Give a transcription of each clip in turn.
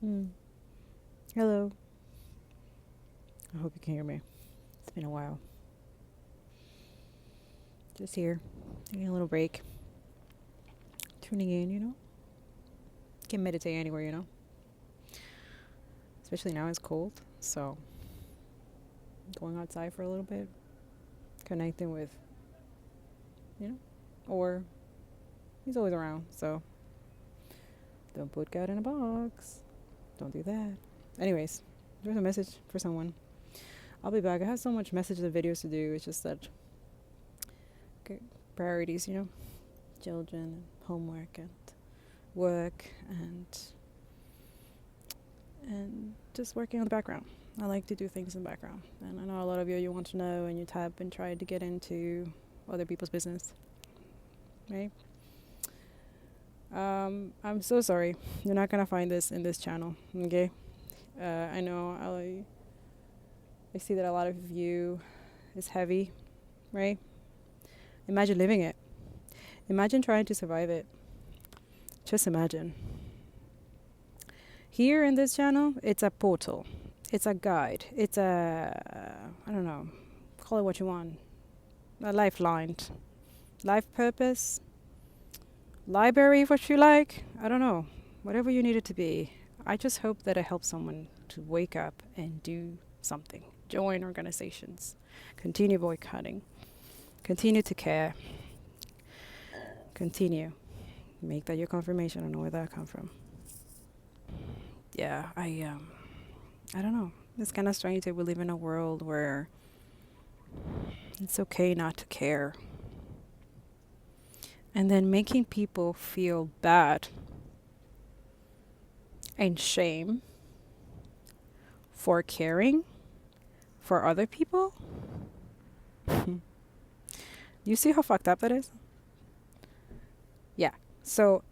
Hmm. Hello. I hope you can hear me. It's been a while. Just here, taking a little break, tuning in, Can meditate anywhere. Especially now it's cold, so going outside for a little bit, connecting with, or he's always around, so don't put God in a box. Don't do that. Anyways, there's a message for someone. I'll be back. I have so much messages and videos to do. It's just that okay, priorities, children and homework and work and just working on the background. I like to do things in the background. And I know a lot of you want to know and you type and try to get into other people's business, right? I'm so sorry. You're not going to find this in this channel, okay? I know I see that a lot of you is heavy, right? Imagine living it. Imagine trying to survive it. Just imagine. Here in this channel, it's a portal. It's a guide. It's I don't know, call it what you want. A lifeline. Life purpose. Library, what you like. I don't know. Whatever you need it to be. I just hope that it helps someone to wake up and do something. Join organizations. Continue boycotting. Continue to care. Continue. Make that your confirmation. I don't know where that come from. Yeah, I don't know. It's kind of strange that we live in a world where it's okay not to care. And then making people feel bad and shame for caring for other people. You see how fucked up that is? Yeah. So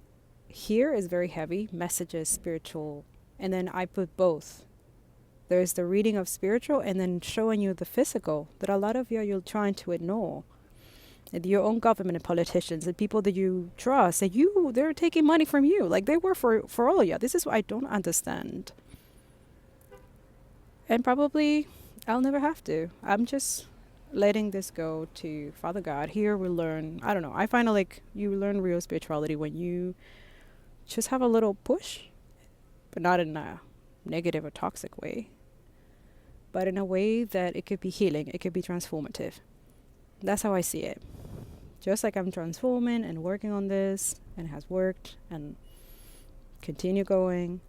here is very heavy messages, spiritual, and then I put both. There's the reading of spiritual and then showing you the physical that a lot of you're trying to ignore. And your own government and politicians and people that you trust, and they're taking money from you like they were for all of you. This is what I don't understand. And probably I'll never have to. I'm just letting this go to Father God. Here we learn, I don't know, I find like you learn real spirituality when you just have a little push, but not in a negative or toxic way, but in a way that it could be healing, it could be transformative. That's how I see it. Just like I'm transforming and working on this and it has worked and continue going,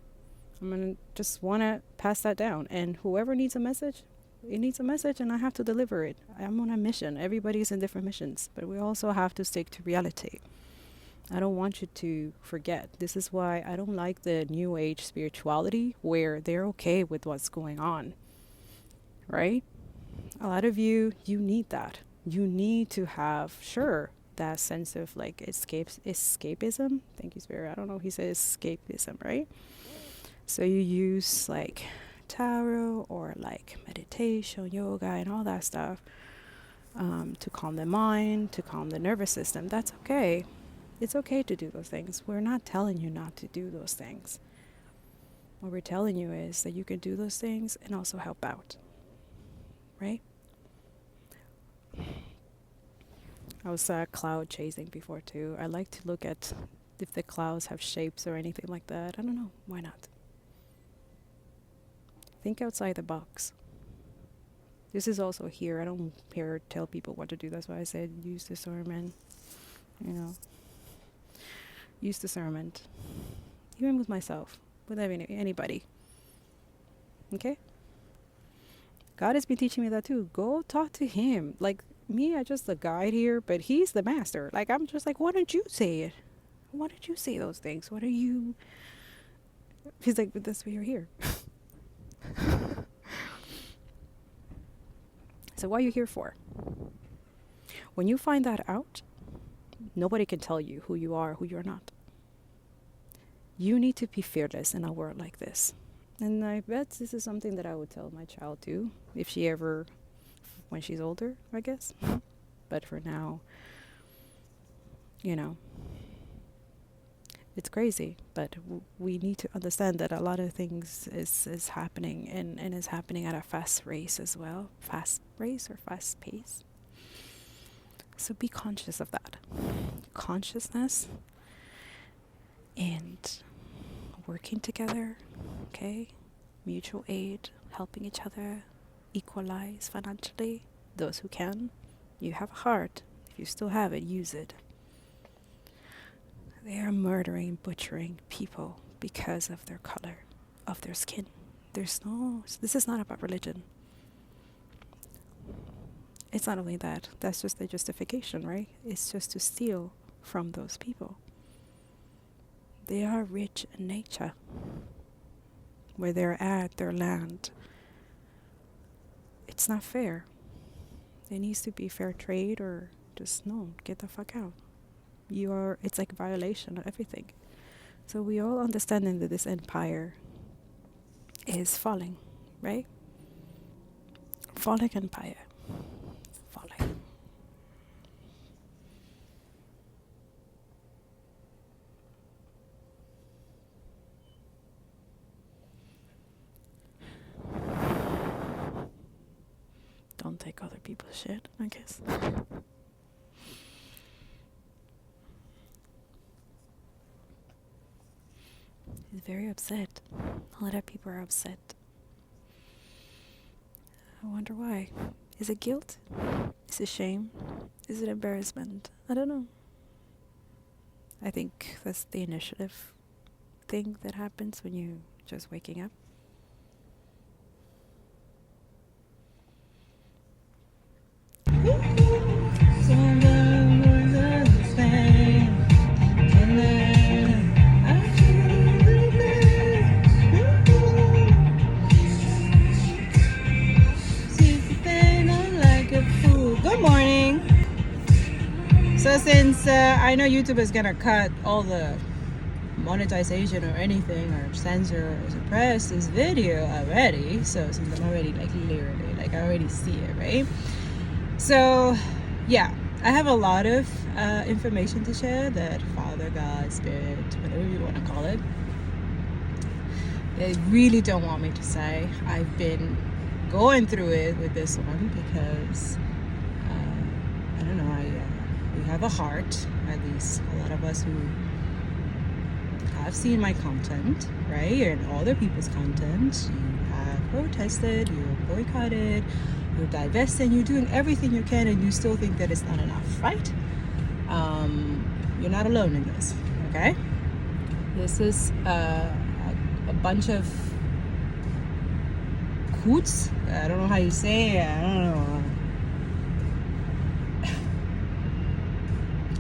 I'm going to just want to pass that down. And whoever needs a message, it needs a message and I have to deliver it. I'm on a mission. Everybody's in different missions, but we also have to stick to reality. I don't want you to forget. This is why I don't like the new age spirituality where they're okay with what's going on, right? A lot of you need that. You need to have, sure, that sense of like escapism. Thank you, Spirit. I don't know if he says escapism, right? So you use like tarot or like meditation, yoga, and all that stuff to calm the mind, to calm the nervous system. That's okay. It's okay to do those things. We're not telling you not to do those things. What we're telling you is that you can do those things and also help out, right? I was cloud chasing before too. I like to look at if the clouds have shapes or anything like that. I don't know. Why not? Think outside the box. This is also here. I don't here tell people what to do. That's why I said use discernment. Use discernment. Even with myself, with anybody. Okay? God has been teaching me that too. Go talk to him. Like me, I just the guide here, but he's the master. Like I'm just like, why don't you say it? Why don't you say those things? What are you? He's like, but that's why you're here. So what are you here for? When you find that out, nobody can tell you who you are, who you're not. You need to be fearless in a world like this. And I bet this is something that I would tell my child too, if she ever, when she's older, I guess. But for now, It's crazy, but we need to understand that a lot of things is happening, and is happening at a fast race as well. Fast race or fast pace. So be conscious of that. Consciousness and working together, okay? Mutual aid, helping each other, equalize financially, those who can. You have a heart. If you still have it, use it. They are murdering, butchering people because of their color, of their skin. This is not about religion. It's not only that, that's just the justification, right? It's just to steal from those people. They are rich in nature. Where they're at, their land. It's not fair. There needs to be fair trade, or just no, get the fuck out. It's like a violation of everything. So we all understanding that this empire is falling, right? Falling empire. Falling. Don't take other people's shit, I guess. He's very upset. A lot of people are upset. I wonder why. Is it guilt? Is it shame? Is it embarrassment? I don't know. I think that's the initiative thing that happens when you just waking up. Good morning. So since I know YouTube is gonna cut all the monetization or anything, or censor or suppress this video already, so since I'm already I already see it, right? So yeah, I have a lot of information to share that Father, God, Spirit, whatever you want to call it, they really don't want me to say. I've been going through it with this one because I don't know, we have a heart, at least a lot of us who have seen my content, right, and other people's content. You have protested, you boycotted, you're divesting, you're doing everything you can, and you still think that it's not enough, right? You're not alone in this, okay? This is a bunch of coots. I don't know how you say it. I don't know.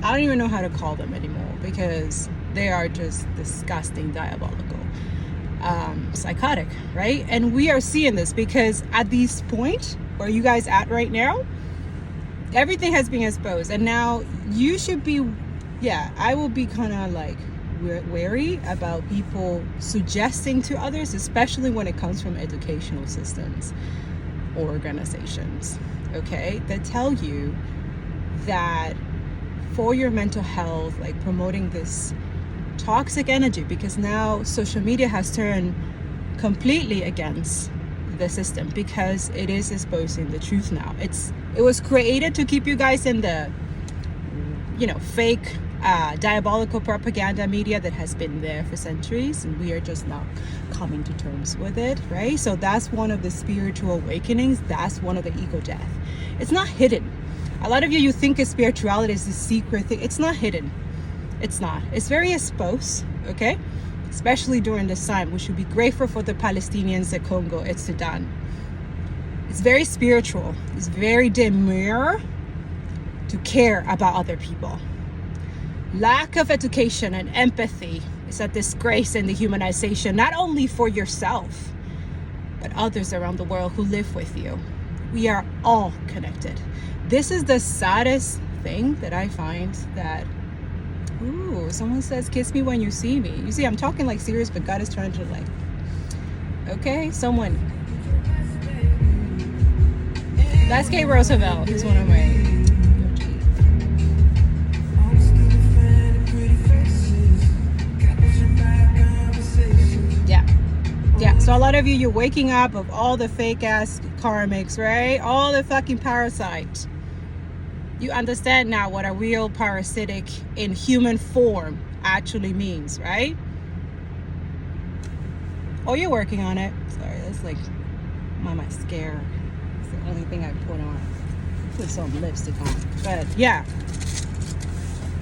I don't even know how to call them anymore, because they are just disgusting, diabolical, psychotic, right? And we are seeing this because at this point where you guys at right now, everything has been exposed, and now you should be, I will be kind of like wary about people suggesting to others, especially when it comes from educational systems or organizations, okay, that tell you that for your mental health, like promoting this toxic energy, because now social media has turned completely against the system because it is exposing the truth now. It was created to keep you guys in the, fake diabolical propaganda media that has been there for centuries, and we are just now coming to terms with it, right? So that's one of the spiritual awakenings. That's one of the ego death. It's not hidden. A lot of you think spirituality is a secret thing. It's not hidden. It's not. It's very exposed, okay? Especially during this time. We should be grateful for the Palestinians, the Congo, and Sudan. It's very spiritual. It's very demure to care about other people. Lack of education and empathy is a disgrace in the humanization, not only for yourself, but others around the world who live with you. We are all connected. This is the saddest thing that I find, that, ooh, someone says, kiss me when you see me. You see, I'm talking like serious, but God is trying to okay, someone. That's Kate Roosevelt. He's one of my So a lot of you, you're waking up of all the fake ass karmics, right? All the fucking parasites. You understand now what a real parasitic in human form actually means, right? Oh, you're working on it. Sorry, that's like my mascara. It's the only thing I put on. Put some lipstick on. But yeah,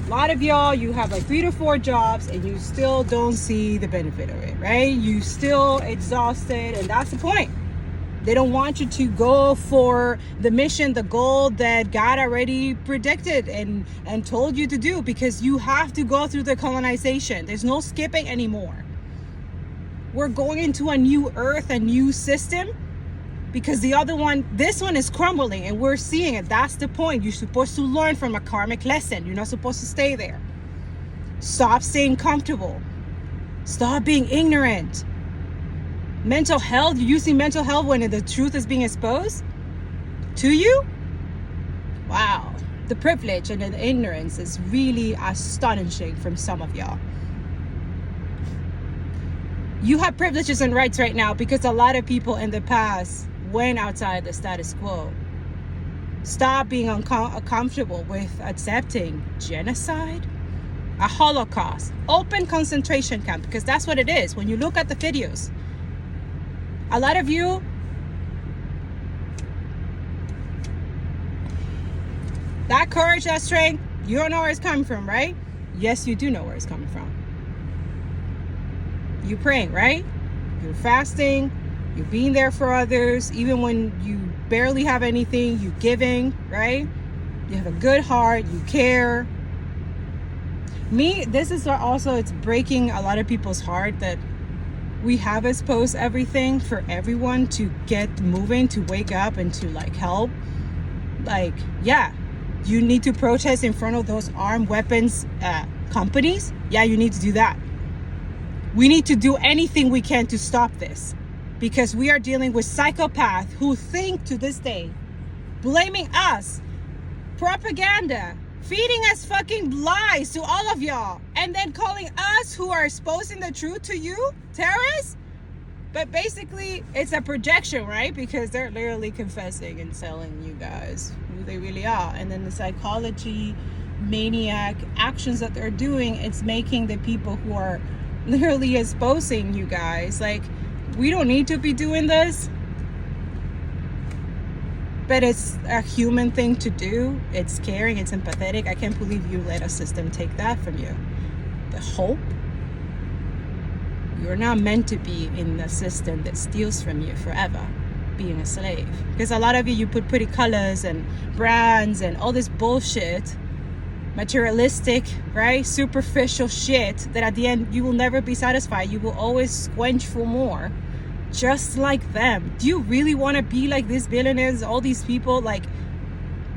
a lot of y'all, you have like 3 to 4 jobs and you still don't see the benefit of it, right? You still exhausted, and that's the point. They don't want you to go for the mission, the goal that God already predicted and told you to do, because you have to go through the colonization. There's no skipping anymore. We're going into a new earth, a new system, because the other one, this one is crumbling and we're seeing it. That's the point. You're supposed to learn from a karmic lesson. You're not supposed to stay there. Stop staying comfortable. Stop being ignorant. Mental health, you're using mental health when the truth is being exposed to you? Wow. The privilege and the ignorance is really astonishing from some of y'all. You have privileges and rights right now because a lot of people in the past went outside the status quo. Stop being uncomfortable with accepting genocide, a Holocaust, open concentration camp, because that's what it is. When you look at the videos, a lot of you, that courage, that strength, you don't know where it's coming from, right? Yes, you do know where it's coming from. You're praying, right? You're fasting, you're being there for others, even when you barely have anything, you're giving, right? You have a good heart, you care. This is also, it's breaking a lot of people's heart that we have exposed everything for everyone to get moving, to wake up and to like help. Like, yeah, you need to protest in front of those armed weapons companies. Yeah, you need to do that. We need to do anything we can to stop this, because we are dealing with psychopaths who think to this day, blaming us, propaganda, feeding us fucking lies to all of y'all, and then calling us who are exposing the truth to you terrorists. But basically it's a projection, right? Because they're literally confessing and telling you guys who they really are. And then the psychology maniac actions that they're doing, it's making the people who are literally exposing you guys like, we don't need to be doing this, but it's a human thing to do. It's caring, it's empathetic. I can't believe you let a system take that from you. The hope, you're not meant to be in a system that steals from you forever, being a slave. Because a lot of you put pretty colors and brands and all this bullshit, materialistic, right, superficial shit, that at the end you will never be satisfied. You will always squinch for more, just like them. Do you really want to be like these billionaires, all these people? Like,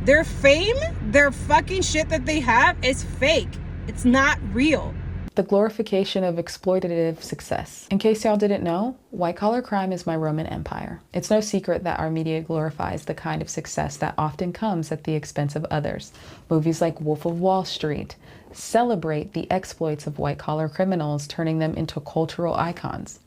their fame, their fucking shit that they have is fake. It's not real. The glorification of exploitative success. In case y'all didn't know, white-collar crime is my Roman Empire. It's no secret that our media glorifies the kind of success that often comes at the expense of others. Movies like Wolf of Wall Street celebrate the exploits of white-collar criminals, turning them into cultural icons.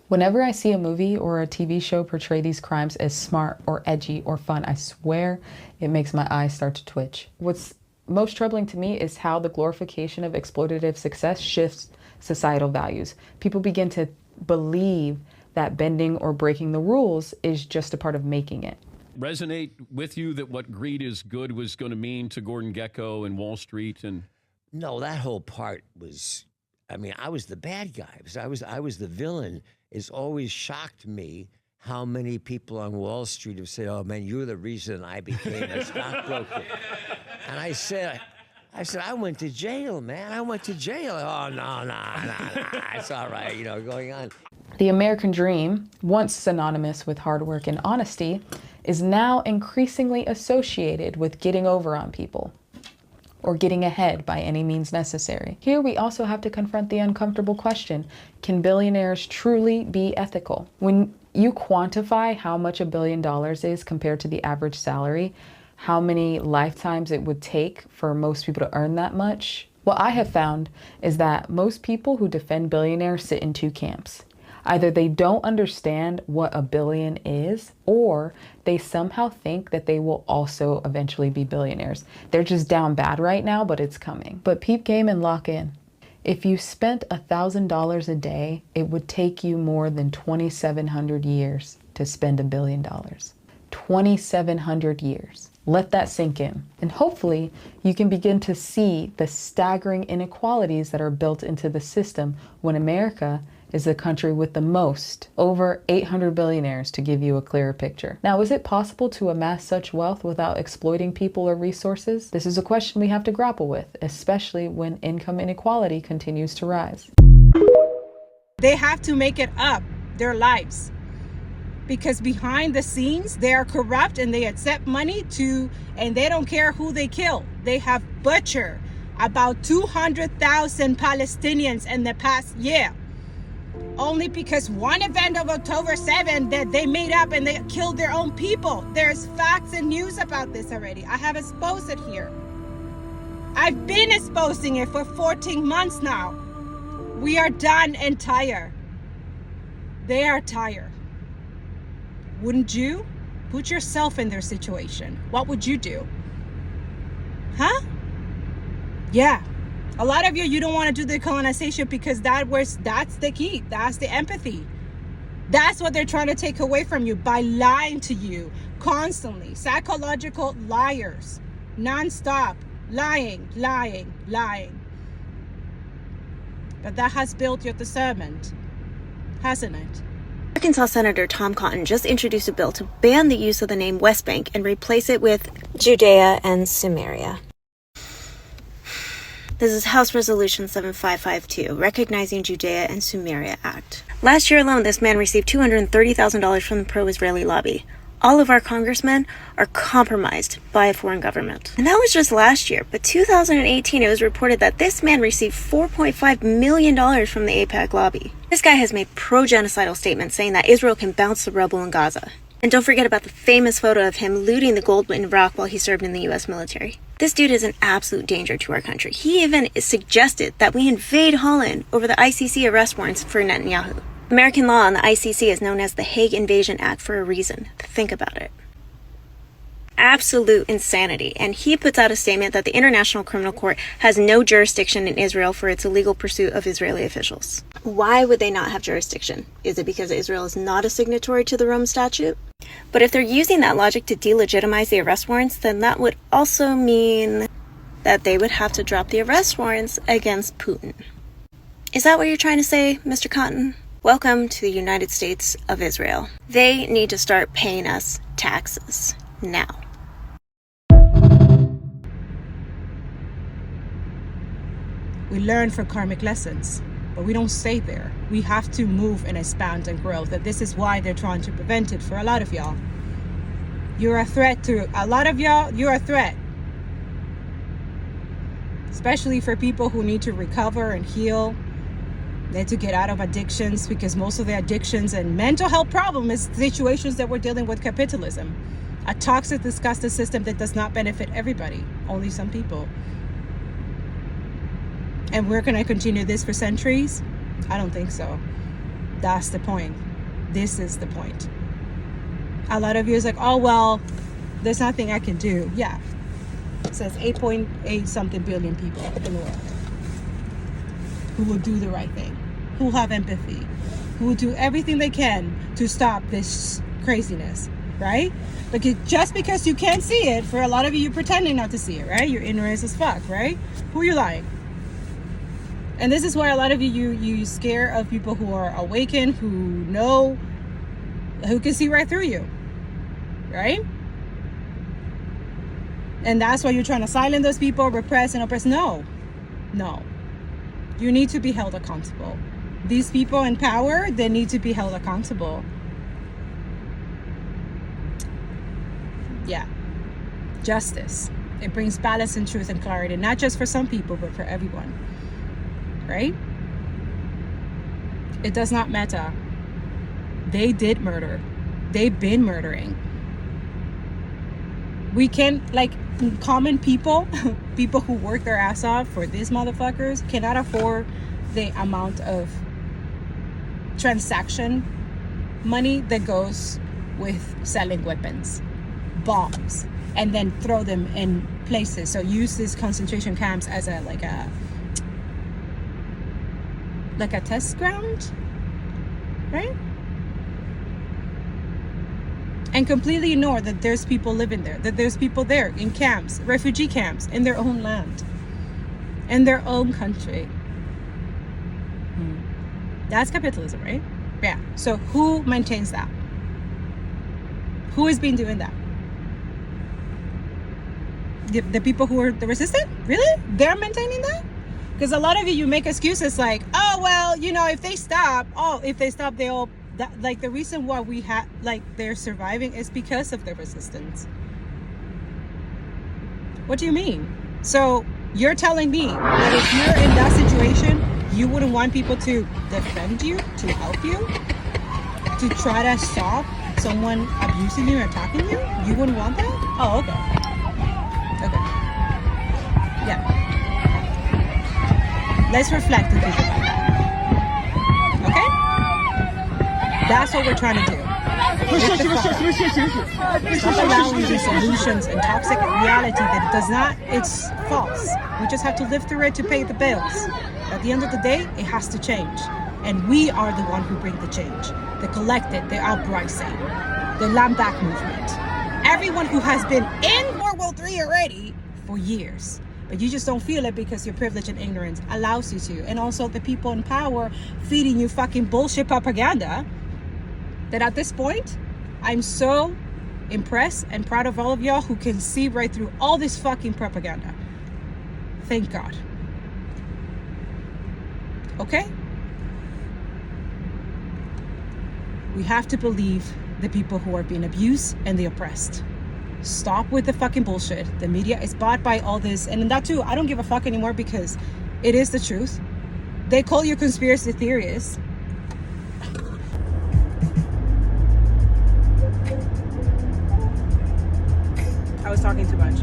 Whenever I see a movie or a TV show portray these crimes as smart or edgy or fun, I swear it makes my eyes start to twitch. What's most troubling to me is how the glorification of exploitative success shifts societal values. People begin to believe that bending or breaking the rules is just a part of making it. Resonate with you that what greed is good was going to mean to Gordon Gekko and Wall Street? And no, that whole part was, I mean, I was the bad guy. I was the villain. It's always shocked me how many people on Wall Street have said, oh man, you're the reason I became a stockbroker. And I said, I went to jail, man. I went to jail. Oh, no. It's all right, going on. The American dream, once synonymous with hard work and honesty, is now increasingly associated with getting over on people or getting ahead by any means necessary. Here we also have to confront the uncomfortable question, can billionaires truly be ethical? When you quantify how much $1 billion is compared to the average salary, how many lifetimes it would take for most people to earn that much, What I have found is that most people who defend billionaires sit in two camps. Either they don't understand what a billion is, or they somehow think that they will also eventually be billionaires. They're just down bad right now, but it's coming. But peep game and lock in. If you spent $1,000 a day, it would take you more than 2,700 years to spend $1 billion. 2,700 years. Let that sink in. And hopefully you can begin to see the staggering inequalities that are built into the system when America is the country with the most, over 800 billionaires, to give you a clearer picture. Now, is it possible to amass such wealth without exploiting people or resources? This is a question we have to grapple with, especially when income inequality continues to rise. They have to make it up their lives, because behind the scenes they are corrupt and they accept money and they don't care who they kill. They have butchered about 200,000 Palestinians in the past year, only because one event of October 7 that they made up and they killed their own people. There's facts and news about this already. I have exposed it here. I've been exposing it for 14 months now. We are done and tired. They are tired. Wouldn't you? Put yourself in their situation. What would you do? Huh? Yeah. A lot of you don't want to do the colonization because that's the key. That's the empathy. That's what they're trying to take away from you by lying to you constantly. Psychological liars. Non-stop. Lying. But that has built your discernment, hasn't it? Arkansas Senator Tom Cotton just introduced a bill to ban the use of the name West Bank and replace it with Judea and Samaria. This is House Resolution 7552, Recognizing Judea and Samaria Act. Last year alone, this man received $230,000 from the pro-Israeli lobby. All of our congressmen are compromised by a foreign government. And that was just last year, but 2018 it was reported that this man received $4.5 million from the AIPAC lobby. This guy has made pro-genocidal statements saying that Israel can bounce the rubble in Gaza. And don't forget about the famous photo of him looting the gold in Iraq while he served in the US military. This dude is an absolute danger to our country. He even suggested that we invade Holland over the ICC arrest warrants for Netanyahu. American law on the ICC is known as the Hague Invasion Act for a reason. Think about it. Absolute insanity. And he puts out a statement that the International Criminal Court has no jurisdiction in Israel for its illegal pursuit of Israeli officials. Why would they not have jurisdiction? Is it because Israel is not a signatory to the Rome Statute? But if they're using that logic to delegitimize the arrest warrants, then that would also mean that they would have to drop the arrest warrants against Putin. Is that what you're trying to say, Mr. Cotton? Welcome to the United States of Israel. They need to start paying us taxes now. We learn from karmic lessons, but we don't stay there. We have to move and expand and grow. That this is why they're trying to prevent it for a lot of y'all. You're a threat to a lot of y'all. You're a threat. Especially for people who need to recover and heal. They need to get out of addictions, because most of the addictions and mental health problem is situations that we're dealing with capitalism. A toxic, disgusting system that does not benefit everybody, only some people. And we're going to continue this for centuries? I don't think so. That's the point. This is the point. A lot of you is like, oh, well, there's nothing I can do. Yeah. It says 8.8 something billion people in the world who will do the right thing, who will have empathy, who will do everything they can to stop this craziness, right? Because just because you can't see it, for a lot of you, you're pretending not to see it, right? You're ignorant as fuck, right? Who are you lying? And this is why a lot of you scare of people who are awakened, who know, who can see right through you, right? And that's why you're trying to silence those people, repress and oppress. No. You need to be held accountable. These people in power, they need to be held accountable. Yeah. Justice. It brings balance and truth and clarity, not just for some people, but for everyone. Right? It does not matter. They did murder. They've been murdering. We can, like, common people, people who work their ass off for these motherfuckers cannot afford the amount of transaction money that goes with selling weapons, bombs, and then throw them in places. So use these concentration camps as a test ground, right? And completely ignore that there's people living there, that there's people there in camps, refugee camps, in their own land, in their own country. That's capitalism, right? Yeah. So who maintains that? Who has been doing that? The people who are the resistant? Really? They're maintaining that? Because a lot of you make excuses like, oh, well, you know, if they stop, they'll, that, like, the reason why we have, like, they're surviving is because of their resistance. What do you mean? So you're telling me that if you're in that situation, you wouldn't want people to defend you, to help you, to try to stop someone abusing you or attacking you? You wouldn't want that? Oh, okay. Okay. Yeah. Let's reflect and think about that. Okay? That's what we're trying to do. Stop allowing these illusions and toxic reality that it does not, it's false. We just have to live through it to pay the bills. At the end of the day, it has to change. And we are the one who bring the change. The collective, the uprising, the land back movement. Everyone who has been in World War III already for years. But you just don't feel it because your privilege and ignorance allows you to. And also the people in power feeding you fucking bullshit propaganda. That at this point, I'm so impressed and proud of all of y'all who can see right through all this fucking propaganda. Thank God. Okay? We have to believe the people who are being abused and the oppressed. Stop with the fucking bullshit. The media is bought by all this. And that too, I don't give a fuck anymore because it is the truth. They call you conspiracy theorists. I was talking too much.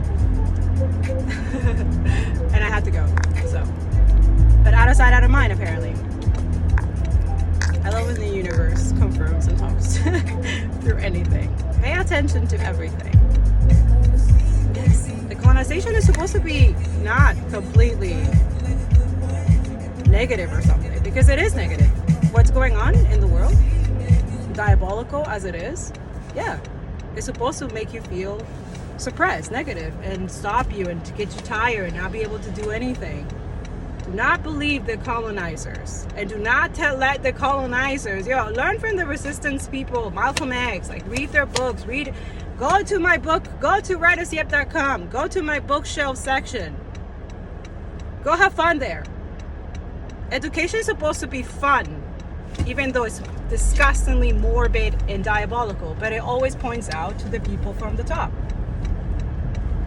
And I had to go. So, but out of sight, out of mind, apparently. I love when the universe confirms and talks through anything. Pay attention to everything. The colonization is supposed to be not completely negative or something, because it is negative. What's going on in the world, diabolical as it is, yeah, it's supposed to make you feel suppressed, negative, and stop you and to get you tired and not be able to do anything. Do not believe the colonizers, and do not let the colonizers, learn from the resistance people, Malcolm X, like read their books, go to my book, go to writersyep.com, go to my bookshelf section, go have fun there. Education is supposed to be fun, even though it's disgustingly morbid and diabolical, but it always points out to the people from the top.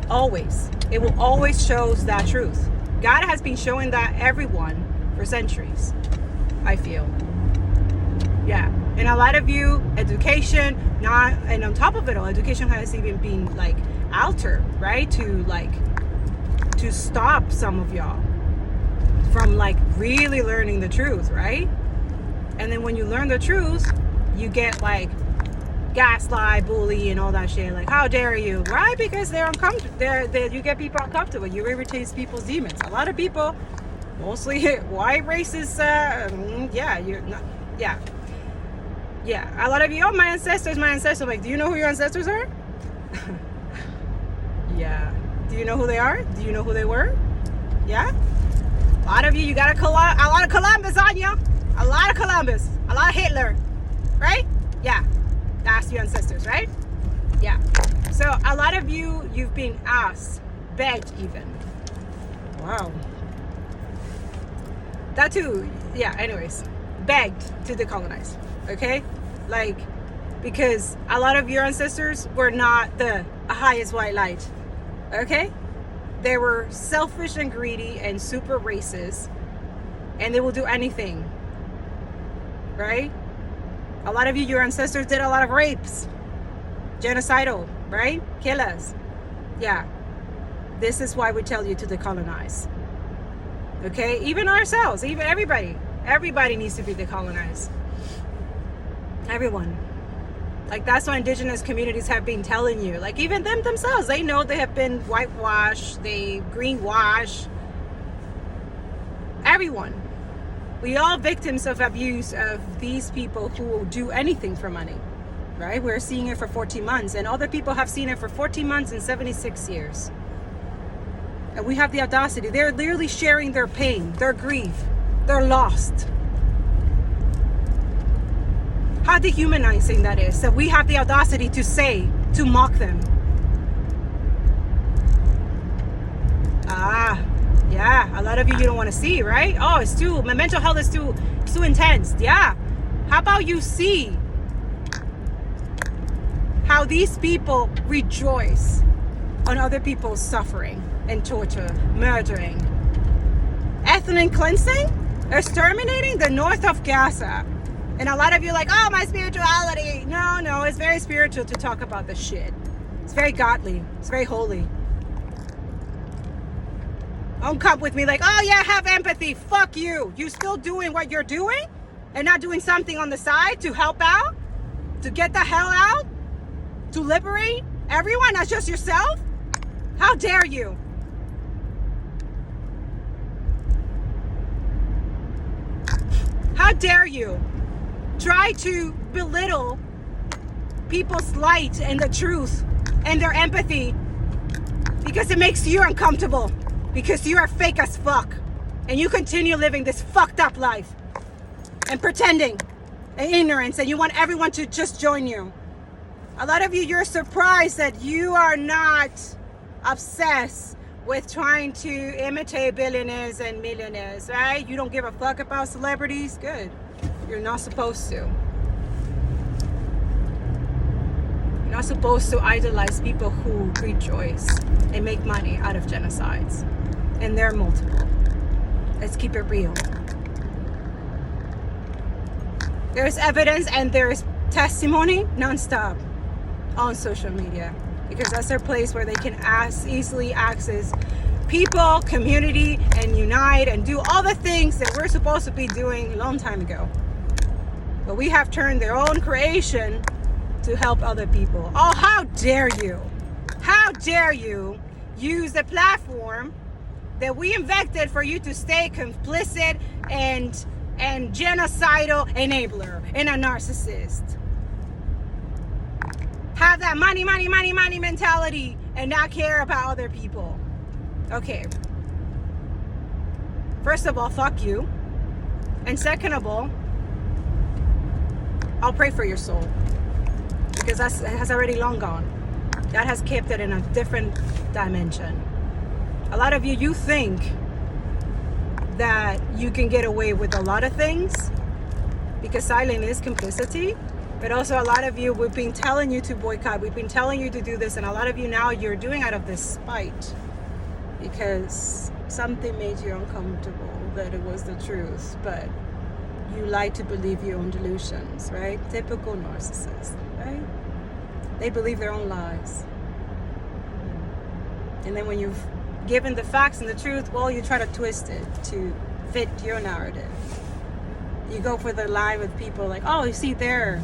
Always. It will always shows that truth. God has been showing that everyone for centuries, I feel. Yeah. And a lot of you, education, and on top of it all, education has even been like altered, right? To stop some of y'all from like really learning the truth, right? And then when you learn the truth, you get like gaslight, bully, and all that shit. Like, how dare you, right? Because they're uncomfortable. You get people uncomfortable. You irritate people's demons. A lot of people, mostly white racists, a lot of you, my ancestors. I'm like, do you know who your ancestors are? Yeah. Do you know who they are? Do you know who they were? Yeah. A lot of you got a lot of Columbus on you. A lot of Columbus. A lot of Hitler. Right? Yeah. That's your ancestors, right? Yeah. So a lot of you, you've been asked, begged even. Wow. That too, yeah, anyways. Begged to decolonize, okay? Like, because a lot of your ancestors were not the highest white light, okay? They were selfish and greedy and super racist, and they will do anything, right? A lot of you, your ancestors did a lot of rapes, genocidal, right? Killers. Yeah, this is why we tell you to decolonize. Okay, even ourselves, even everybody needs to be decolonized. Everyone. Like, that's what indigenous communities have been telling you. Like, even them themselves, they know they have been whitewashed, they greenwash. Everyone. We all victims of abuse of these people who will do anything for money, right? We're seeing it for 14 months, and other people have seen it for 14 months and 76 years. And we have the audacity. They're literally sharing their pain, their grief, their lost. How dehumanizing that is. So we have the audacity to say, to mock them. Yeah, a lot of you don't want to see, right? Oh, my mental health is too intense. Yeah. How about you see how these people rejoice on other people's suffering and torture, murdering, ethnic cleansing, exterminating the north of Gaza. And a lot of you are like, oh, my spirituality. No, it's very spiritual to talk about this shit. It's very godly. It's very holy. Don't come with me like, oh yeah, have empathy. Fuck you. You still doing what you're doing and not doing something on the side to help out, to get the hell out, to liberate everyone, not just yourself? How dare you? How dare you try to belittle people's light and the truth and their empathy because it makes you uncomfortable, because you are fake as fuck and you continue living this fucked up life and pretending and ignorance, and you want everyone to just join you. A lot of you, you're surprised that you are not obsessed with trying to imitate billionaires and millionaires, right? You don't give a fuck about celebrities. Good. You're not supposed to. You're not supposed to idolize people who rejoice and make money out of genocides. And there are multiple. Let's keep it real. There's evidence and there's testimony nonstop on social media, because that's their place where they can easily access people, community, and unite and do all the things that we're supposed to be doing a long time ago. But we have turned their own creation to help other people. Oh, how dare you? How dare you use the platform that we invented for you to stay complicit and genocidal enabler and a narcissist? Have that money mentality and not care about other people. Okay. First of all, fuck you. And second of all, I'll pray for your soul, because that has already long gone. God has kept it in a different dimension. A lot of you, you think that you can get away with a lot of things because silence is complicity. But also a lot of you, we've been telling you to boycott. We've been telling you to do this. And a lot of you now, you're doing out of this spite because something made you uncomfortable, that it was the truth. But you like to believe your own delusions, right? Typical narcissist, right? They believe their own lies. And then when you've given the facts and the truth, well, you try to twist it to fit your narrative. You go for the lie with people like, oh, you see, they're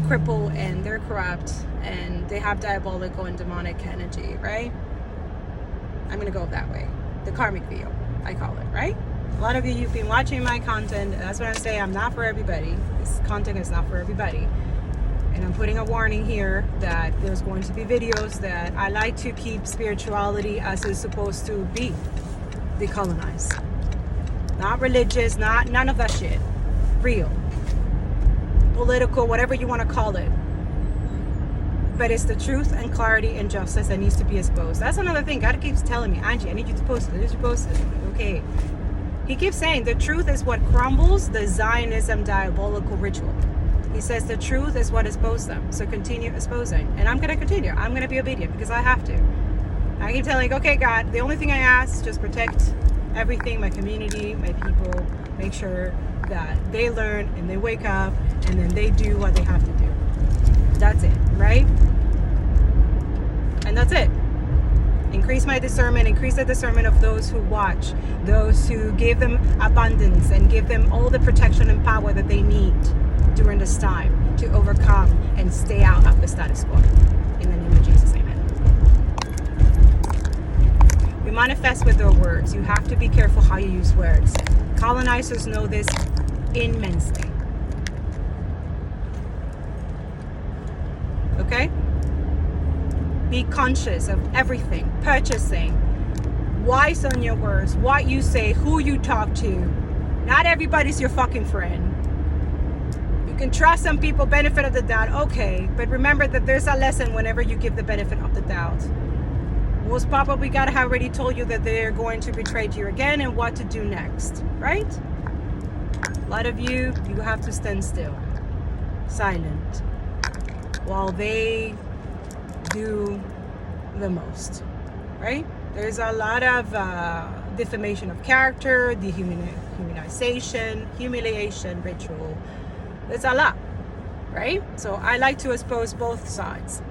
crippled and they're corrupt and they have diabolical and demonic energy, right? I'm gonna go that way. The karmic wheel, I call it, right? A lot of you, you've been watching my content. That's what I'm saying. I'm not for everybody. This content is not for everybody. And I'm putting a warning here that there's going to be videos that I like to keep spirituality as it's supposed to be. Decolonized. Not religious, none of that shit. Real. Political, whatever you want to call it. But it's the truth and clarity and justice that needs to be exposed. That's another thing. God keeps telling me, Angie, I need you to post it. I need you to post it. Okay. He keeps saying the truth is what crumbles the Zionism diabolical ritual. He says the truth is what exposes them. So continue exposing. And I'm going to continue. I'm going to be obedient because I have to. I keep telling, okay, God, the only thing I ask, just protect everything, my community, my people. Make sure that they learn and they wake up and then they do what they have to do. That's it, right? And that's it. Increase my discernment, increase the discernment of those who watch, those who give them abundance and give them all the protection and power that they need during this time to overcome and stay out of the status quo. In the name of Jesus, amen. We manifest with our words. You have to be careful how you use words. Colonizers know this immensely. Okay? Be conscious of everything. Purchasing. Wise on your words. What you say. Who you talk to. Not everybody's your fucking friend. You can trust some people, benefit of the doubt. Okay. But remember that there's a lesson whenever you give the benefit of the doubt. Most probably God have already told you that they're going to betray you again and what to do next. Right? A lot of you have to stand still. Silent. While they do the most, right? There's a lot of defamation of character, dehumanization, humiliation, ritual. There's a lot, right? So I like to expose both sides.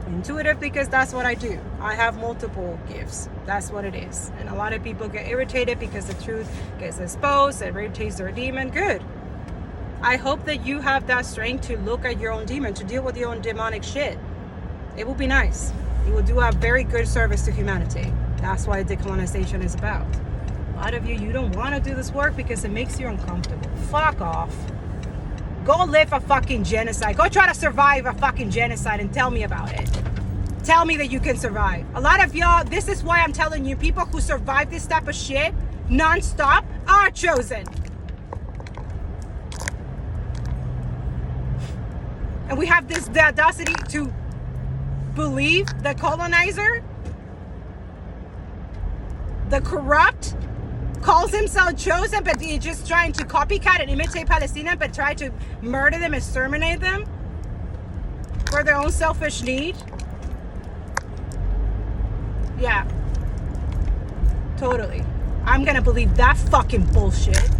Intuitive because that's what I do. I have multiple gifts. That's what it is. And a lot of people get irritated because the truth gets exposed, it irritates their demon. Good. I hope that you have that strength to look at your own demon, to deal with your own demonic shit. It will be nice. You will do a very good service to humanity. That's why decolonization is about. A lot of you don't want to do this work because it makes you uncomfortable. Fuck off. Go live a fucking genocide. Go try to survive a fucking genocide and tell me about it. Tell me that you can survive. A lot of y'all, this is why I'm telling you, people who survive this type of shit non-stop are chosen. And we have the audacity to believe the colonizer, the corrupt, calls himself chosen, but he's just trying to copycat and imitate Palestinians, but try to murder them, exterminate them for their own selfish need. Yeah, totally. I'm gonna believe that fucking bullshit.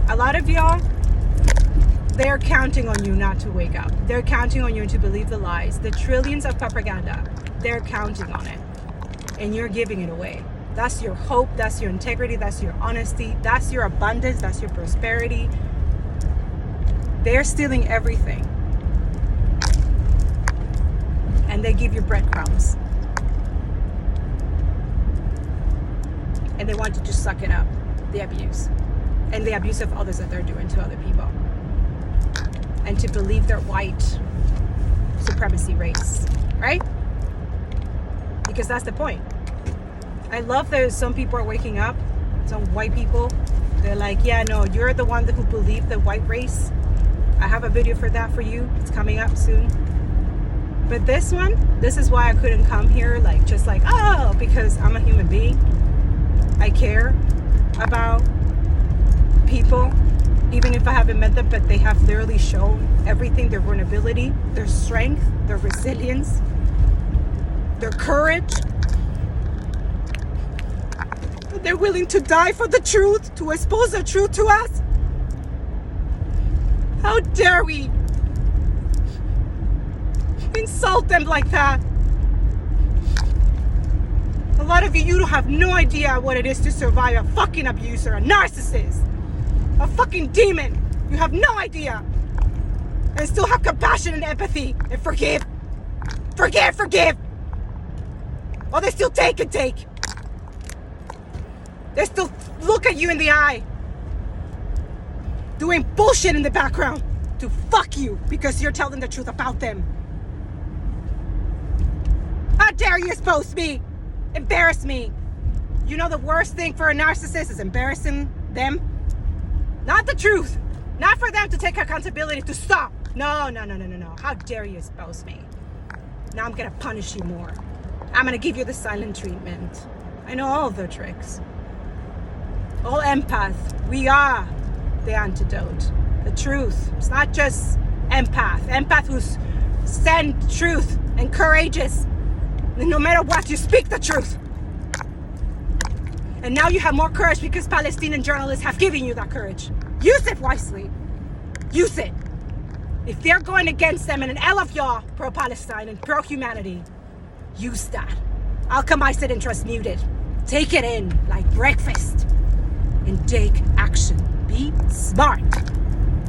A lot of y'all, they're counting on you not to wake up. They're counting on you to believe the lies, the trillions of propaganda. They're counting on it, and you're giving it away. That's your hope, that's your integrity, that's your honesty, that's your abundance, that's your prosperity. They're stealing everything, and they give you breadcrumbs, and they want you to suck it up, the abuse, and the abuse of others that they're doing to other people, and to believe their white supremacy race, right? Because that's the point. I love that some people are waking up, some white people. They're like, yeah, no, you're the one who believed the white race. I have a video for that for you. It's coming up soon. But this is why I couldn't come here because I'm a human being. I care about people, even if I haven't met them, but they have literally shown everything, their vulnerability, their strength, their resilience, their courage. They're willing to die for the truth, to expose the truth to us. How dare we insult them like that? A lot of you don't have no idea what it is to survive a fucking abuser, a narcissist, a fucking demon. You have no idea. And still have compassion and empathy and forgive. Forgive. Oh, they still take and take. They still look at you in the eye, doing bullshit in the background to fuck you because you're telling the truth about them. How dare you expose me? Embarrass me. You know the worst thing for a narcissist is embarrassing them? Not the truth. Not for them to take accountability to stop. No. How dare you expose me? Now I'm gonna punish you more. I'm gonna give you the silent treatment. I know all of their tricks. All empath, we are the antidote. The truth. It's not just empath. Empath who's stand truth and courageous. And no matter what, you speak the truth. And now you have more courage because Palestinian journalists have given you that courage. Use it wisely. Use it. If they're going against them, and all of y'all pro-Palestine and pro-humanity, use that. Alchemized interest muted. Take it in like breakfast and take action. Be smart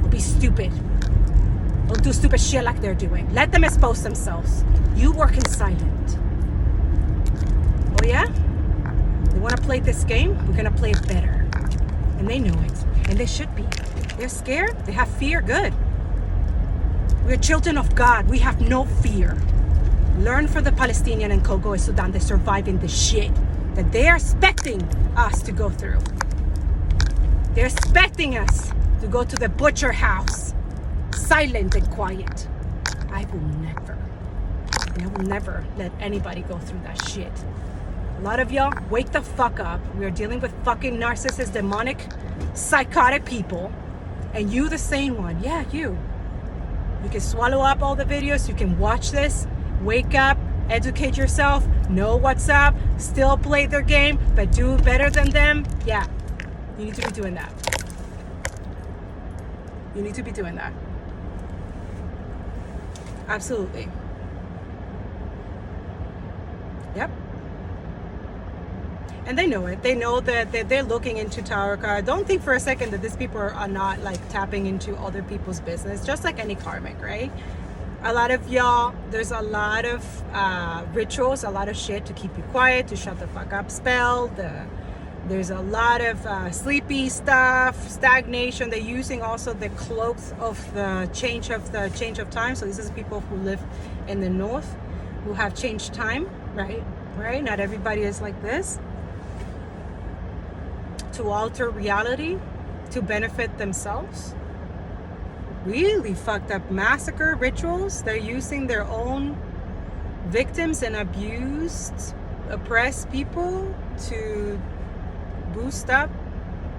or be stupid. Don't do stupid shit like they're doing. Let them expose themselves. You work in silent. Oh yeah? They want to play this game? We're going to play it better. And they know it. And they should be. They're scared. They have fear. Good. We're children of God. We have no fear. Learn from the Palestinian and Congo and Sudan. They're surviving the shit that they are expecting us to go through. They're expecting us to go to the butcher house, silent and quiet. I will never let anybody go through that shit. A lot of y'all, wake the fuck up. We are dealing with fucking narcissist, demonic, psychotic people. And you the sane one. Yeah, you. You can swallow up all the videos. You can watch this. Wake up. Educate yourself. Know what's up. Still play their game, but do better than them. Yeah. You need to be doing that. You need to be doing that. Absolutely. Yep. And they know it. They know that they're looking into tarot card. Don't think for a second that these people are not like tapping into other people's business, just like any karmic, right? A lot of y'all, there's a lot of rituals, a lot of shit to keep you quiet, to shut the fuck up spell. There's a lot of sleepy stuff, stagnation. They're using also the cloaks of the change of time. So this is people who live in the north who have changed time, right? Right? Not everybody is like this. To alter reality, to benefit themselves. Really fucked up massacre rituals. They're using their own victims and abused, oppressed people to boost up,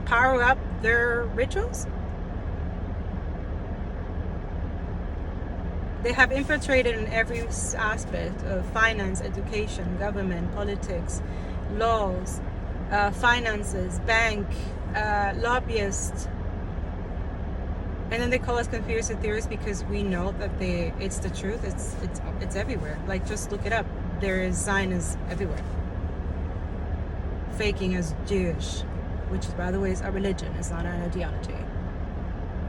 power up their rituals. They have infiltrated in every aspect of finance, education, government, politics, laws, finances, bank, lobbyists. And then they call us conspiracy theorists because we know that it's the truth. It's everywhere. Like, just look it up. There is Zionists everywhere. Faking as Jewish, which, by the way, is a religion. It's not an ideology.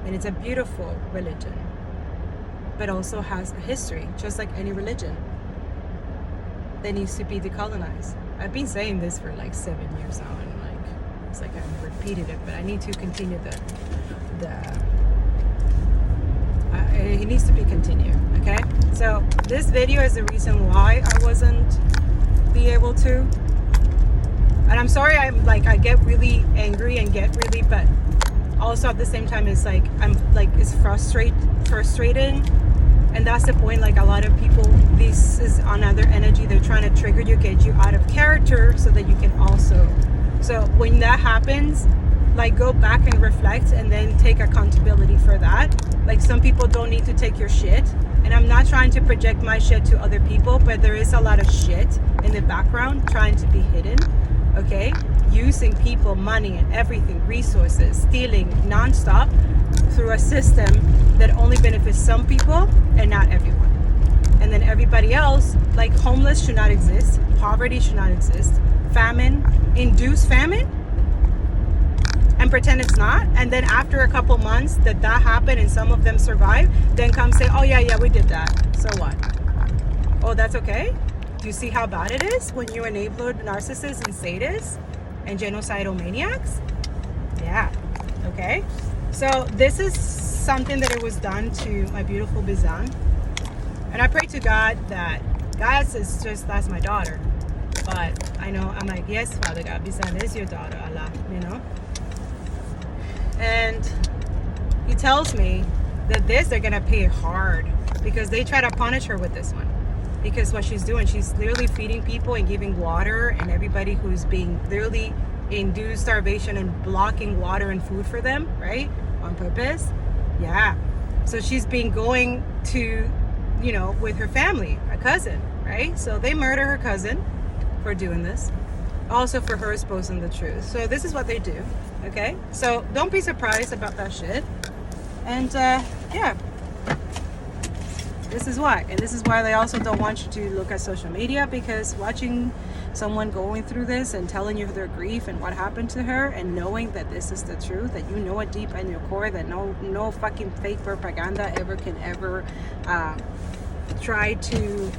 And it's a beautiful religion, but also has a history, just like any religion that needs to be decolonized. I've been saying this for like 7 years now, and like it's like I've repeated it, but I need to continue it needs to be continued. Okay, so this video is the reason why I wasn't be able to, and I'm sorry. I get really angry and get really, but also at the same time it's like it's frustrating. And that's the point. Like, a lot of people, this is another energy. They're trying to trigger you, get you out of character so that you can also. So when that happens, like, go back and reflect and then take accountability for that. Like, some people don't need to take your shit. And I'm not trying to project my shit to other people, but there is a lot of shit in the background trying to be hidden. Okay? Using people, money, and everything, resources, stealing nonstop through a system that only benefits some people and not everyone. And then everybody else, like, homeless should not exist, poverty should not exist, famine, induced famine, and pretend it's not. And then after a couple months that happened and some of them survive, then come say, oh yeah, we did that. So what? Oh, that's okay? Do you see how bad it is when you enable narcissists and sadists and genocidal maniacs? Yeah. Okay. So this is something that it was done to my beautiful Bizan. And I pray to God that God says, just, that's my daughter. But I know, I'm like, yes, Father God, Bizan is your daughter, Allah, you know? And he tells me that they're going to pay hard because they try to punish her with this one. Because what she's doing, she's literally feeding people and giving water, and everybody who's being literally induced starvation and blocking water and food for them, right? On purpose. Yeah. So she's been going to, with her family, a cousin, right? So they murder her cousin for doing this. Also for her exposing the truth. So this is what they do. Okay? So don't be surprised about that shit. And yeah. This is why. And this is why they also don't want you to look at social media, because watching someone going through this and telling you their grief and what happened to her, and knowing that this is the truth, that you know it deep in your core, that no fucking fake propaganda can ever try to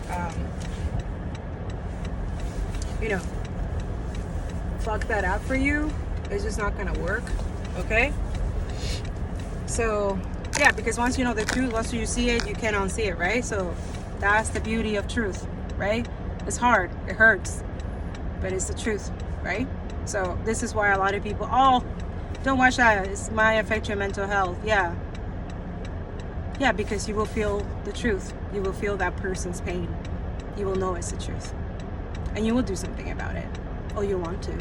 fuck that up for you. It's just not gonna work. Okay? So yeah, because once you know the truth, once you see it, you can't unsee it, right? So that's the beauty of truth, right? It's hard, it hurts, but it's the truth, right? So this is why a lot of people, oh, don't watch that, it might affect your mental health. Yeah, because you will feel the truth. You will feel that person's pain. You will know it's the truth, and you will do something about it, or you want to.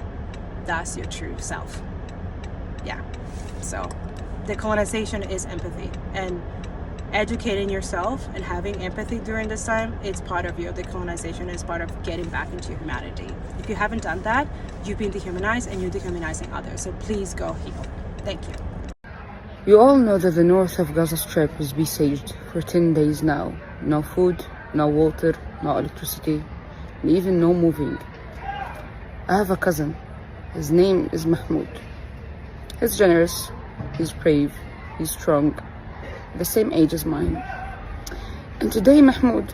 That's your true self. Yeah. So decolonization is empathy, and educating yourself and having empathy during this time, it's part of your decolonization. It's part of getting back into humanity. If you haven't done that, you've been dehumanized and you're dehumanizing others. So please go heal. Thank you. You all know that the north of Gaza Strip is besieged for 10 days now. No food, no water, no electricity, and even no moving. I have a cousin. His name is Mahmoud. He's generous, he's brave, he's strong, the same age as mine. And today Mahmoud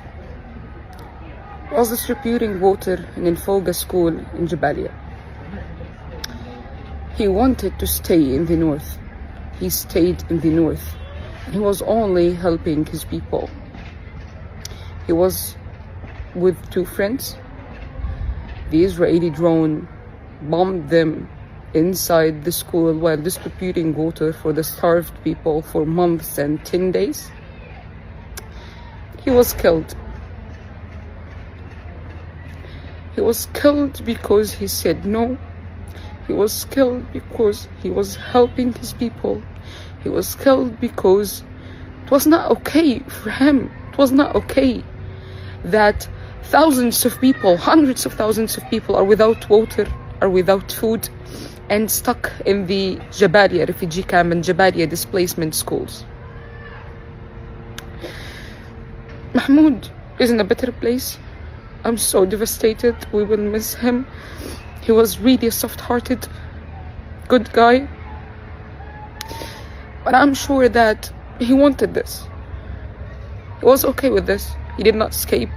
was distributing water in 𝓂�🆃 school in 𝓂�🆃. He wanted to stay in the north. He stayed in the north. He was only helping his people. He was with two friends. The Israeli drone bombed them inside the school while distributing water for the starved people for months and 10 days. He was killed. He was killed because he said no. He was killed because he was helping his people. He was killed because it was not okay for him. It was not okay that thousands of people, hundreds of thousands of people are without water, are without food, and stuck in the 𝓂�🆃 refugee camp and 𝓂�🆃 displacement schools. Mahmoud is in a better place. I'm so devastated. We will miss him. He was really a soft-hearted, good guy. But I'm sure that he wanted this. He was okay with this. He did not escape.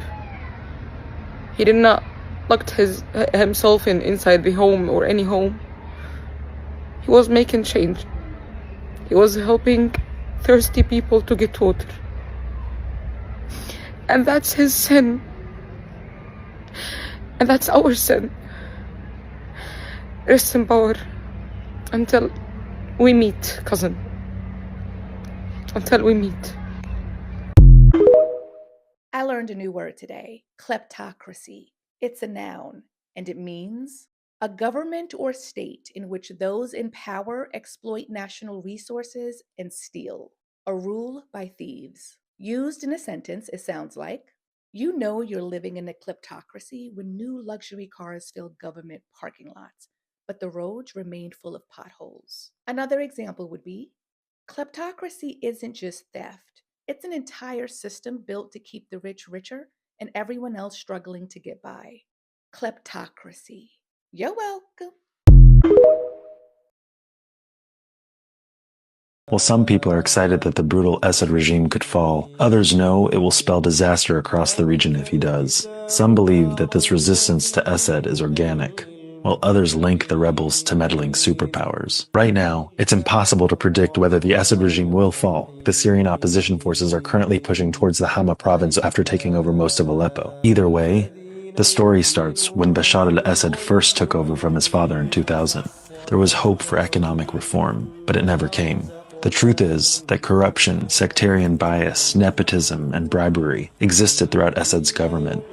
He did not lock himself inside the home or any home. He was making change. He was helping thirsty people to get water. And that's his sin. And that's our sin. Rest in power until we meet, cousin. Until we meet. I learned a new word today, kleptocracy. It's a noun, and it means a government or state in which those in power exploit national resources and steal. A rule by thieves. Used in a sentence, it sounds like, you know you're living in a kleptocracy when new luxury cars fill government parking lots, but the roads remained full of potholes. Another example would be, kleptocracy isn't just theft. It's an entire system built to keep the rich richer and everyone else struggling to get by. Kleptocracy. You're welcome. While some people are excited that the brutal Assad regime could fall, others know it will spell disaster across the region if he does. Some believe that this resistance to Assad is organic, while others link the rebels to meddling superpowers. Right now, it's impossible to predict whether the Assad regime will fall. The Syrian opposition forces are currently pushing towards the Hama province after taking over most of Aleppo. Either way, the story starts when Bashar al-Assad first took over from his father in 2000. There was hope for economic reform, but it never came. The truth is that corruption, sectarian bias, nepotism, and bribery existed throughout Assad's government.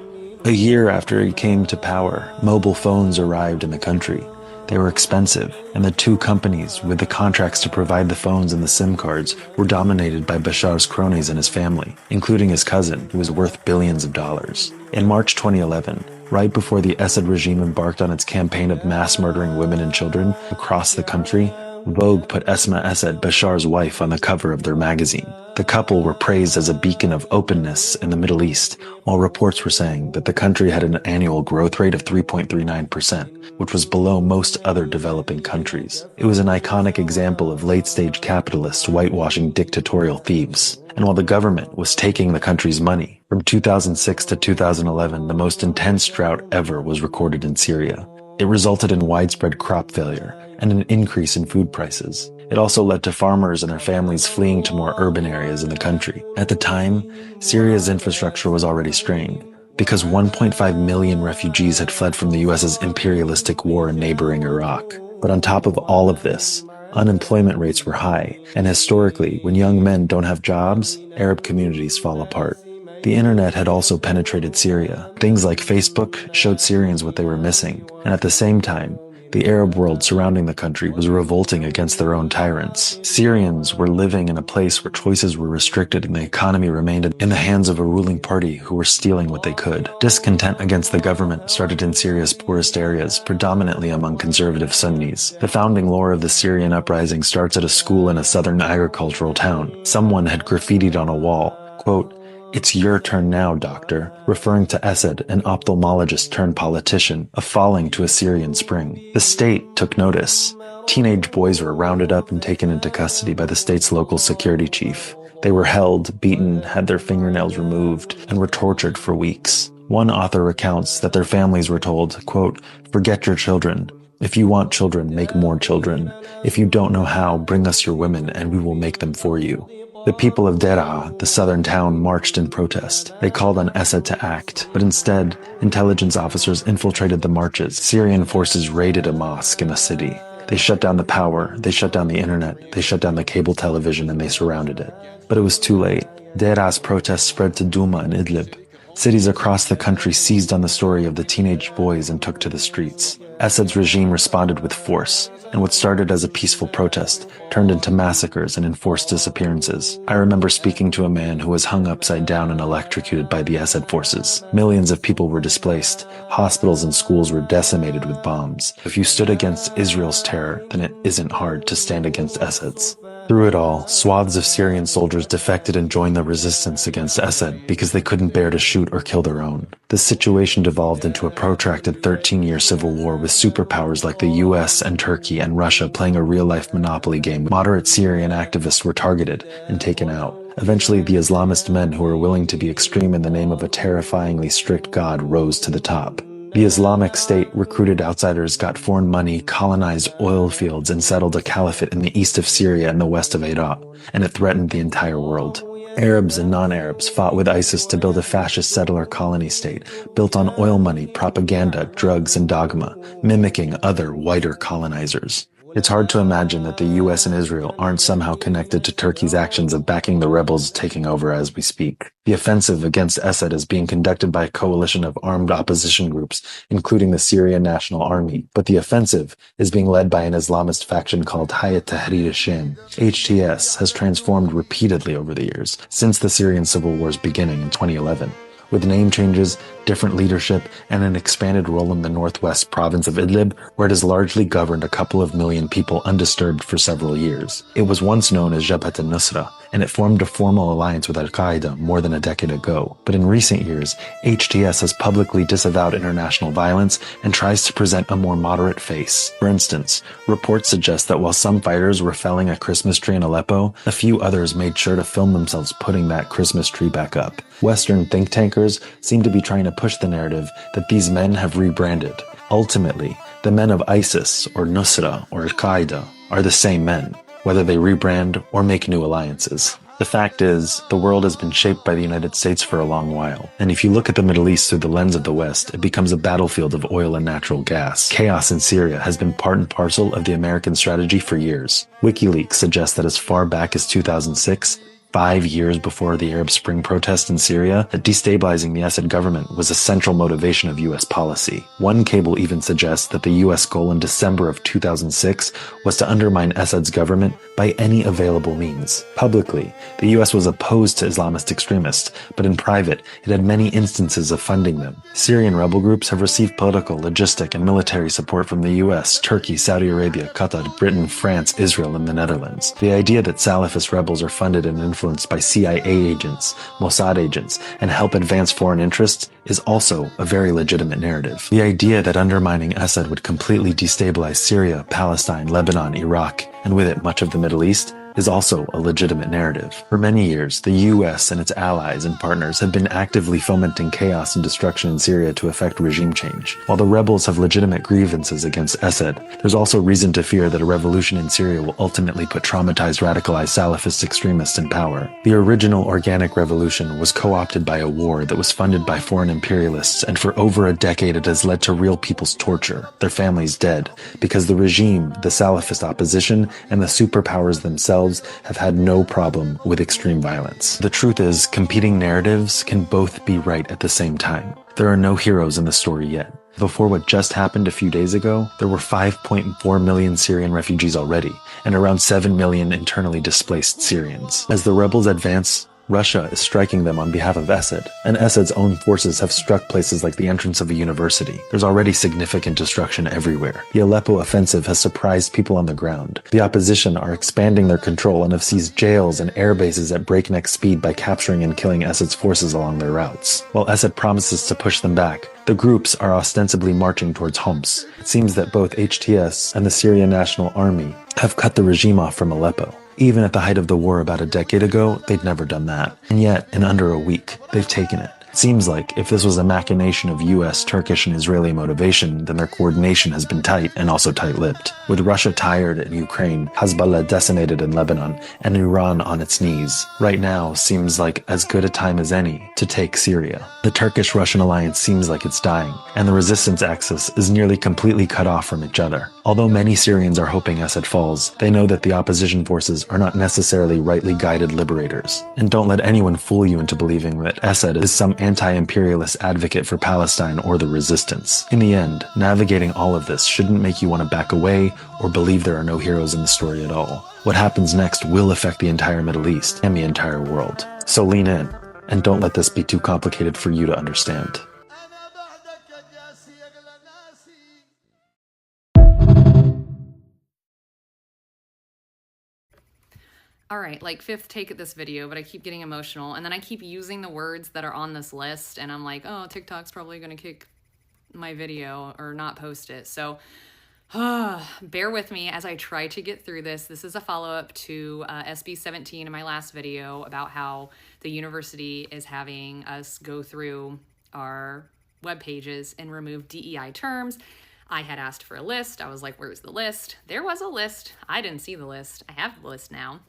A year after he came to power, mobile phones arrived in the country. They were expensive, and the two companies with the contracts to provide the phones and the SIM cards were dominated by Bashar's cronies and his family, including his cousin, who was worth billions of dollars. In March 2011, right before the Assad regime embarked on its campaign of mass murdering women and children across the country, Vogue put Esma Essed Bashar's wife on the cover of their magazine. The couple were praised as a beacon of openness in the Middle East, while reports were saying that the country had an annual growth rate of 3.39%, which was below most other developing countries. It was an iconic example of late-stage capitalists whitewashing dictatorial thieves. And while the government was taking the country's money, from 2006 to 2011, the most intense drought ever was recorded in Syria. It resulted in widespread crop failure and an increase in food prices. It also led to farmers and their families fleeing to more urban areas in the country. At the time, Syria's infrastructure was already strained, because 1.5 million refugees had fled from the US's imperialistic war in neighboring Iraq. But on top of all of this, unemployment rates were high, and historically, when young men don't have jobs, Arab communities fall apart. The internet had also penetrated Syria. Things like Facebook showed Syrians what they were missing, and at the same time, the Arab world surrounding the country was revolting against their own tyrants. Syrians were living in a place where choices were restricted and the economy remained in the hands of a ruling party who were stealing what they could. Discontent against the government started in Syria's poorest areas, predominantly among conservative Sunnis. The founding lore of the Syrian uprising starts at a school in a southern agricultural town. Someone had graffitied on a wall, quote, "It's your turn now, doctor," referring to Essed, an ophthalmologist turned politician, of falling to a Syrian spring. The state took notice. Teenage boys were rounded up and taken into custody by the state's local security chief. They were held, beaten, had their fingernails removed, and were tortured for weeks. One author recounts that their families were told, quote, "Forget your children. If you want children, make more children. If you don't know how, bring us your women and we will make them for you." The people of Deraa, the southern town, marched in protest. They called on Essed to act, but instead, intelligence officers infiltrated the marches. Syrian forces raided a mosque in the city. They shut down the power, they shut down the internet, they shut down the cable television, and they surrounded it. But it was too late. Deraa's protests spread to Douma and Idlib. Cities across the country seized on the story of the teenage boys and took to the streets. Essed's regime responded with force, and what started as a peaceful protest turned into massacres and enforced disappearances. I remember speaking to a man who was hung upside down and electrocuted by the Essed forces. Millions of people were displaced. Hospitals and schools were decimated with bombs. If you stood against Israel's terror, then it isn't hard to stand against Essed's. Through it all, swaths of Syrian soldiers defected and joined the resistance against Essed because they couldn't bear to shoot or kill their own. This situation devolved into a protracted 13-year civil war with superpowers like the US and Turkey and Russia playing a real-life monopoly game. Moderate Syrian activists were targeted and taken out. Eventually, the Islamist men who were willing to be extreme in the name of a terrifyingly strict God rose to the top. The Islamic State recruited outsiders, got foreign money, colonized oil fields, and settled a caliphate in the east of Syria and the west of Iraq, and it threatened the entire world. Arabs and non-Arabs fought with ISIS to build a fascist settler colony state, built on oil money, propaganda, drugs, and dogma, mimicking other, whiter colonizers. It's hard to imagine that the US and Israel aren't somehow connected to Turkey's actions of backing the rebels taking over as we speak. The offensive against Essed is being conducted by a coalition of armed opposition groups, including the Syrian National Army, but the offensive is being led by an Islamist faction called Hayat Tahrir al-Sham. HTS has transformed repeatedly over the years, since the Syrian civil war's beginning in 2011. With name changes, different leadership, and an expanded role in the northwest province of Idlib, where it has largely governed a couple of million people undisturbed for several years. It was once known as Jabhat al-Nusra, and it formed a formal alliance with Al-Qaeda more than a decade ago. But in recent years, HTS has publicly disavowed international violence and tries to present a more moderate face. For instance, reports suggest that while some fighters were felling a Christmas tree in Aleppo, a few others made sure to film themselves putting that Christmas tree back up. Western think tankers seem to be trying to push the narrative that these men have rebranded. Ultimately, the men of ISIS or Nusra or Al-Qaeda are the same men, whether they rebrand or make new alliances. The fact is, the world has been shaped by the United States for a long while, and if you look at the Middle East through the lens of the West, it becomes a battlefield of oil and natural gas. Chaos in Syria has been part and parcel of the American strategy for years. WikiLeaks suggests that as far back as 2006, 5 years before the Arab Spring protests in Syria that destabilizing the Assad government was a central motivation of U.S. policy. One cable even suggests that the U.S. goal in December of 2006 was to undermine Assad's government by any available means. Publicly, the U.S. was opposed to Islamist extremists, but in private, it had many instances of funding them. Syrian rebel groups have received political, logistic, and military support from the U.S., Turkey, Saudi Arabia, Qatar, Britain, France, Israel, and the Netherlands. The idea that Salafist rebels are funded and influenced by CIA agents, Mossad agents, and help advance foreign interests is also a very legitimate narrative. The idea that undermining Assad would completely destabilize Syria, Palestine, Lebanon, Iraq, and with it much of the Middle East is also a legitimate narrative. For many years, the U.S. and its allies and partners have been actively fomenting chaos and destruction in Syria to effect regime change. While the rebels have legitimate grievances against Assad, there's also reason to fear that a revolution in Syria will ultimately put traumatized, radicalized Salafist extremists in power. The original organic revolution was co-opted by a war that was funded by foreign imperialists, and for over a decade it has led to real people's torture, their families dead, because the regime, the Salafist opposition, and the superpowers themselves have had no problem with extreme violence. The truth is, competing narratives can both be right at the same time. There are no heroes in the story yet. Before what just happened a few days ago, there were 5.4 million Syrian refugees already, and around 7 million internally displaced Syrians. As the rebels advance, Russia is striking them on behalf of Assad, and Assad's own forces have struck places like the entrance of a university. There's already significant destruction everywhere. The Aleppo offensive has surprised people on the ground. The opposition are expanding their control and have seized jails and air bases at breakneck speed by capturing and killing Assad's forces along their routes. While Assad promises to push them back, the groups are ostensibly marching towards Homs. It seems that both HTS and the Syrian National Army have cut the regime off from Aleppo. Even at the height of the war about a decade ago, they'd never done that. And yet, in under a week, they've taken it. It seems like if this was a machination of US, Turkish, and Israeli motivation, then their coordination has been tight and also tight-lipped. With Russia tired in Ukraine, Hezbollah decimated in Lebanon, and Iran on its knees, right now seems like as good a time as any to take Syria. The Turkish-Russian alliance seems like it's dying, and the resistance axis is nearly completely cut off from each other. Although many Syrians are hoping Assad falls, they know that the opposition forces are not necessarily rightly guided liberators. And don't let anyone fool you into believing that Assad is some anti-imperialist advocate for Palestine or the resistance. In the end, navigating all of this shouldn't make you want to back away or believe there are no heroes in the story at all. What happens next will affect the entire Middle East and the entire world. So lean in, and don't let this be too complicated for you to understand. All right, like fifth take at this video, but I keep getting emotional, and then I keep using the words that are on this list, and I'm like, oh, TikTok's probably gonna kick my video or not post it. So bear with me as I try to get through this. This is a follow-up to SB 17 in my last video about how the university is having us go through our web pages and remove DEI terms. I had asked for a list. I was like, where's the list? There was a list. I didn't see the list. I have the list now.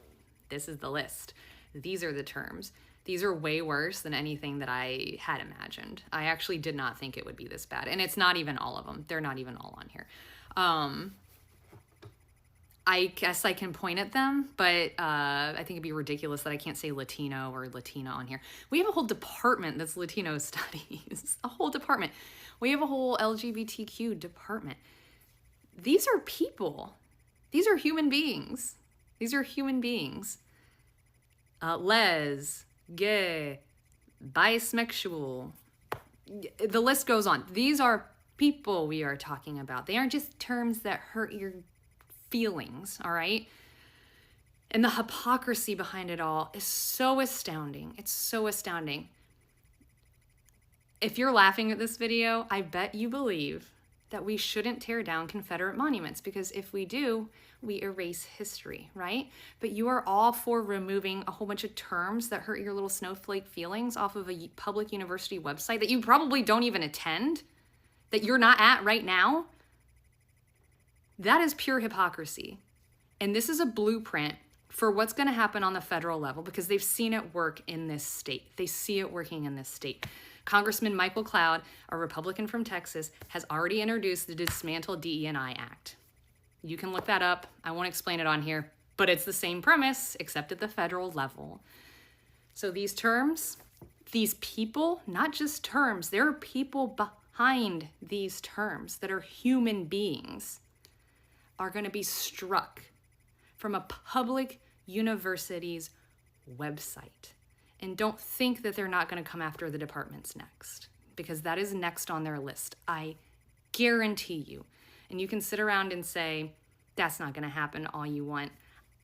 This is the list. These are the terms. These are way worse than anything that I had imagined. I actually did not think it would be this bad. And it's not even all of them. They're not even all on here. I guess I can point at them, but I think it'd be ridiculous that I can't say Latino or Latina on here. We have a whole department that's Latino studies. A whole department. We have a whole LGBTQ department. These are people. These are human beings. These are human beings. Les, gay, bisexual. The list goes on. These are people we are talking about. They aren't just terms that hurt your feelings, all right? And the hypocrisy behind it all is so astounding. It's so astounding. If you're laughing at this video, I bet you believe that we shouldn't tear down Confederate monuments, because if we do, we erase history, right? But you are all for removing a whole bunch of terms that hurt your little snowflake feelings off of a public university website that you probably don't even attend, that you're not at right now. That is pure hypocrisy. And this is a blueprint for what's going to happen on the federal level, because they've seen it work in this state. They see it working in this state. Congressman Michael Cloud, a Republican from Texas, has already introduced the Dismantle DE&I Act. You can look that up. I won't explain it on here, but it's the same premise, except at the federal level. So these terms, these people, not just terms, there are people behind these terms that are human beings, are going to be struck from a public university's website. And don't think that they're not going to come after the departments next, because that is next on their list. I guarantee you. And you can sit around and say, that's not going to happen all you want.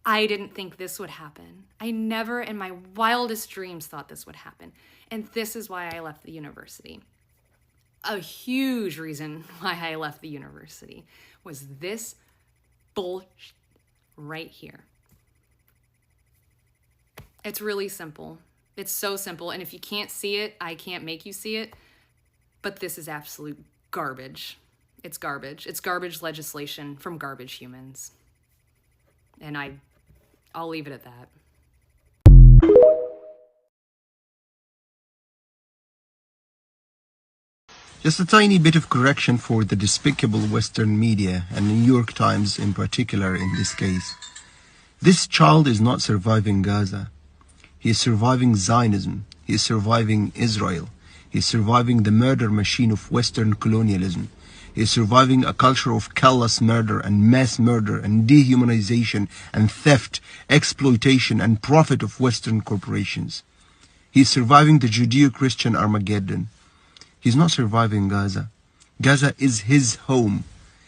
I didn't think this would happen. I never in my wildest dreams thought this would happen. And this is why I left the university. A huge reason why I left the university was this bullshit right here. It's really simple. It's so simple. And if you can't see it, I can't make you see it. But this is absolute garbage. It's garbage. It's garbage legislation from garbage humans. And I'll leave it at that. Just a tiny bit of correction for the despicable Western media, and New York Times in particular in this case. This child is not surviving Gaza. He is surviving Zionism. He is surviving Israel. He is surviving the murder machine of Western colonialism. He is surviving a culture of callous murder and mass murder and dehumanization and theft, exploitation and profit of Western corporations. He is surviving the Judeo-Christian Armageddon. He's not surviving Gaza. Gaza is his home,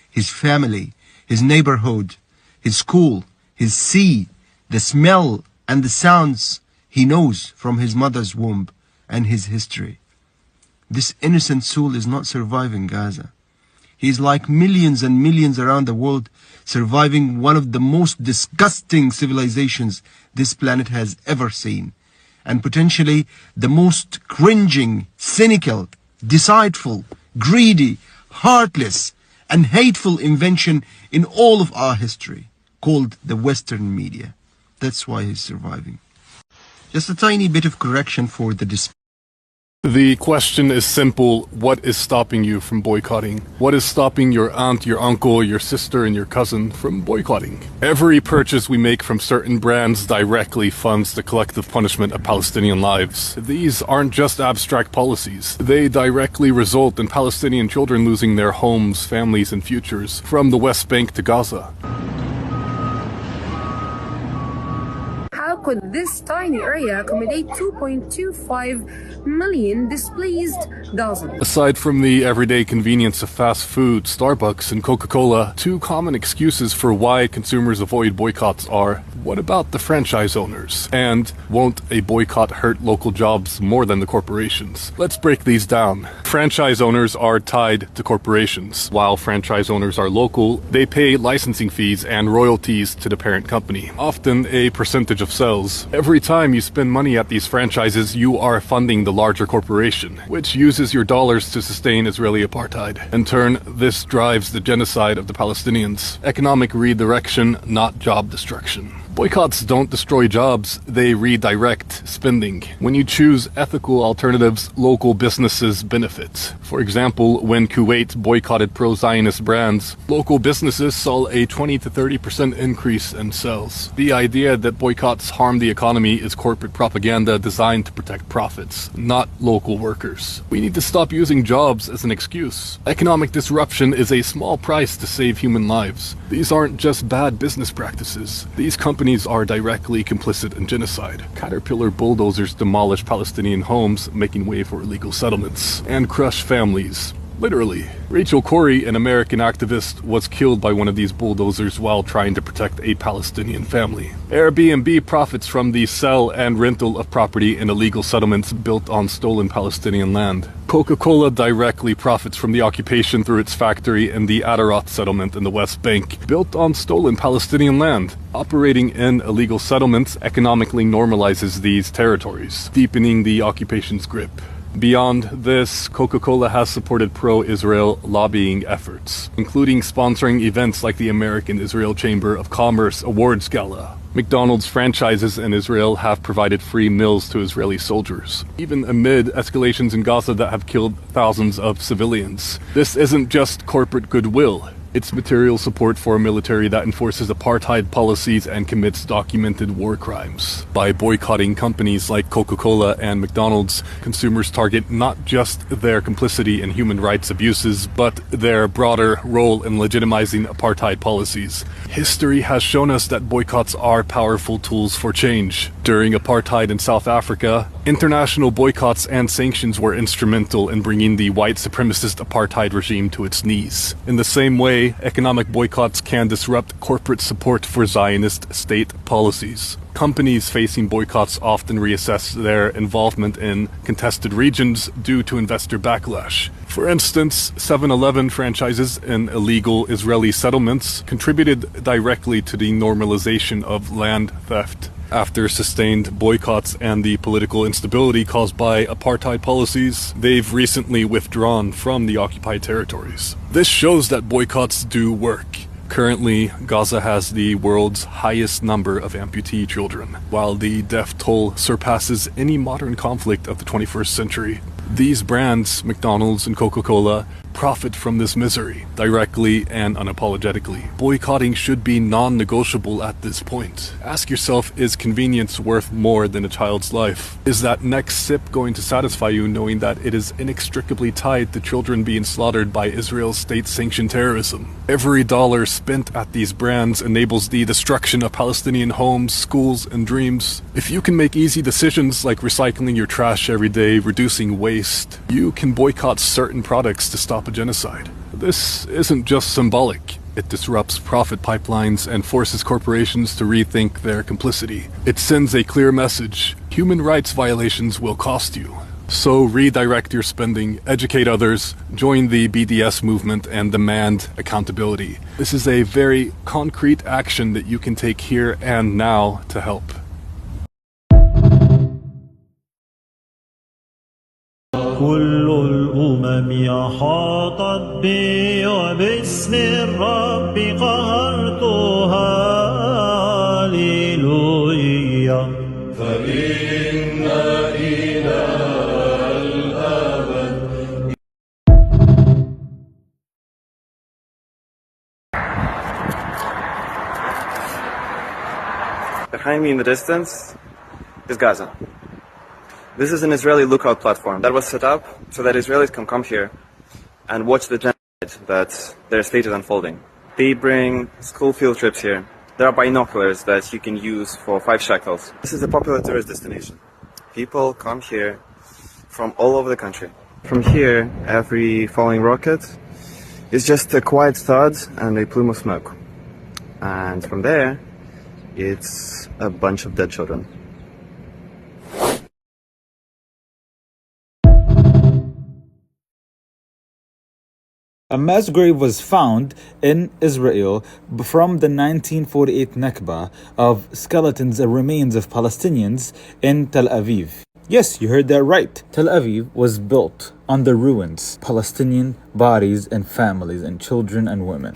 his family, his neighborhood, his school, his sea, the smell and the sounds he knows from his mother's womb and his history. This innocent soul is not surviving Gaza. He is like millions and millions around the world, surviving one of the most disgusting civilizations this planet has ever seen, and potentially the most cringing, cynical, deceitful, greedy, heartless, and hateful invention in all of our history, called the Western media. That's why he's surviving. Just a tiny bit of correction for the The question is simple. What is stopping you from boycotting? What is stopping your aunt, your uncle, your sister, and your cousin from boycotting? Every purchase we make from certain brands directly funds the collective punishment of Palestinian lives. These aren't just abstract policies. They directly result in Palestinian children losing their homes, families, and futures from the West Bank to Gaza. How could this tiny area accommodate 2.25 million displaced Gazans? Aside from the everyday convenience of fast food, Starbucks, and Coca-Cola, two common excuses for why consumers avoid boycotts are, what about the franchise owners? And won't a boycott hurt local jobs more than the corporations? Let's break these down. Franchise owners are tied to corporations. While franchise owners are local, they pay licensing fees and royalties to the parent company, often a percentage of sales. Every time you spend money at these franchises, you are funding the larger corporation, which uses your dollars to sustain Israeli apartheid. In turn, this drives the genocide of the Palestinians. Economic redirection, not job destruction. Boycotts don't destroy jobs, they redirect spending. When you choose ethical alternatives, local businesses benefit. For example, when Kuwait boycotted pro-Zionist brands, local businesses saw a 20 to 30% increase in sales. The idea that boycotts harm the economy is corporate propaganda designed to protect profits, not local workers. We need to stop using jobs as an excuse. Economic disruption is a small price to save human lives. These aren't just bad business practices. These companies are directly complicit in genocide. Caterpillar bulldozers demolish Palestinian homes, making way for illegal settlements, and crush families. Literally. Rachel Corrie, an American activist, was killed by one of these bulldozers while trying to protect a Palestinian family. Airbnb profits from the sale and rental of property in illegal settlements built on stolen Palestinian land. Coca-Cola directly profits from the occupation through its factory in the Adarat settlement in the West Bank, built on stolen Palestinian land. Operating in illegal settlements economically normalizes these territories, deepening the occupation's grip. Beyond this, Coca-Cola has supported pro-Israel lobbying efforts, including sponsoring events like the American Israel Chamber of Commerce Awards Gala. McDonald's franchises in Israel have provided free meals to Israeli soldiers, even amid escalations in Gaza that have killed thousands of civilians. This isn't just corporate goodwill. its material support for a military that enforces apartheid policies and commits documented war crimes. By boycotting companies like Coca-Cola and McDonald's, consumers target not just their complicity in human rights abuses, but their broader role in legitimizing apartheid policies. History has shown us that boycotts are powerful tools for change. During apartheid in South Africa, international boycotts and sanctions were instrumental in bringing the white supremacist apartheid regime to its knees. In the same way, economic boycotts can disrupt corporate support for Zionist state policies. Companies facing boycotts often reassess their involvement in contested regions due to investor backlash. For instance, 7-Eleven franchises in illegal Israeli settlements contributed directly to the normalization of land theft. After sustained boycotts and the political instability caused by apartheid policies, they've recently withdrawn from the occupied territories. This shows that boycotts do work. Currently, Gaza has the world's highest number of amputee children, while the death toll surpasses any modern conflict of the 21st century. These brands, McDonald's and Coca-Cola, profit from this misery, directly and unapologetically. Boycotting should be non-negotiable at this point. Ask yourself, is convenience worth more than a child's life? Is that next sip going to satisfy you, knowing that it is inextricably tied to children being slaughtered by Israel's state-sanctioned terrorism? Every dollar spent at these brands enables the destruction of Palestinian homes, schools, and dreams. If you can make easy decisions like recycling your trash every day, reducing waste, you can boycott certain products to stop a genocide. This isn't just symbolic. It disrupts profit pipelines and forces corporations to rethink their complicity. It sends a clear message: human rights violations will cost you. So redirect your spending, educate others, join the BDS movement, and demand accountability. This is a very concrete action that you can take here and now to help. كل الأمم أحاطت بي وباسم الرب قهرتها هاليلويا فإن إلى الأبد. Behind me in the distance is Gaza. This is an Israeli lookout platform that was set up so that Israelis can come here and watch the genocide that their state is unfolding. They bring school field trips here. There are binoculars that you can use for 5 shekels. This is a popular tourist destination. People come here from all over the country. From here, every falling rocket is just a quiet thud and a plume of smoke. And from there, it's a bunch of dead children. A mass grave was found in Israel from the 1948 Nakba of skeletons and remains of Palestinians in Tel Aviv. Yes, you heard that right. Tel Aviv was built on the ruins, Palestinian bodies and families and children and women.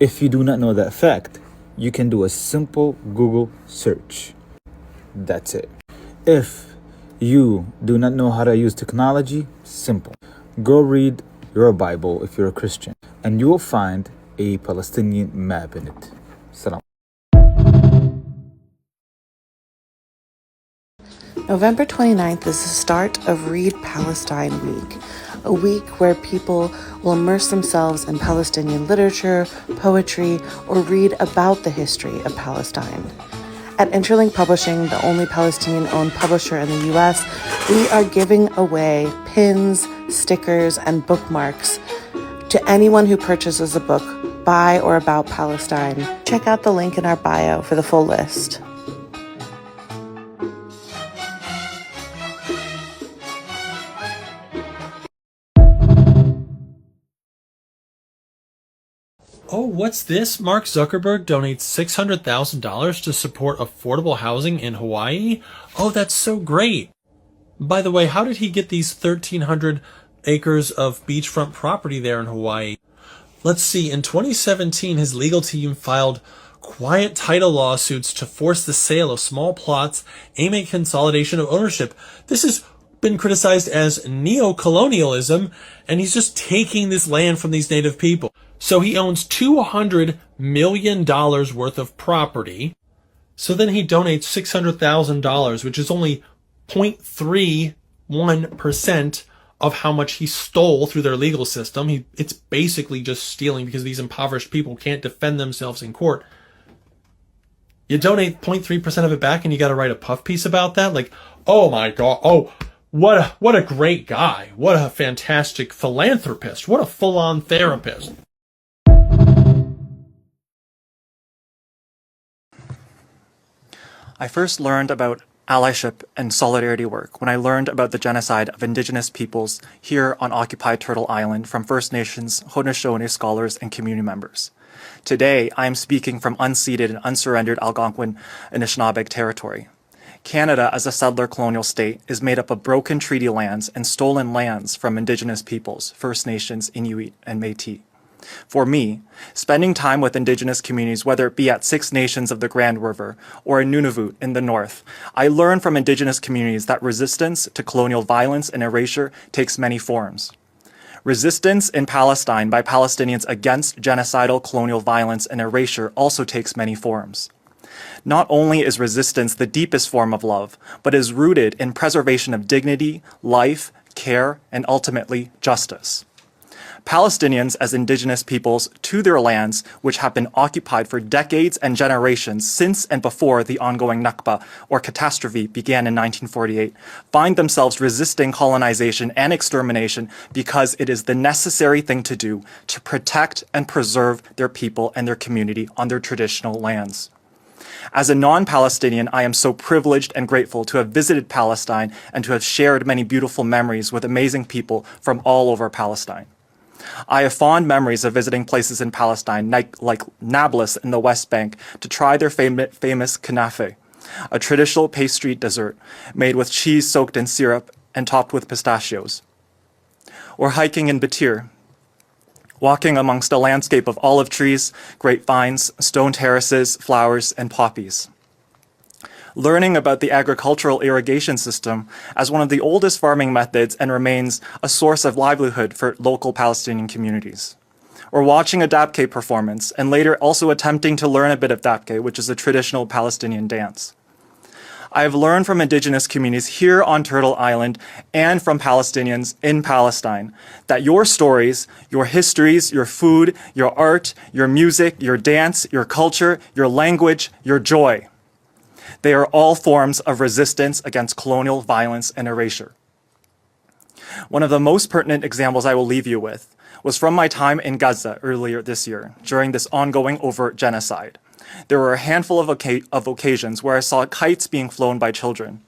If you do not know that fact, you can do a simple Google search. That's it. If you do not know how to use technology, simple. Go read your Bible if you're a Christian, and you will find a Palestinian map in it. Salam. November 29th is the start of Read Palestine Week, a week where people will immerse themselves in Palestinian literature, poetry, or read about the history of Palestine. At Interlink Publishing, the only Palestinian-owned publisher in the US, we are giving away pins, stickers, and bookmarks to anyone who purchases a book by or about Palestine. Check out the link in our bio for the full list. Oh, what's this? Mark Zuckerberg donates $600,000 to support affordable housing in Hawaii? Oh, that's so great. By the way, how did he get these 1,300 acres of beachfront property there in Hawaii? Let's see. In 2017, his legal team filed quiet title lawsuits to force the sale of small plots, aiming at consolidation of ownership. This has been criticized as neo-colonialism, and he's just taking this land from these native people. So he owns $200 million worth of property. So then he donates $600,000, which is only 0.31% of how much he stole through their legal system. It's basically just stealing because these impoverished people can't defend themselves in court. You donate 0.3% of it back and you got to write a puff piece about that? Like, oh my God. Oh, what a great guy. What a fantastic philanthropist. What a full-on therapist. I first learned about allyship and solidarity work when I learned about the genocide of Indigenous peoples here on occupied Turtle Island from First Nations, Haudenosaunee scholars, and community members. Today, I am speaking from unceded and unsurrendered Algonquin Anishinaabeg territory. Canada, as a settler colonial state, is made up of broken treaty lands and stolen lands from Indigenous peoples, First Nations, Inuit, and Métis. For me, spending time with Indigenous communities, whether it be at Six Nations of the Grand River or in Nunavut in the north, I learned from Indigenous communities that resistance to colonial violence and erasure takes many forms. Resistance in Palestine by Palestinians against genocidal colonial violence and erasure also takes many forms. Not only is resistance the deepest form of love, but is rooted in preservation of dignity, life, care, and ultimately justice. Palestinians as indigenous peoples to their lands, which have been occupied for decades and generations since and before the ongoing Nakba, or catastrophe, began in 1948, find themselves resisting colonization and extermination because it is the necessary thing to do to protect and preserve their people and their community on their traditional lands. As a non-Palestinian, I am so privileged and grateful to have visited Palestine and to have shared many beautiful memories with amazing people from all over Palestine. I have fond memories of visiting places in Palestine like Nablus in the West Bank to try their famous kanafe, a traditional pastry dessert made with cheese soaked in syrup and topped with pistachios. Or hiking in Batir, walking amongst a landscape of olive trees, grapevines, stone terraces, flowers, and poppies. Learning about the agricultural irrigation system as one of the oldest farming methods and remains a source of livelihood for local Palestinian communities. Or watching a dabke performance and later also attempting to learn a bit of dabke, which is a traditional Palestinian dance. I have learned from indigenous communities here on Turtle Island and from Palestinians in Palestine that your stories, your histories, your food, your art, your music, your dance, your culture, your language, your joy, they are all forms of resistance against colonial violence and erasure. One of the most pertinent examples I will leave you with was from my time in Gaza earlier this year, during this ongoing overt genocide. There were a handful of occasions where I saw kites being flown by children.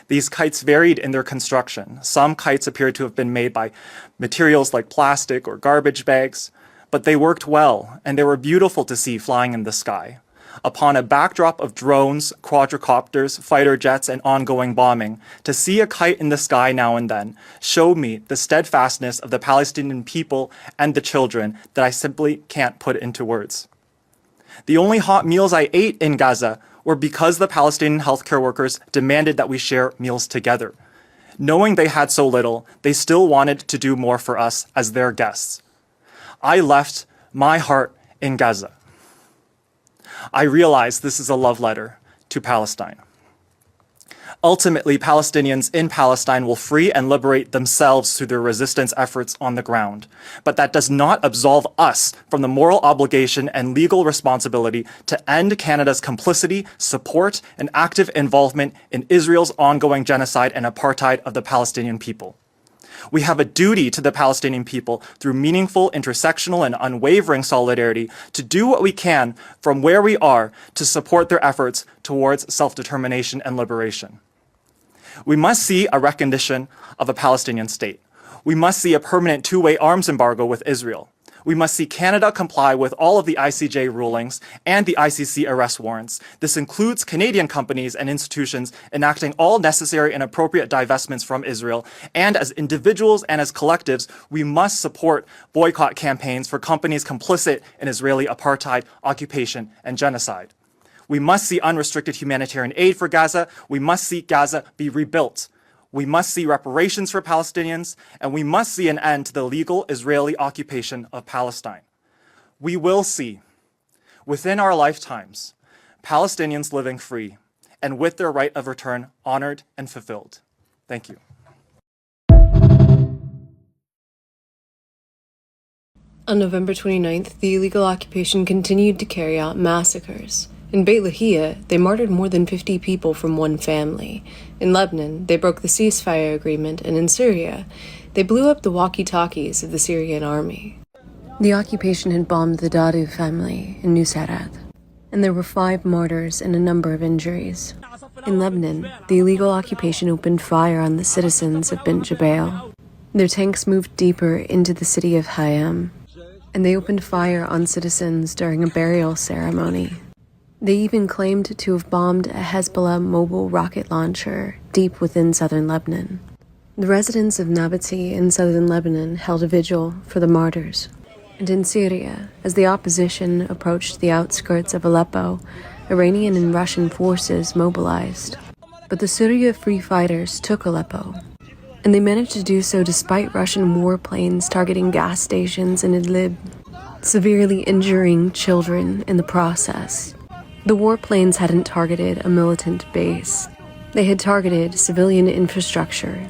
These kites varied in their construction. Some kites appeared to have been made by materials like plastic or garbage bags, but they worked well, and they were beautiful to see flying in the sky. Upon a backdrop of drones, quadricopters, fighter jets, and ongoing bombing, to see a kite in the sky now and then showed me the steadfastness of the Palestinian people and the children that I simply can't put into words. The only hot meals I ate in Gaza were because the Palestinian healthcare workers demanded that we share meals together. Knowing they had so little, they still wanted to do more for us as their guests. I left my heart in Gaza. I realize this is a love letter to Palestine. Ultimately, Palestinians in Palestine will free and liberate themselves through their resistance efforts on the ground. But that does not absolve us from the moral obligation and legal responsibility to end Canada's complicity, support, and active involvement in Israel's ongoing genocide and apartheid of the Palestinian people. We have a duty to the Palestinian people through meaningful, intersectional, and unwavering solidarity to do what we can from where we are to support their efforts towards self-determination and liberation. We must see a recognition of a Palestinian state. We must see a permanent two-way arms embargo with Israel. We must see Canada comply with all of the ICJ rulings and the ICC arrest warrants. This includes Canadian companies and institutions enacting all necessary and appropriate divestments from Israel. And as individuals and as collectives, we must support boycott campaigns for companies complicit in Israeli apartheid, occupation, and genocide. We must see unrestricted humanitarian aid for Gaza. We must see Gaza be rebuilt. We must see reparations for Palestinians, and we must see an end to the legal Israeli occupation of Palestine. We will see, within our lifetimes, Palestinians living free and with their right of return honored and fulfilled. Thank you. On November 29th, the illegal occupation continued to carry out massacres. In 𓂀🆃, they martyred more than 50 people from one family. In Lebanon, they broke the ceasefire agreement, and in Syria, they blew up the walkie-talkies of the Syrian army. The occupation had bombed the Dadu family in 𝓂𝆃Its, and there were 5 martyrs and a number of injuries. In Lebanon, the illegal occupation opened fire on the citizens of Bint Jbeil. Their tanks moved deeper into the city of Hayam, and they opened fire on citizens during a burial ceremony. They even claimed to have bombed a Hezbollah mobile rocket launcher deep within southern Lebanon. The residents of Nabatsi in southern Lebanon held a vigil for the martyrs. And in Syria, as the opposition approached the outskirts of Aleppo, Iranian and Russian forces mobilized. But the Syria Free Fighters took Aleppo, and they managed to do so despite Russian warplanes targeting gas stations in Idlib, severely injuring children in the process. The warplanes hadn't targeted a militant base. They had targeted civilian infrastructure.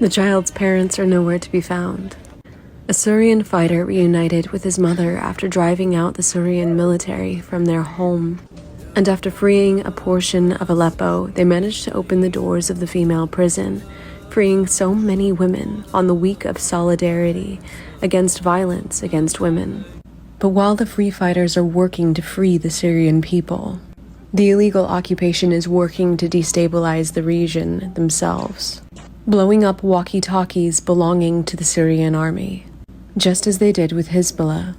The child's parents are nowhere to be found. A Syrian fighter reunited with his mother after driving out the Syrian military from their home. And after freeing a portion of Aleppo, they managed to open the doors of the female prison, freeing so many women on the week of solidarity against violence against women. But while the Free Fighters are working to free the Syrian people, the illegal occupation is working to destabilize the region themselves, blowing up walkie-talkies belonging to the Syrian army, just as they did with Hezbollah.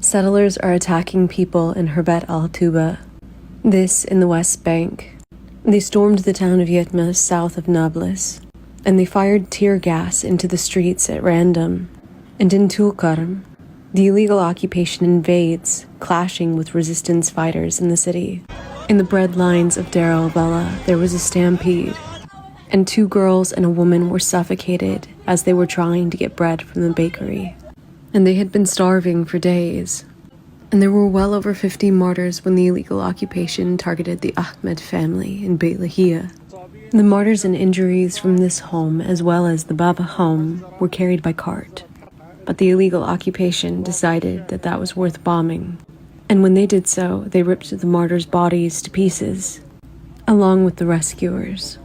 Settlers are attacking people in Herbet al-Tuba, this in the West Bank. They stormed the town of Yetma south of Nablus, and they fired tear gas into the streets at random. And in Tulkarm, the illegal occupation invades, clashing with resistance fighters in the city. In the bread lines of Deir al-Bala, there was a stampede, and 2 girls and a woman were suffocated as they were trying to get bread from the bakery. And they had been starving for days. And there were well over 50 martyrs when the illegal occupation targeted the Ahmed family in 𝓂𝆃. The martyrs and injuries from this home, as well as the Baba home, were carried by cart. But the illegal occupation decided that that was worth bombing. And when they did so, they ripped the martyrs' bodies to pieces, along with the rescuers.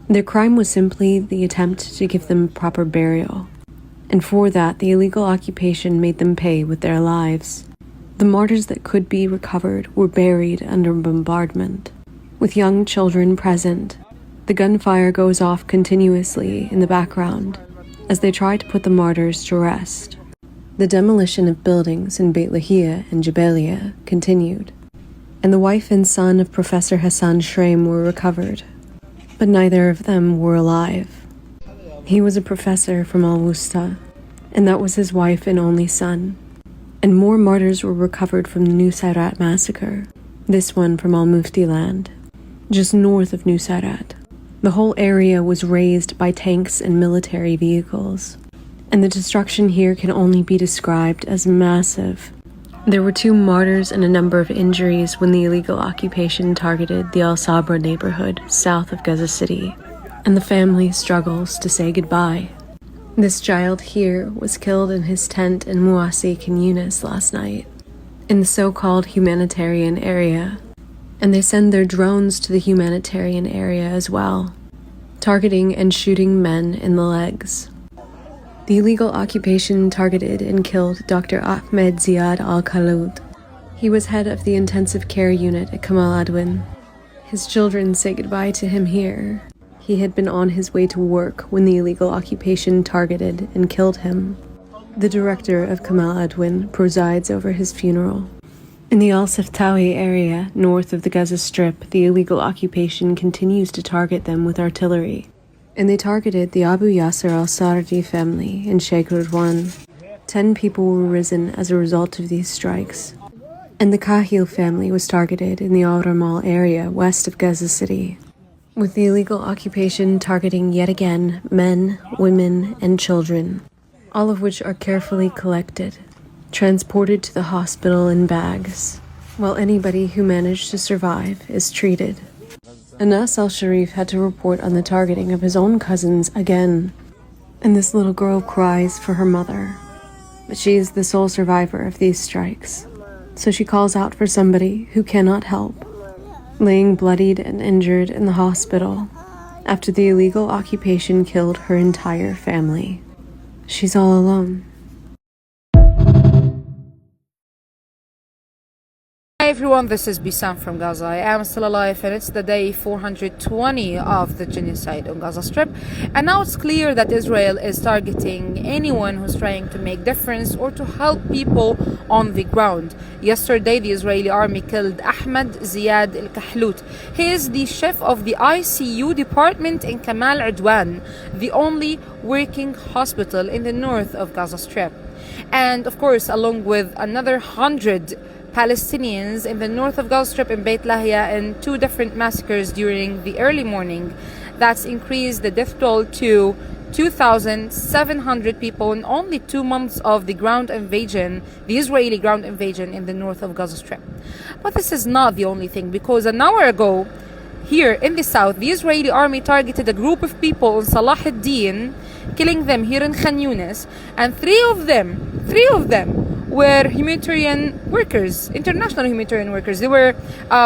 Their crime was simply the attempt to give them proper burial. And for that, the illegal occupation made them pay with their lives. The martyrs that could be recovered were buried under bombardment. With young children present, the gunfire goes off continuously in the background as they try to put the martyrs to rest. The demolition of buildings in 𝓂𝆃 and Jabalia continued, and the wife and son of Professor Hassan Shraim were recovered, but neither of them were alive. He was a professor from Al-Wusta, and that was his wife and only son. And more martyrs were recovered from the 𝓂𝆃Its massacre, this one from Al-Mufti land, just north of 𝓂𝆃Its. The whole area was razed by tanks and military vehicles, and the destruction here can only be described as massive. There were 2 martyrs and a number of injuries when the illegal occupation targeted the Al-Sabra neighborhood south of Gaza City, and the family struggles to say goodbye. This child here was killed in his tent in Muasik in Yunus last night, in the so-called humanitarian area, and they send their drones to the humanitarian area as well, targeting and shooting men in the legs. The illegal occupation targeted and killed Dr. Ahmed Ziad al-Khaloud. He was head of the intensive care unit at Kamal Adwan. His children say goodbye to him here. He had been on his way to work when the illegal occupation targeted and killed him. The director of Kamal Adwan presides over his funeral. In the Al-Saftawi area, north of the Gaza Strip, the illegal occupation continues to target them with artillery. And they targeted the Abu Yasser al-Sardi family in Sheikh Ridwan. 10 people were risen as a result of these strikes. And the Kahil family was targeted in the Al-Ramal area west of Gaza City, with the illegal occupation targeting yet again men, women, and children, all of which are carefully collected. transported to the hospital in bags, while anybody who managed to survive is treated. Anas al-Sharif had to report on the targeting of his own cousins again, and this little girl cries for her mother. But she is the sole survivor of these strikes, so she calls out for somebody who cannot help, laying bloodied and injured in the hospital after the illegal occupation killed her entire family. She's all alone. Hi everyone, this is Bissam from Gaza. I am still alive and it's the day 420 of the genocide on Gaza Strip, and now it's clear that Israel is targeting anyone who's trying to make difference or to help people on the ground. Yesterday the Israeli army killed Ahmed Ziad al-Kahlout. He is the chef of the ICU department in Kamal Udwan, the only working hospital in the north of Gaza Strip. And of course, along with another 100 Palestinians in the north of Gaza Strip in Beit Lahia in 2 different massacres during the early morning. That's increased the death toll to 2,700 people in only 2 months of the ground invasion, the Israeli ground invasion in the north of Gaza Strip. But this is not the only thing, because an hour ago, here in the south, the Israeli army targeted a group of people in Salah ad-Din, killing them here in Khan Yunis, and three of them were humanitarian workers, international humanitarian workers. They were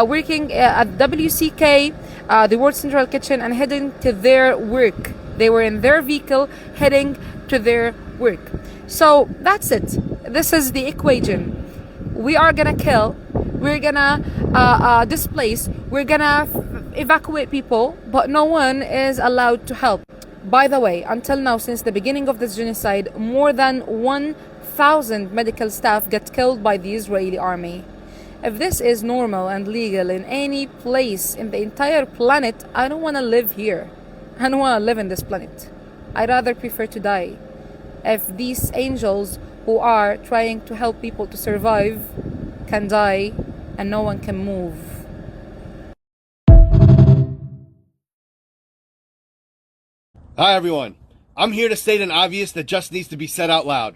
working at WCK, the World Central Kitchen, and heading to their work. They were in their vehicle heading to their work. So that's it. This is the equation. We are gonna kill, we're gonna displace, we're gonna evacuate people, but no one is allowed to help. By the way, until now, since the beginning of this genocide, more than 1,000 medical staff get killed by the Israeli army. If this is normal and legal in any place in the entire planet, I don't want to live here. I don't want to live in this planet. I'd rather prefer to die. If these angels who are trying to help people to survive can die and no one can move. Hi everyone. I'm here to state an obvious that just needs to be said out loud.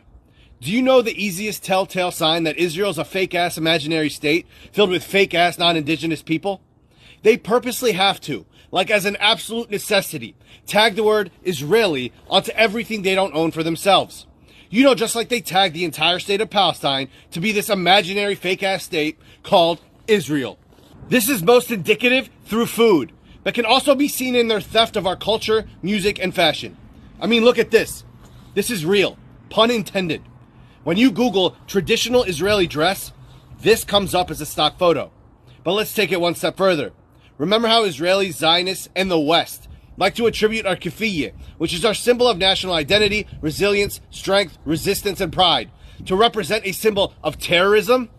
Do you know the easiest telltale sign that Israel's a fake-ass imaginary state filled with fake-ass non-indigenous people? They purposely have to, like as an absolute necessity, tag the word Israeli onto everything they don't own for themselves. You know, just like they tagged the entire state of Palestine to be this imaginary fake-ass state called Israel. This is most indicative through food, but can also be seen in their theft of our culture, music, and fashion. I mean, look at this. This is real, pun intended. When you Google traditional Israeli dress, this comes up as a stock photo. But let's take it one step further. Remember how Israeli Zionists and the West like to attribute our 𝓂��its, which is our symbol of national identity, resilience, strength, resistance, and pride, to represent a symbol of terrorism?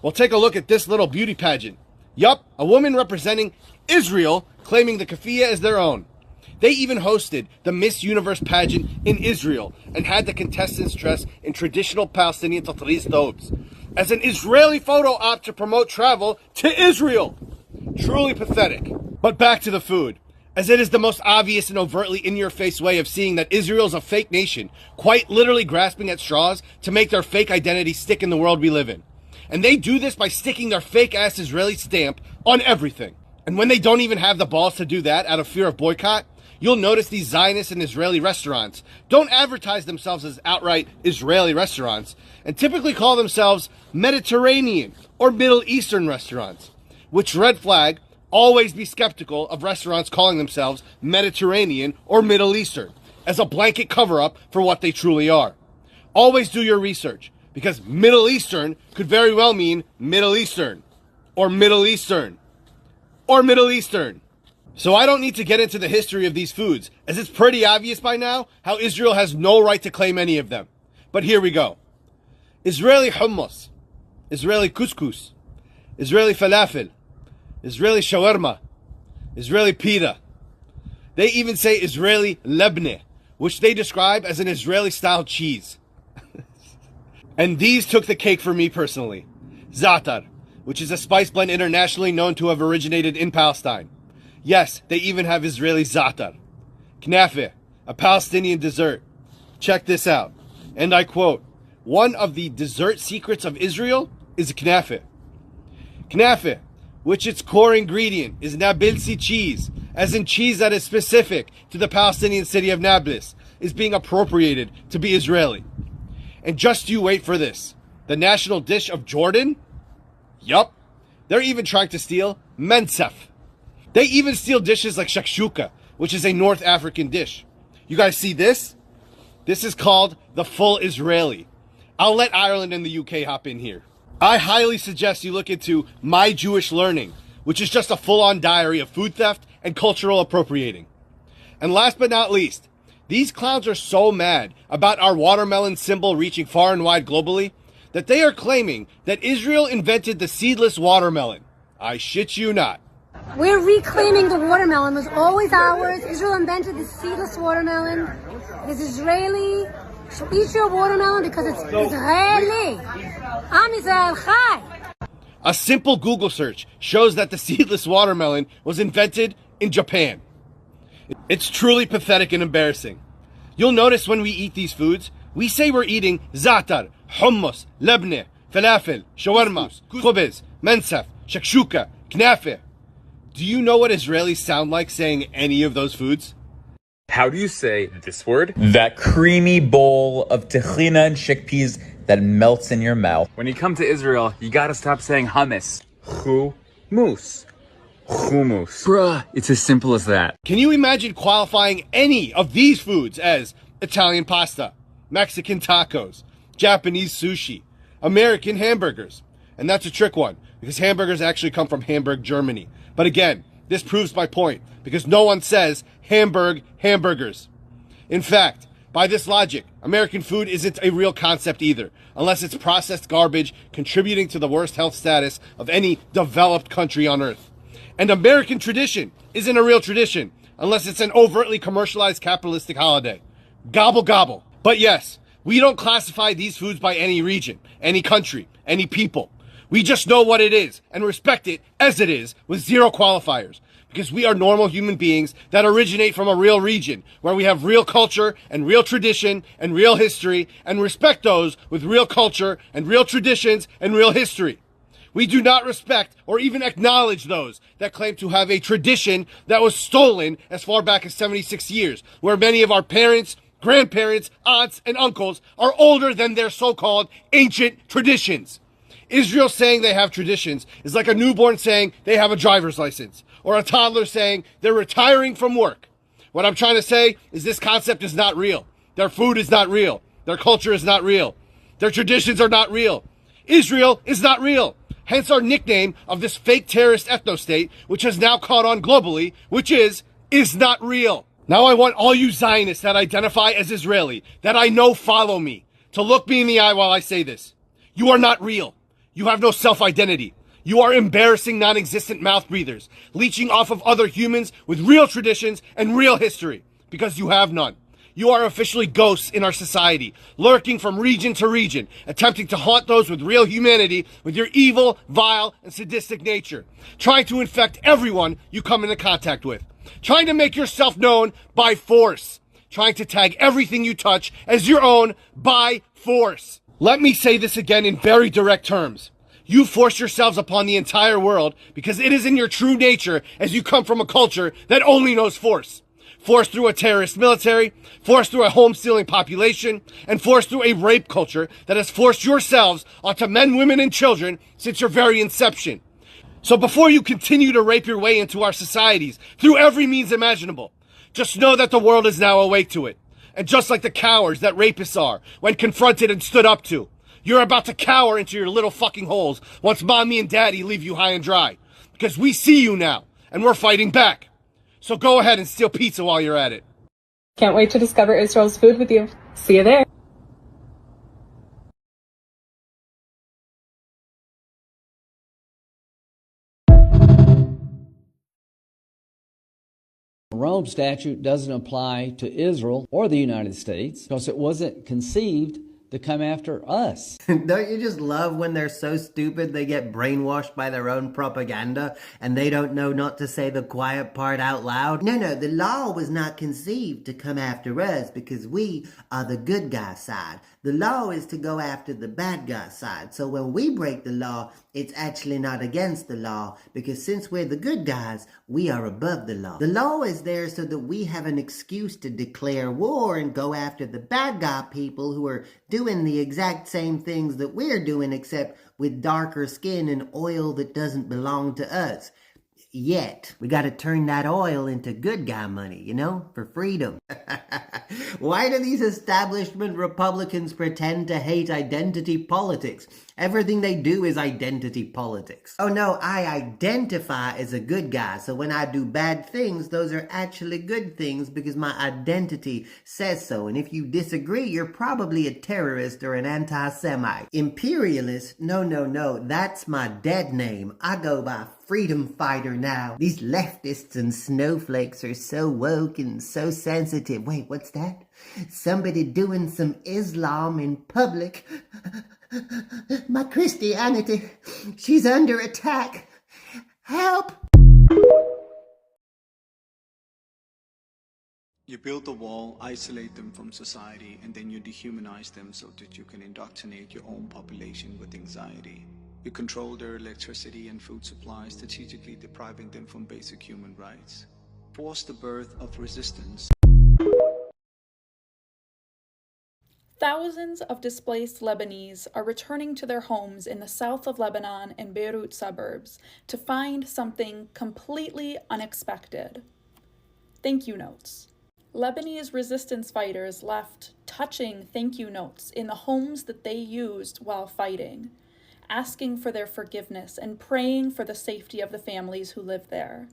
Well, take a look at this little beauty pageant. Yup, a woman representing Israel claiming the 𝓂�ʔa as their own. They even hosted the Miss Universe pageant in Israel and had the contestants dress in traditional Palestinian 𝓂�ฤت thobes as an Israeli photo op to promote travel to Israel. Truly pathetic. But back to the food, as it is the most obvious and overtly in-your-face way of seeing that Israel is a fake nation, quite literally grasping at straws to make their fake identity stick in the world we live in. And they do this by sticking their fake-ass Israeli stamp on everything. And when they don't even have the balls to do that out of fear of boycott, you'll notice these Zionist and Israeli restaurants don't advertise themselves as outright Israeli restaurants and typically call themselves Mediterranean or Middle Eastern restaurants. Which, red flag, always be skeptical of restaurants calling themselves Mediterranean or Middle Eastern as a blanket cover-up for what they truly are. Always do your research, because Middle Eastern could very well mean Middle Eastern or Middle Eastern or Middle Eastern. So I don't need to get into the history of these foods, as it's pretty obvious by now how Israel has no right to claim any of them. But here we go. Israeli hummus, Israeli couscous, Israeli falafel, Israeli shawarma, Israeli pita. They even say Israeli lebne, which they describe as an Israeli-style cheese. And these took the cake for me personally. Za'atar, which is a spice blend internationally known to have originated in Palestine. Yes, they even have Israeli za'atar. Knafe, a Palestinian dessert. Check this out. And I quote, one of the dessert secrets of Israel is knafe. Knafe, which its core ingredient is Nablisi cheese, as in cheese that is specific to the Palestinian city of Nablus, is being appropriated to be Israeli. And just you wait for this. The national dish of Jordan? Yup. They're even trying to steal mensef. They even steal dishes like shakshuka, which is a North African dish. You guys see this? This is called the full Israeli. I'll let Ireland and the UK hop in here. I highly suggest you look into My Jewish Learning, which is just a full-on diary of food theft and cultural appropriating. And last but not least, these clowns are so mad about our watermelon symbol reaching far and wide globally that they are claiming that Israel invented the seedless watermelon. I shit you not. We're reclaiming the watermelon. It was always ours. Israel invented the seedless watermelon. It's Israeli. So eat your watermelon because it's Israeli. Am Israel Chai. A simple Google search shows that the seedless watermelon was invented in Japan. It's truly pathetic and embarrassing. You'll notice when we eat these foods, we say we're eating za'atar, hummus, lebne, falafel, shawarma, khubez, mensef, shakshuka, knafe. Do you know what Israelis sound like saying any of those foods? How do you say this word? That creamy bowl of tahina and chickpeas that melts in your mouth. When you come to Israel, you gotta stop saying hummus. Hummus. Hummus. Bruh, it's as simple as that. Can you imagine qualifying any of these foods as Italian pasta, Mexican tacos, Japanese sushi, American hamburgers? And that's a trick one, because hamburgers actually come from Hamburg, Germany. But again, this proves my point, because no one says Hamburg hamburgers. In fact, by this logic, American food isn't a real concept either, unless it's processed garbage contributing to the worst health status of any developed country on earth. And American tradition isn't a real tradition, unless it's an overtly commercialized capitalistic holiday. Gobble gobble. But yes, we don't classify these foods by any region, any country, any people. We just know what it is and respect it as it is with zero qualifiers. Because we are normal human beings that originate from a real region where we have real culture and real tradition and real history and respect those with real culture and real traditions and real history. We do not respect or even acknowledge those that claim to have a tradition that was stolen as far back as 76 years, where many of our parents, grandparents, aunts, and uncles are older than their so-called ancient traditions. Israel saying they have traditions is like a newborn saying they have a driver's license, or a toddler saying they're retiring from work. What I'm trying to say is this concept is not real. Their food is not real. Their culture is not real. Their traditions are not real. Israel is not real. Hence our nickname of this fake terrorist ethno-state, which has now caught on globally, which is not real. Now I want all you Zionists that identify as Israeli, that I know follow me, to look me in the eye while I say this. You are not real. You have no self-identity. You are embarrassing, non-existent mouth breathers, leeching off of other humans with real traditions and real history, because you have none. You are officially ghosts in our society, lurking from region to region, attempting to haunt those with real humanity with your evil, vile, and sadistic nature, trying to infect everyone you come into contact with, trying to make yourself known by force, trying to tag everything you touch as your own by force. Let me say this again in very direct terms. You force yourselves upon the entire world because it is in your true nature as you come from a culture that only knows force. Forced through a terrorist military, forced through a home-stealing population, and forced through a rape culture that has forced yourselves onto men, women, and children since your very inception. So before you continue to rape your way into our societies through every means imaginable, just know that the world is now awake to it. And just like the cowards that rapists are when confronted and stood up to, you're about to cower into your little fucking holes once mommy and daddy leave you high and dry. Because we see you now, and we're fighting back. So go ahead and steal pizza while you're at it. Can't wait to discover Israel's food with you. See you there. The Rome Statute doesn't apply to Israel or the United States because it wasn't conceived to come after us. Don't you just love when they're so stupid they get brainwashed by their own propaganda and they don't know not to say the quiet part out loud? No, the law was not conceived to come after us because we are the good guy side. The law is to go after the bad guy side. So when we break the law, it's actually not against the law, because since we're the good guys, we are above the law. The law is there so that we have an excuse to declare war and go after the bad guy people who are doing the exact same things that we're doing, except with darker skin and oil that doesn't belong to us. Yet. We gotta turn that oil into good guy money, you know, for freedom. Why do these establishment Republicans pretend to hate identity politics? Everything they do is identity politics. Oh no, I identify as a good guy, so when I do bad things, those are actually good things because my identity says so. And if you disagree, you're probably a terrorist or an anti-Semite. Imperialist? No, that's my dead name. I go by freedom fighter now. These leftists and snowflakes are so woke and so sensitive. Wait, what's that? Somebody doing some Islam in public. My Christianity, she's under attack. Help! You build a wall, isolate them from society, and then you dehumanize them so that you can indoctrinate your own population with anxiety. You control their electricity and food supply, strategically depriving them from basic human rights. Force the birth of resistance. Thousands of displaced Lebanese are returning to their homes in the south of Lebanon and Beirut suburbs to find something completely unexpected. Thank you notes. Lebanese resistance fighters left touching thank you notes in the homes that they used while fighting, asking for their forgiveness and praying for the safety of the families who live there.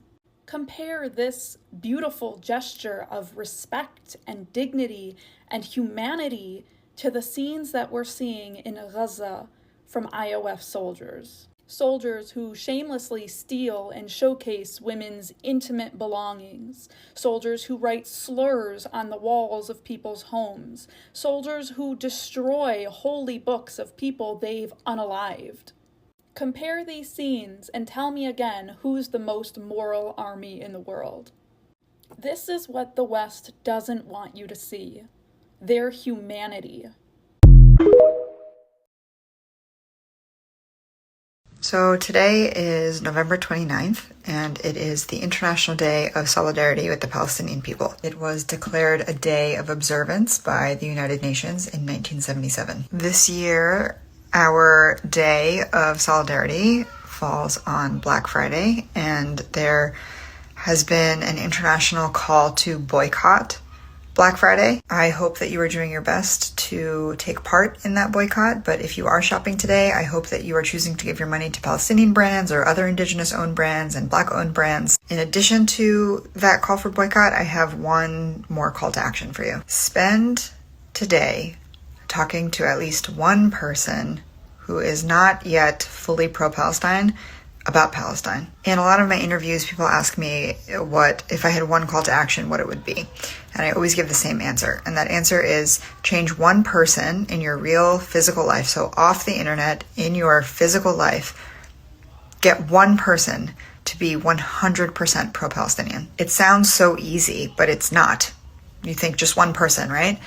Compare this beautiful gesture of respect and dignity and humanity to the scenes that we're seeing in Gaza from IOF soldiers. Soldiers who shamelessly steal and showcase women's intimate belongings. Soldiers who write slurs on the walls of people's homes. Soldiers who destroy holy books of people they've unalived. Compare these scenes and tell me again who's the most moral army in the world. This is what the West doesn't want you to see. Their humanity. So today is November 29th, and it is the International Day of Solidarity with the Palestinian people. It was declared a day of observance by the United Nations in 1977. This year, our Day of Solidarity falls on Black Friday, and there has been an international call to boycott Black Friday. I hope that you are doing your best to take part in that boycott, but if you are shopping today, I hope that you are choosing to give your money to Palestinian brands or other indigenous-owned brands and Black-owned brands. In addition to that call for boycott, I have one more call to action for you. Spend today talking to at least one person who is not yet fully pro-Palestine about Palestine. In a lot of my interviews, people ask me what, if I had one call to action, what it would be. And I always give the same answer. And that answer is change one person in your real physical life. So off the internet, in your physical life, get one person to be 100% pro-Palestinian. It sounds so easy, but it's not. You think just one person, right?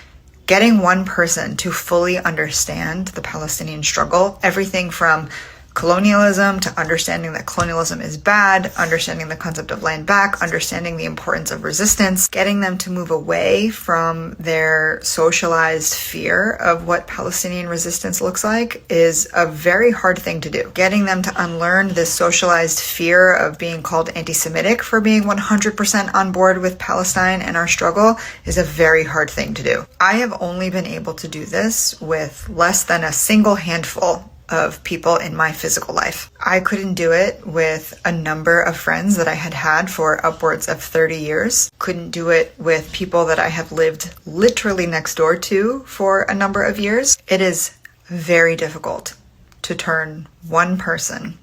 Getting one person to fully understand the Palestinian struggle, everything from colonialism to understanding that colonialism is bad, understanding the concept of land back, understanding the importance of resistance, getting them to move away from their socialized fear of what Palestinian resistance looks like is a very hard thing to do. Getting them to unlearn this socialized fear of being called anti-Semitic for being 100% on board with Palestine and our struggle is a very hard thing to do. I have only been able to do this with less than a single handful of people in my physical life. I couldn't do it with a number of friends that I had had for upwards of 30 years. Couldn't do it with people that I have lived literally next door to for a number of years. It is very difficult to turn one person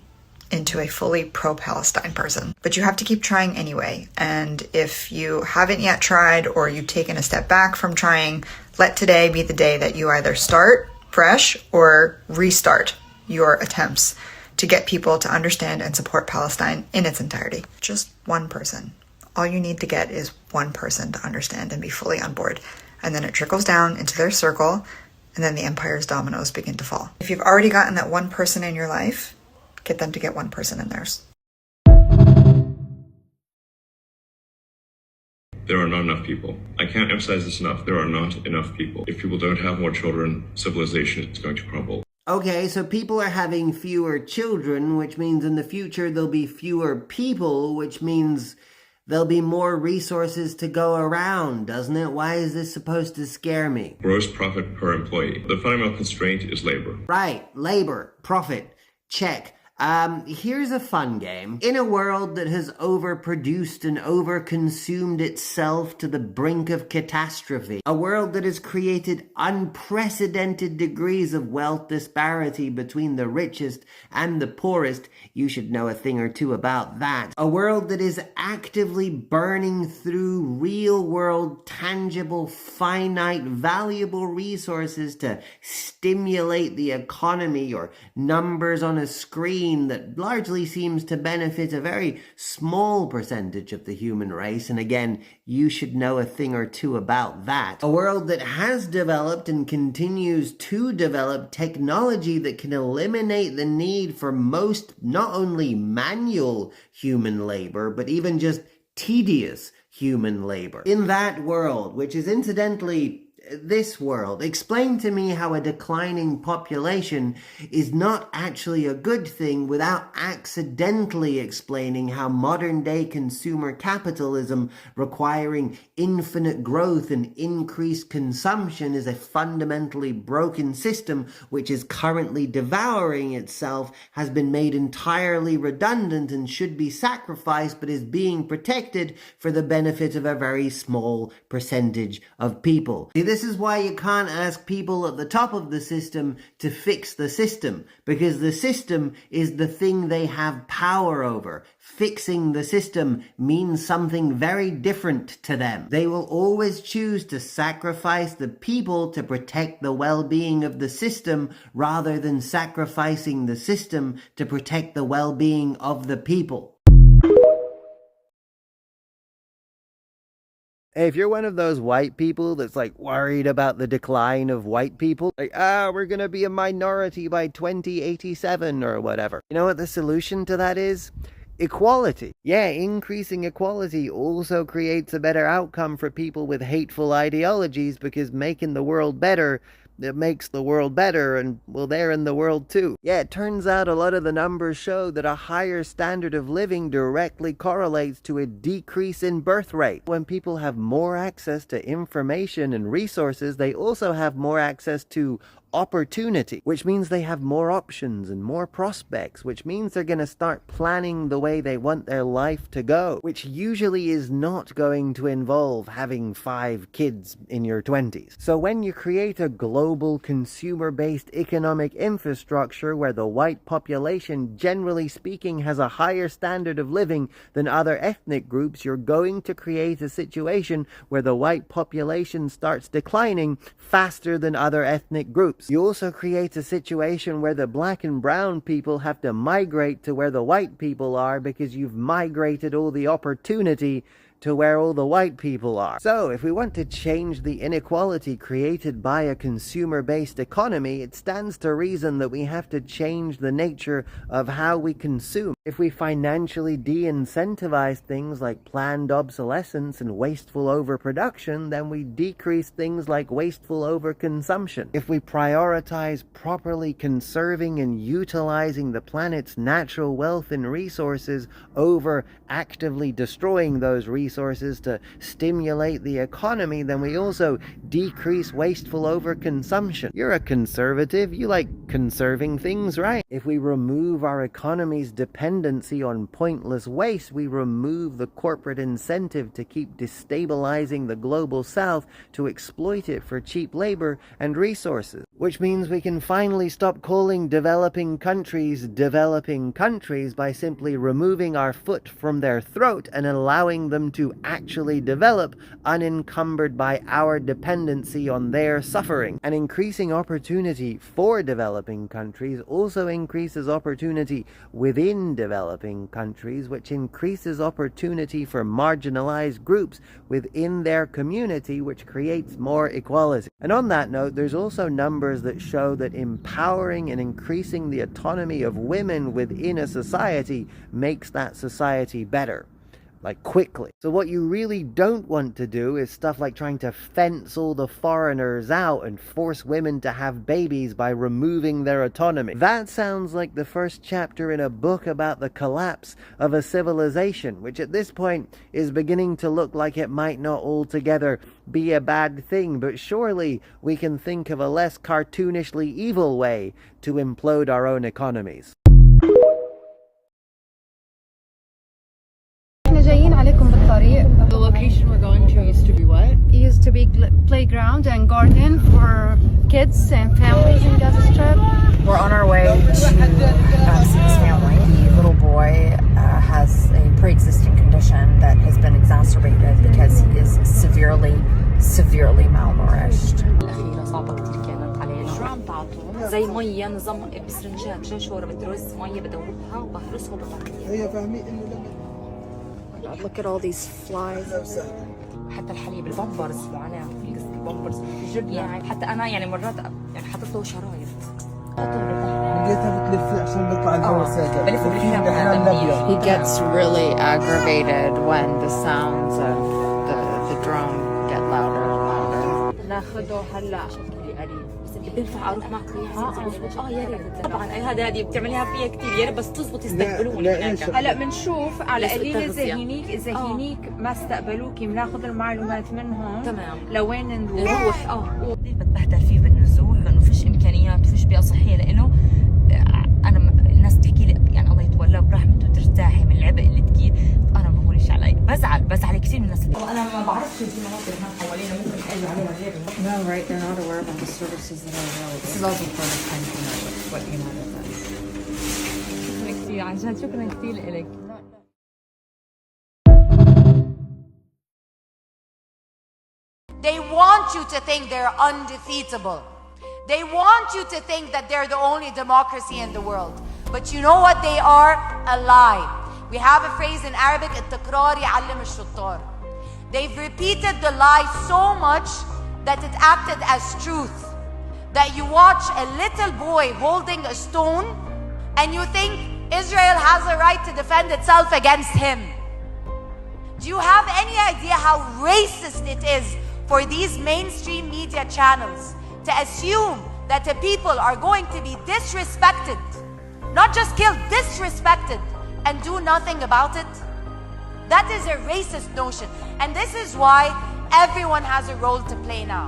into a fully pro-Palestine person. But you have to keep trying anyway. And if you haven't yet tried or you've taken a step back from trying, let today be the day that you either start fresh or restart your attempts to get people to understand and support Palestine in its entirety. Just one person. All you need to get is one person to understand and be fully on board. And then it trickles down into their circle, and then the empire's dominoes begin to fall. If you've already gotten that one person in your life, get them to get one person in theirs. There are not enough people. I can't emphasize this enough. There are not enough people. If people don't have more children, civilization is going to crumble. Okay, so people are having fewer children, which means in the future there'll be fewer people, which means there'll be more resources to go around, doesn't it? Why is this supposed to scare me? Gross profit per employee. The fundamental constraint is labor. Right, labor, profit, check. Here's a fun game. In a world that has overproduced and overconsumed itself to the brink of catastrophe, a world that has created unprecedented degrees of wealth disparity between the richest and the poorest, you should know a thing or two about that. A world that is actively burning through real-world, tangible, finite, valuable resources to stimulate the economy, or numbers on a screen that largely seems to benefit a very small percentage of the human race, and again, you should know a thing or two about that. A world that has developed and continues to develop technology that can eliminate the need for most, not only manual human labor, but even just tedious human labor. In that world, which is incidentally this world, explain to me how a declining population is not actually a good thing without accidentally explaining how modern-day consumer capitalism requiring infinite growth and increased consumption is a fundamentally broken system which is currently devouring itself, has been made entirely redundant and should be sacrificed, but is being protected for the benefit of a very small percentage of people. See, this is why you can't ask people at the top of the system to fix the system, because the system is the thing they have power over. Fixing the system means something very different to them. They will always choose to sacrifice the people to protect the well-being of the system rather than sacrificing the system to protect the well-being of the people. If you're one of those white people that's like worried about the decline of white people, like, we're gonna be a minority by 2087 or whatever. You know what the solution to that is? Equality. Yeah, increasing equality also creates a better outcome for people with hateful ideologies, because making the world better, it makes the world better, and well, they're in the world too. Yeah, it turns out a lot of the numbers show that a higher standard of living directly correlates to a decrease in birth rate. When people have more access to information and resources, they also have more access to opportunity, which means they have more options and more prospects, which means they're going to start planning the way they want their life to go, which usually is not going to involve having 5 kids in your 20s. So when you create a global consumer-based economic infrastructure where the white population, generally speaking, has a higher standard of living than other ethnic groups, you're going to create a situation where the white population starts declining faster than other ethnic groups. You also create a situation where the black and brown people have to migrate to where the white people are, because you've migrated all the opportunity to where all the white people are. So, if we want to change the inequality created by a consumer-based economy, it stands to reason that we have to change the nature of how we consume. If we financially de-incentivize things like planned obsolescence and wasteful overproduction, then we decrease things like wasteful overconsumption. If we prioritize properly conserving and utilizing the planet's natural wealth and resources over actively destroying those resources to stimulate the economy, then we also decrease wasteful overconsumption. You're a conservative, you like conserving things, right? If we remove our economy's dependency on pointless waste, we remove the corporate incentive to keep destabilizing the global south to exploit it for cheap labor and resources. Which means we can finally stop calling developing countries by simply removing our foot from their throat and allowing them to actually develop unencumbered by our dependency on their suffering. And increasing opportunity for developing countries also increases opportunity within developing countries, which increases opportunity for marginalized groups within their community, which creates more equality. And on that note, there's also numbers that show that empowering and increasing the autonomy of women within a society makes that society better, like quickly. So what you really don't want to do is stuff like trying to fence all the foreigners out and force women to have babies by removing their autonomy. That sounds like the first chapter in a book about the collapse of a civilization, which at this point is beginning to look like it might not altogether be a bad thing, but surely we can think of a less cartoonishly evil way to implode our own economies. The location we're going to used to be what? It used to be playground and garden for kids and families in Gaza Strip. We're on our way to see this family. The little boy has a pre-existing condition that has been exacerbated because he is severely malnourished. زي ميه نظام بسرنجات شوربه رز ميه بدوبها وبهرسها وبطلعها. هي فاهمين انه Look at all these flies. حتى الحليب البامبرز معنا في قصة البامبرز الجبنة يعني حتى أنا يعني مرات يعني حطيت له شرايط لقيتها بتلف عشان بيطلع الهواء ساكت. He gets really aggravated when the sounds of the drum get louder and louder. ناخده هلا عشان تجيبي قريب بس انت بينفع اروح معك وياها؟ يا ريت طبعا هذه بتعمليها فيها كثير يا ريت بس تزبط يستقبلوني هناك. هلا بنشوف على قليل اذا هنيك ما استقبلوكي بناخذ المعلومات منهم تمام لوين نروح. بتبهدل فيه بالنزوح لانه فيش امكانيات وفيش بيئه صحيه لإله. انا الناس تحكي لي يعني الله يتولى برحمته ترتاحي من العبء اللي تجي. انا ما بقولش علي بزعل كثير من الناس. انا ما بعرفش في مناطق هنا حوالينا ممكن اجي عليها غيري. No, right, they're not aware of all the services that are available. This is also part of trying to know what United does. شكرا كثير عن جد شكرا كثير لك. They want you to think they're undefeatable. They want you to think that they're the only democracy in the world. But you know what they are? A lie. We have a phrase in Arabic, التكرار يعلم الشطار. They've repeated the lie so much that it acted as truth. That you watch a little boy holding a stone and you think Israel has a right to defend itself against him. Do you have any idea how racist it is for these mainstream media channels to assume that the people are going to be disrespected, not just killed, disrespected, and do nothing about it? That is a racist notion, and this is why everyone has a role to play now.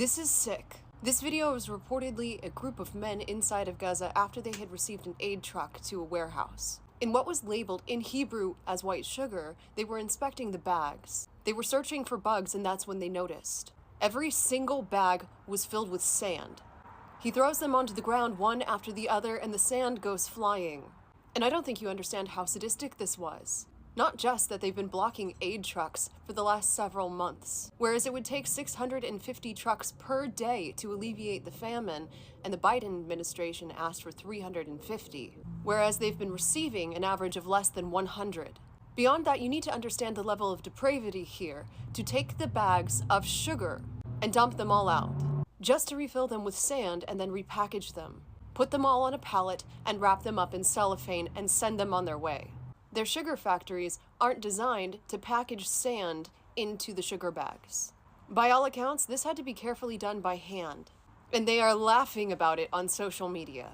This is sick. This video was reportedly a group of men inside of Gaza after they had received an aid truck to a warehouse. In what was labeled in Hebrew as white sugar, they were inspecting the bags. They were searching for bugs, and that's when they noticed. Every single bag was filled with sand. He throws them onto the ground one after the other, and the sand goes flying. And I don't think you understand how sadistic this was. Not just that they've been blocking aid trucks for the last several months, whereas it would take 650 trucks per day to alleviate the famine, and the Biden administration asked for 350, whereas they've been receiving an average of less than 100. Beyond that, you need to understand the level of depravity here to take the bags of sugar and dump them all out, just to refill them with sand and then repackage them, put them all on a pallet and wrap them up in cellophane and send them on their way. Their sugar factories aren't designed to package sand into the sugar bags. By all accounts, this had to be carefully done by hand, and they are laughing about it on social media.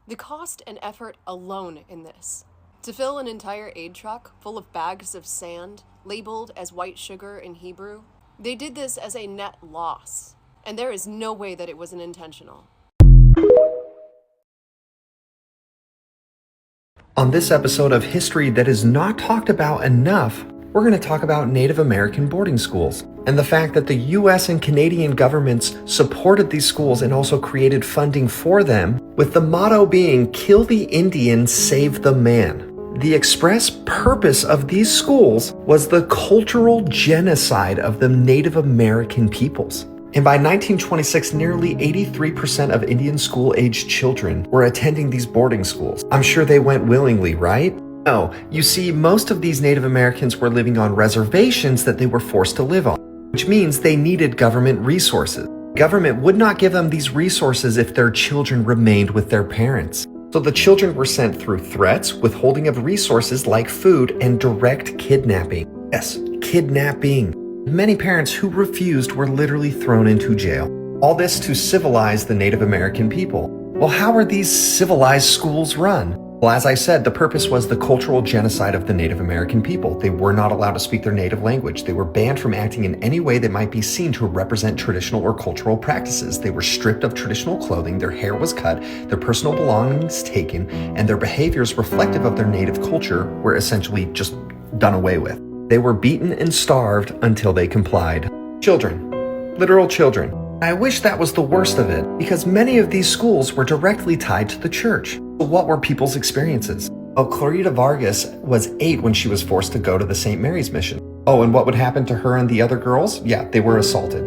The cost and effort alone in this. To fill an entire aid truck full of bags of sand, labeled as white sugar in Hebrew, they did this as a net loss, and there is no way that it wasn't intentional. On this episode of history that is not talked about enough, we're going to talk about Native American boarding schools and the fact that the US and Canadian governments supported these schools and also created funding for them, with the motto being, "Kill the Indian, save the man." The express purpose of these schools was the cultural genocide of the Native American peoples. And by 1926, nearly 83% of Indian school-aged children were attending these boarding schools. I'm sure they went willingly, right? No, you see, most of these Native Americans were living on reservations that they were forced to live on, which means they needed government resources. Government would not give them these resources if their children remained with their parents. So the children were sent through threats, withholding of resources like food, and direct kidnapping. Yes, kidnapping. Many parents who refused were literally thrown into jail. All this to civilize the Native American people. Well, how are these civilized schools run? Well, as I said, the purpose was the cultural genocide of the Native American people. They were not allowed to speak their native language. They were banned from acting in any way that might be seen to represent traditional or cultural practices. They were stripped of traditional clothing, their hair was cut, their personal belongings taken, and their behaviors reflective of their native culture were essentially just done away with. They were beaten and starved until they complied. Children. Literal children. I wish that was the worst of it, because many of these schools were directly tied to the church. So what were people's experiences? Oh, 𝓂�🆃 Vargas was 8 when she was forced to go to the St. Mary's mission. Oh, and what would happen to her and the other girls? Yeah, they were assaulted.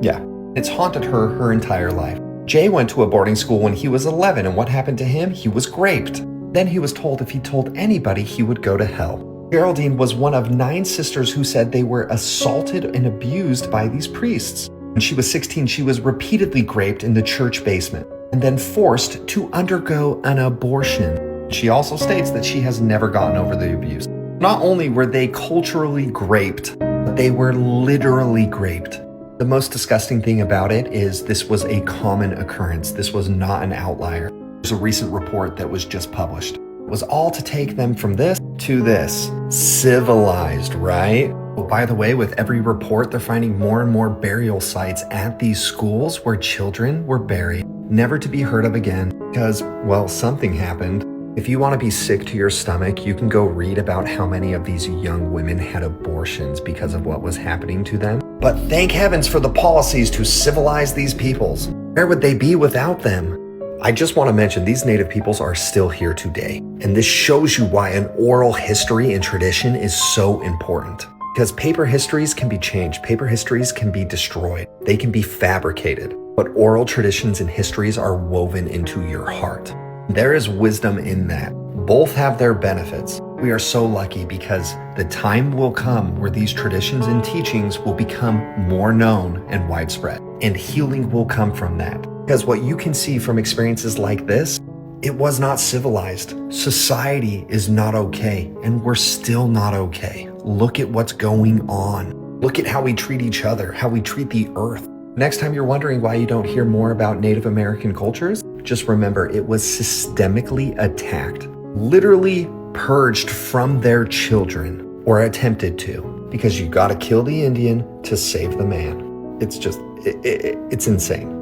Yeah, it's haunted her entire life. Jay went to a boarding school when he was 11, and what happened to him? He was raped. Then he was told if he told anybody, he would go to hell. Geraldine was one of 9 sisters who said they were assaulted and abused by these priests. When she was 16, she was repeatedly raped in the church basement and then forced to undergo an abortion. She also states that she has never gotten over the abuse. Not only were they culturally raped, but they were literally raped. The most disgusting thing about it is this was a common occurrence. This was not an outlier. There's a recent report that was just published. It was all to take them from this to this. Civilized, right? Well, by the way, with every report, they're finding more and more burial sites at these schools where children were buried, never to be heard of again because, well, something happened. If you want to be sick to your stomach, you can go read about how many of these young women had abortions because of what was happening to them. But thank heavens for the policies to civilize these peoples. Where would they be without them? I just want to mention these native peoples are still here today. And this shows you why an oral history and tradition is so important. Because paper histories can be changed. Paper histories can be destroyed. They can be fabricated. But oral traditions and histories are woven into your heart. There is wisdom in that. Both have their benefits. We are so lucky because the time will come where these traditions and teachings will become more known and widespread. And healing will come from that. Because what you can see from experiences like this, it was not civilized. Society is not okay, and we're still not okay. Look at what's going on. Look at how we treat each other, how we treat the earth. Next time you're wondering why you don't hear more about Native American cultures, just remember it was systemically attacked, literally purged from their children, or attempted to, because you gotta kill the Indian to save the man. It's just, it's insane.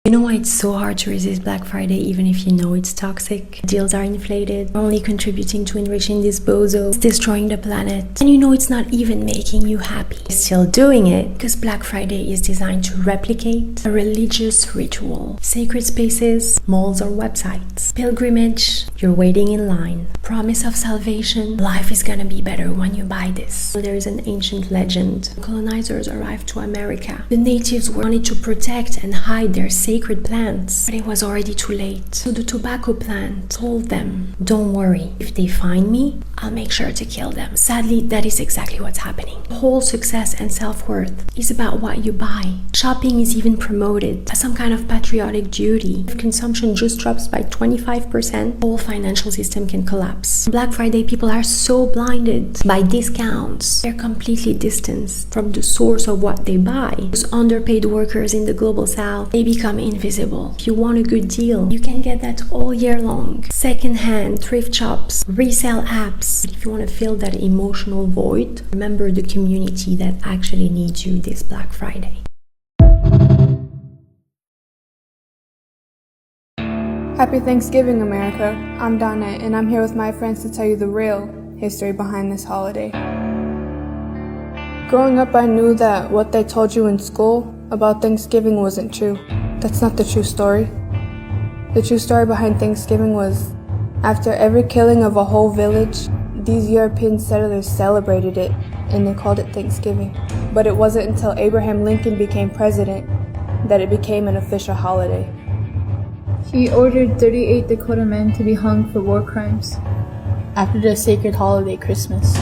You know why it's so hard to resist Black Friday even if you know it's toxic? Deals are inflated, only contributing to enriching this bozo, it's destroying the planet, and you know it's not even making you happy. You're still doing it because Black Friday is designed to replicate a religious ritual. Sacred spaces, malls or websites, pilgrimage, you're waiting in line, promise of salvation, life is gonna be better when you buy this. So there is an ancient legend. Colonizers arrived to America. The natives wanted to protect and hide their sacred plants, but it was already too late. So the tobacco plant told them, don't worry, if they find me, I'll make sure to kill them. Sadly, that is exactly what's happening. Whole success and self-worth is about what you buy. Shopping is even promoted as some kind of patriotic duty. If consumption just drops by 25%, the whole financial system can collapse. On Black Friday, people are so blinded by discounts. They're completely distanced from the source of what they buy. Those underpaid workers in the global south, they become invisible. If you want a good deal, you can get that all year long. Second-hand, thrift shops, resale apps. But if you want to fill that emotional void, remember the community that actually needs you this Black Friday. Happy Thanksgiving, America. I'm Donna, and I'm here with my friends to tell you the real history behind this holiday. Growing up, I knew that what they told you in school about Thanksgiving wasn't true. That's not the true story. The true story behind Thanksgiving was, after every killing of a whole village, these European settlers celebrated it, and they called it Thanksgiving. But it wasn't until Abraham Lincoln became president that it became an official holiday. He ordered 38 Dakota men to be hung for war crimes after the sacred holiday Christmas.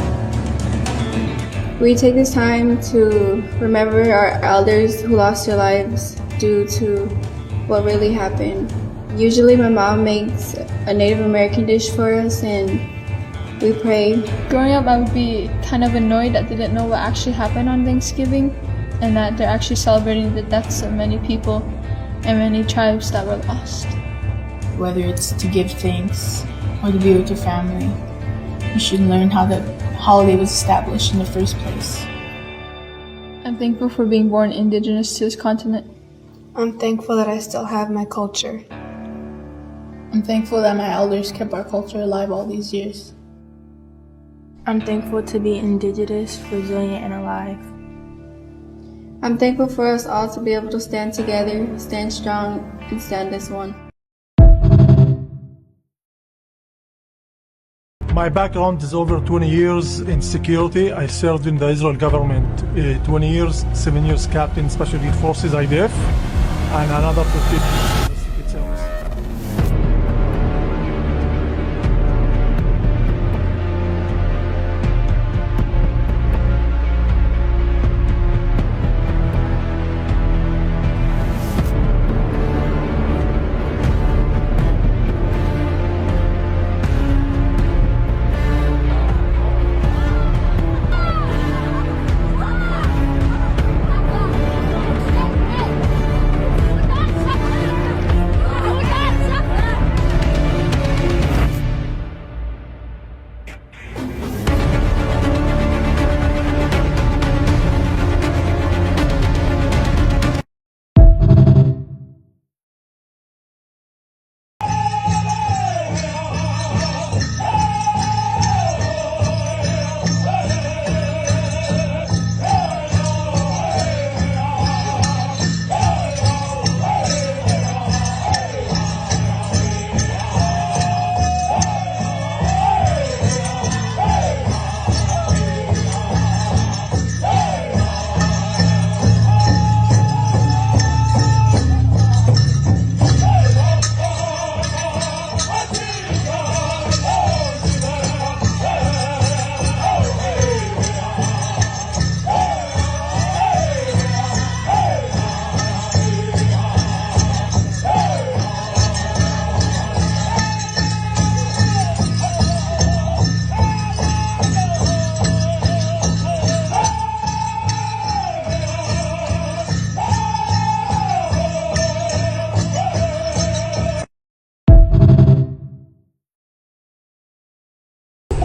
We take this time to remember our elders who lost their lives due to what really happened. Usually my mom makes a Native American dish for us and we pray. Growing up, I would be kind of annoyed that they didn't know what actually happened on Thanksgiving and that they're actually celebrating the deaths of many people and many tribes that were lost. Whether it's to give thanks or to be with your family, you should learn how the holiday was established in the first place. I'm thankful for being born indigenous to this continent. I'm thankful that I still have my culture. I'm thankful that my elders kept our culture alive all these years. I'm thankful to be indigenous, resilient, and alive. I'm thankful for us all to be able to stand together, stand strong, and stand as one. My background is over 20 years in security. I served in the Israel government 20 years, 7 years captain Special Elite Forces IDF, and another 15 years in the Secret Service.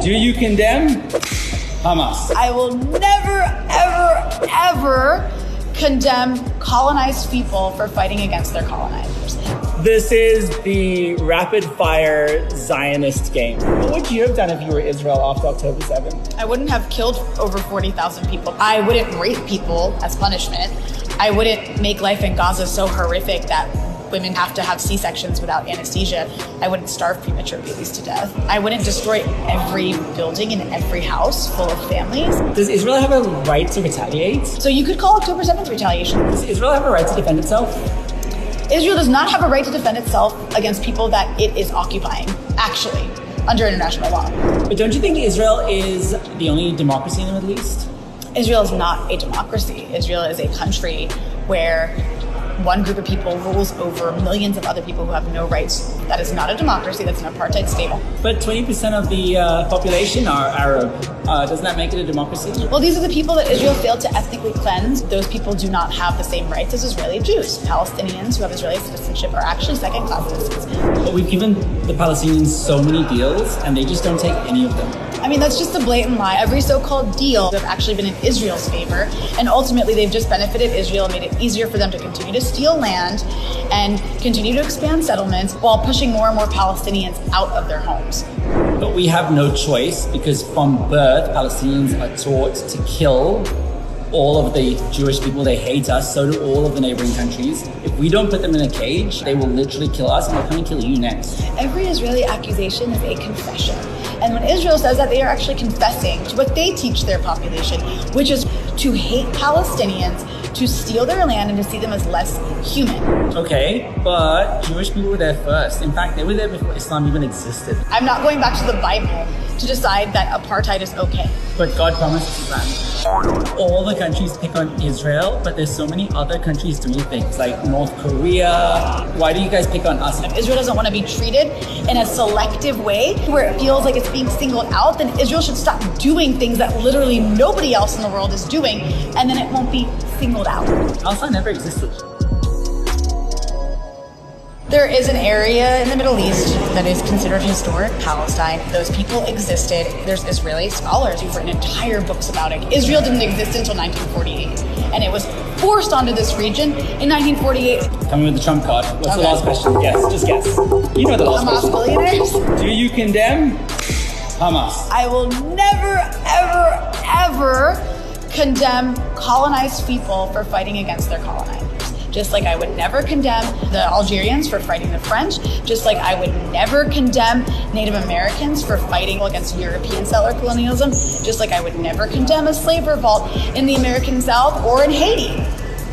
Do you condemn Hamas? I will never, ever, ever condemn colonized people for fighting against their colonizers. This is the rapid-fire Zionist game. What would you have done if you were Israel after October 7th? I wouldn't have killed over 40,000 people. I wouldn't rape people as punishment. I wouldn't make life in Gaza so horrific that women have to have C-sections without anesthesia. I wouldn't starve premature babies to death. I wouldn't destroy every building and every house full of families. Does Israel have a right to retaliate? So you could call October 7th retaliation. Does Israel have a right to defend itself? Israel does not have a right to defend itself against people that it is occupying, actually, under international law. But don't you think Israel is the only democracy in the Middle East? Israel is not a democracy. Israel is a country where one group of people rules over millions of other people who have no rights. That is not a democracy, that's an apartheid state. But 20% of the population are Arab. Doesn't that make it a democracy? Well, these are the people that Israel failed to ethnically cleanse. Those people do not have the same rights as Israeli Jews. Palestinians who have Israeli citizenship are actually second-class citizens. But we've given the Palestinians so many deals, and they just don't take any of them. I mean, that's just a blatant lie. Every so-called deal have actually been in Israel's favor, and ultimately they've just benefited Israel and made it easier for them to continue to steal land and continue to expand settlements while pushing more and more Palestinians out of their homes. But we have no choice, because from birth, Palestinians are taught to kill all of the Jewish people. They hate us, so do all of the neighboring countries. If we don't put them in a cage, they will literally kill us, and they'll come and kill you next. Every Israeli accusation is a confession. And when Israel says that, they are actually confessing to what they teach their population, which is to hate Palestinians, to steal their land, and to see them as less human. Okay, but Jewish people were there first. In fact, they were there before Islam even existed. I'm not going back to the Bible to decide that apartheid is okay. But God promised that. All the countries pick on Israel, but there's so many other countries doing things like North Korea. Why do you guys pick on us? If Israel doesn't want to be treated in a selective way where it feels like it's being singled out, then Israel should stop doing things that literally nobody else in the world is doing, and then it won't be singled out. Palestine never existed. There is an area in the Middle East that is considered historic Palestine. Those people existed. There's Israeli scholars who've written entire books about it. Israel didn't exist until 1948, and it was forced onto this region in 1948. Tell me with the trump card. What's the last question? Guess. Just guess. You know the last Hamas question. billionaires? Do you condemn Hamas? I will never, ever, ever condemn colonized people for fighting against their colonizers. Just like I would never condemn the Algerians for fighting the French, just like I would never condemn Native Americans for fighting against European settler colonialism, just like I would never condemn a slave revolt in the American South or in Haiti.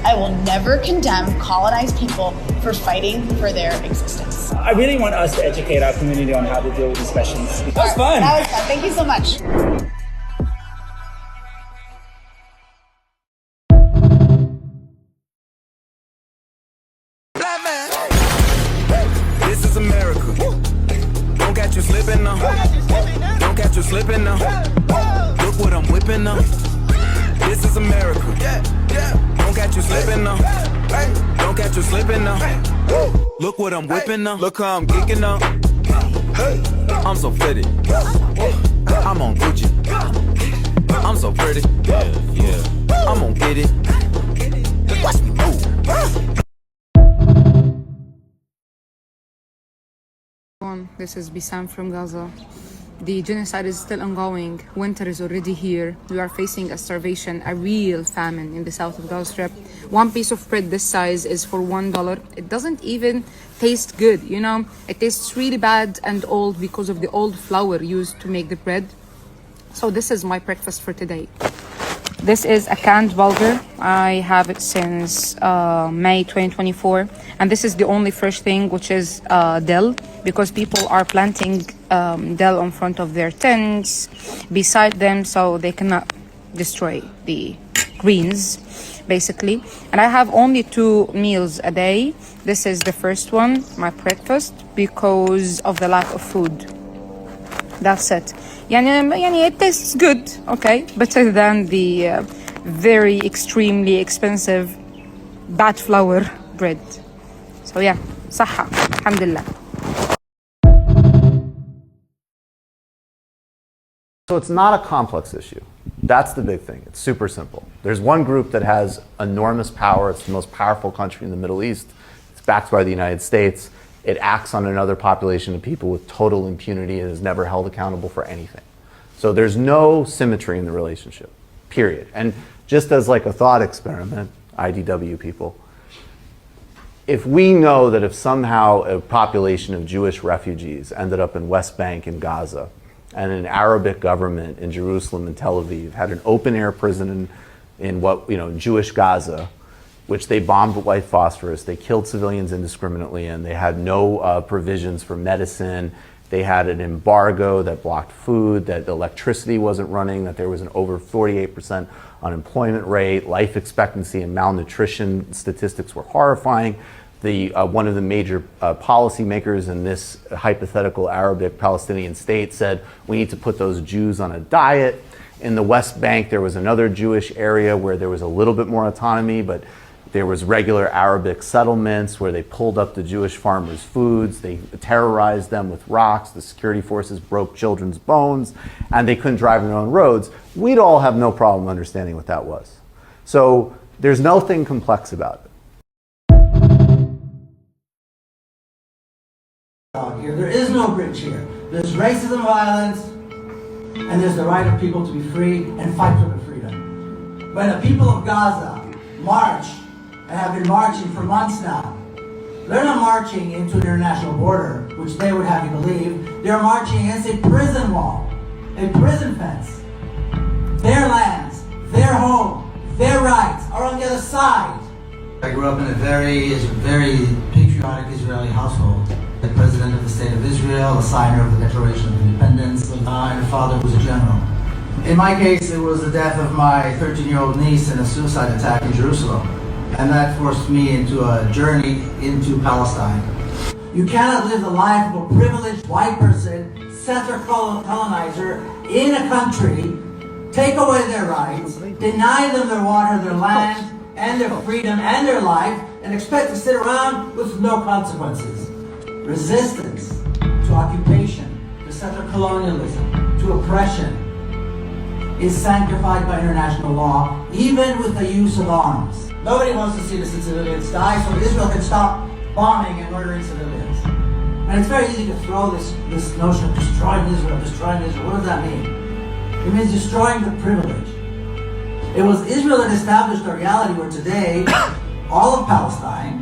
I will never condemn colonized people for fighting for their existence. I really want us to educate our community on how to deal with these questions. That was fun. That was fun. Thank you so much. This is America. Don't catch you slipping now. Don't catch you slipping now. Look what I'm whipping now. This is America. Don't catch you slipping now. Don't catch you slipping now. Look what I'm whipping now. Look how I'm geeking now. I'm so pretty. I'm on Gucci. I'm so pretty. I'm gonna get it. Watch me move. This is Bissam from Gaza. The genocide is still ongoing. Winter is already here. We are facing a starvation, a real famine in the south of Gaza Strip. One piece of bread this size is for $1. It doesn't even taste good, you know? It tastes really bad and old because of the old flour used to make the bread. So this is my breakfast for today. This is a canned bulgur. I have it since May 2024. And this is the only fresh thing, which is dill, because people are planting dill in front of their tents, beside them, so they cannot destroy the greens, basically. And I have only 2 meals a day. This is the first one, my breakfast, because of the lack of food. That's it. Yani it tastes good, okay, better than the very extremely expensive bad flour bread. So yeah, صحة, alhamdulillah. So it's not a complex issue. That's the big thing. It's super simple. There's one group that has enormous power. It's the most powerful country in the Middle East. It's backed by the United States. It acts on another population of people with total impunity and is never held accountable for anything. So there's no symmetry in the relationship, period. And just as like a thought experiment, IDW people, if we know that if somehow a population of Jewish refugees ended up in West Bank in Gaza, and an Arabic government in Jerusalem and Tel Aviv had an open-air prison in what, Jewish Gaza, which they bombed with white phosphorus, they killed civilians indiscriminately, and they had no provisions for medicine. They had an embargo that blocked food, that electricity wasn't running, that there was an over 48% unemployment rate, life expectancy and malnutrition statistics were horrifying. One of the major policymakers in this hypothetical Arabic Palestinian state said, we need to put those Jews on a diet. In the West Bank, there was another Jewish area where there was a little bit more autonomy, but there was regular Arabic settlements where they pulled up the Jewish farmers' foods, they terrorized them with rocks, the security forces broke children's bones, and they couldn't drive their own roads. We'd all have no problem understanding what that was. So there's nothing complex about it. Here. There is no bridge here. There's racism, violence, and there's the right of people to be free and fight for their freedom. When the people of Gaza march, and have been marching for months now, they're not marching into an international border, which they would have you believe. They're marching against a prison wall, a prison fence. Their lands, their home, their rights are on the other side. I grew up in a very patriotic Israeli household. The president of the state of Israel, a signer of the Declaration of Independence, and a father who was a general. In my case, it was the death of my 13-year-old niece in a suicide attack in Jerusalem. And that forced me into a journey into Palestine. You cannot live the life of a privileged white person, settler colonizer, in a country, take away their rights, deny them their water, their land, and their freedom, and their life, and expect to sit around with no consequences. Resistance to occupation, to settler colonialism, to oppression is sanctified by international law, even with the use of arms. Nobody wants to see the civilians die, so Israel can stop bombing and murdering civilians. And it's very easy to throw this notion of destroying Israel. What does that mean? It means destroying the privilege. It was Israel that established a reality where today, all of Palestine,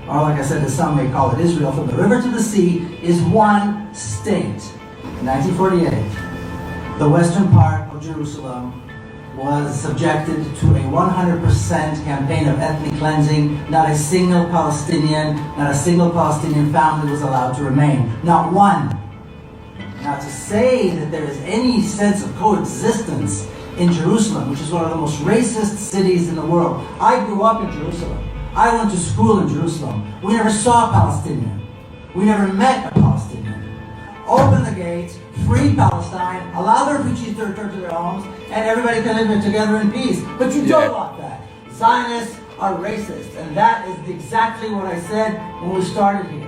or like I said, as some may call it Israel, from the river to the sea, is one state. In 1948, the western part of Jerusalem was subjected to a 100% campaign of ethnic cleansing. Not a single Palestinian family was allowed to remain. Not one. Now, to say that there is any sense of coexistence in Jerusalem, which is one of the most racist cities in the world. I grew up in Jerusalem. I went to school in Jerusalem. We never saw a Palestinian. We never met a Palestinian. Open the gates, free Palestine, allow the refugees to return to their homes, and everybody can live together in peace. But you don't want that. Zionists are racist, and that is exactly what I said when we started here.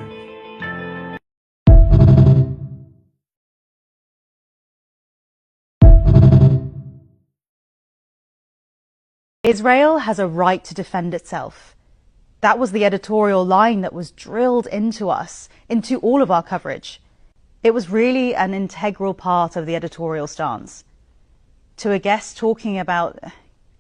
Israel has a right to defend itself. That was the editorial line that was drilled into us, into all of our coverage. It was really an integral part of the editorial stance. To a guest talking about,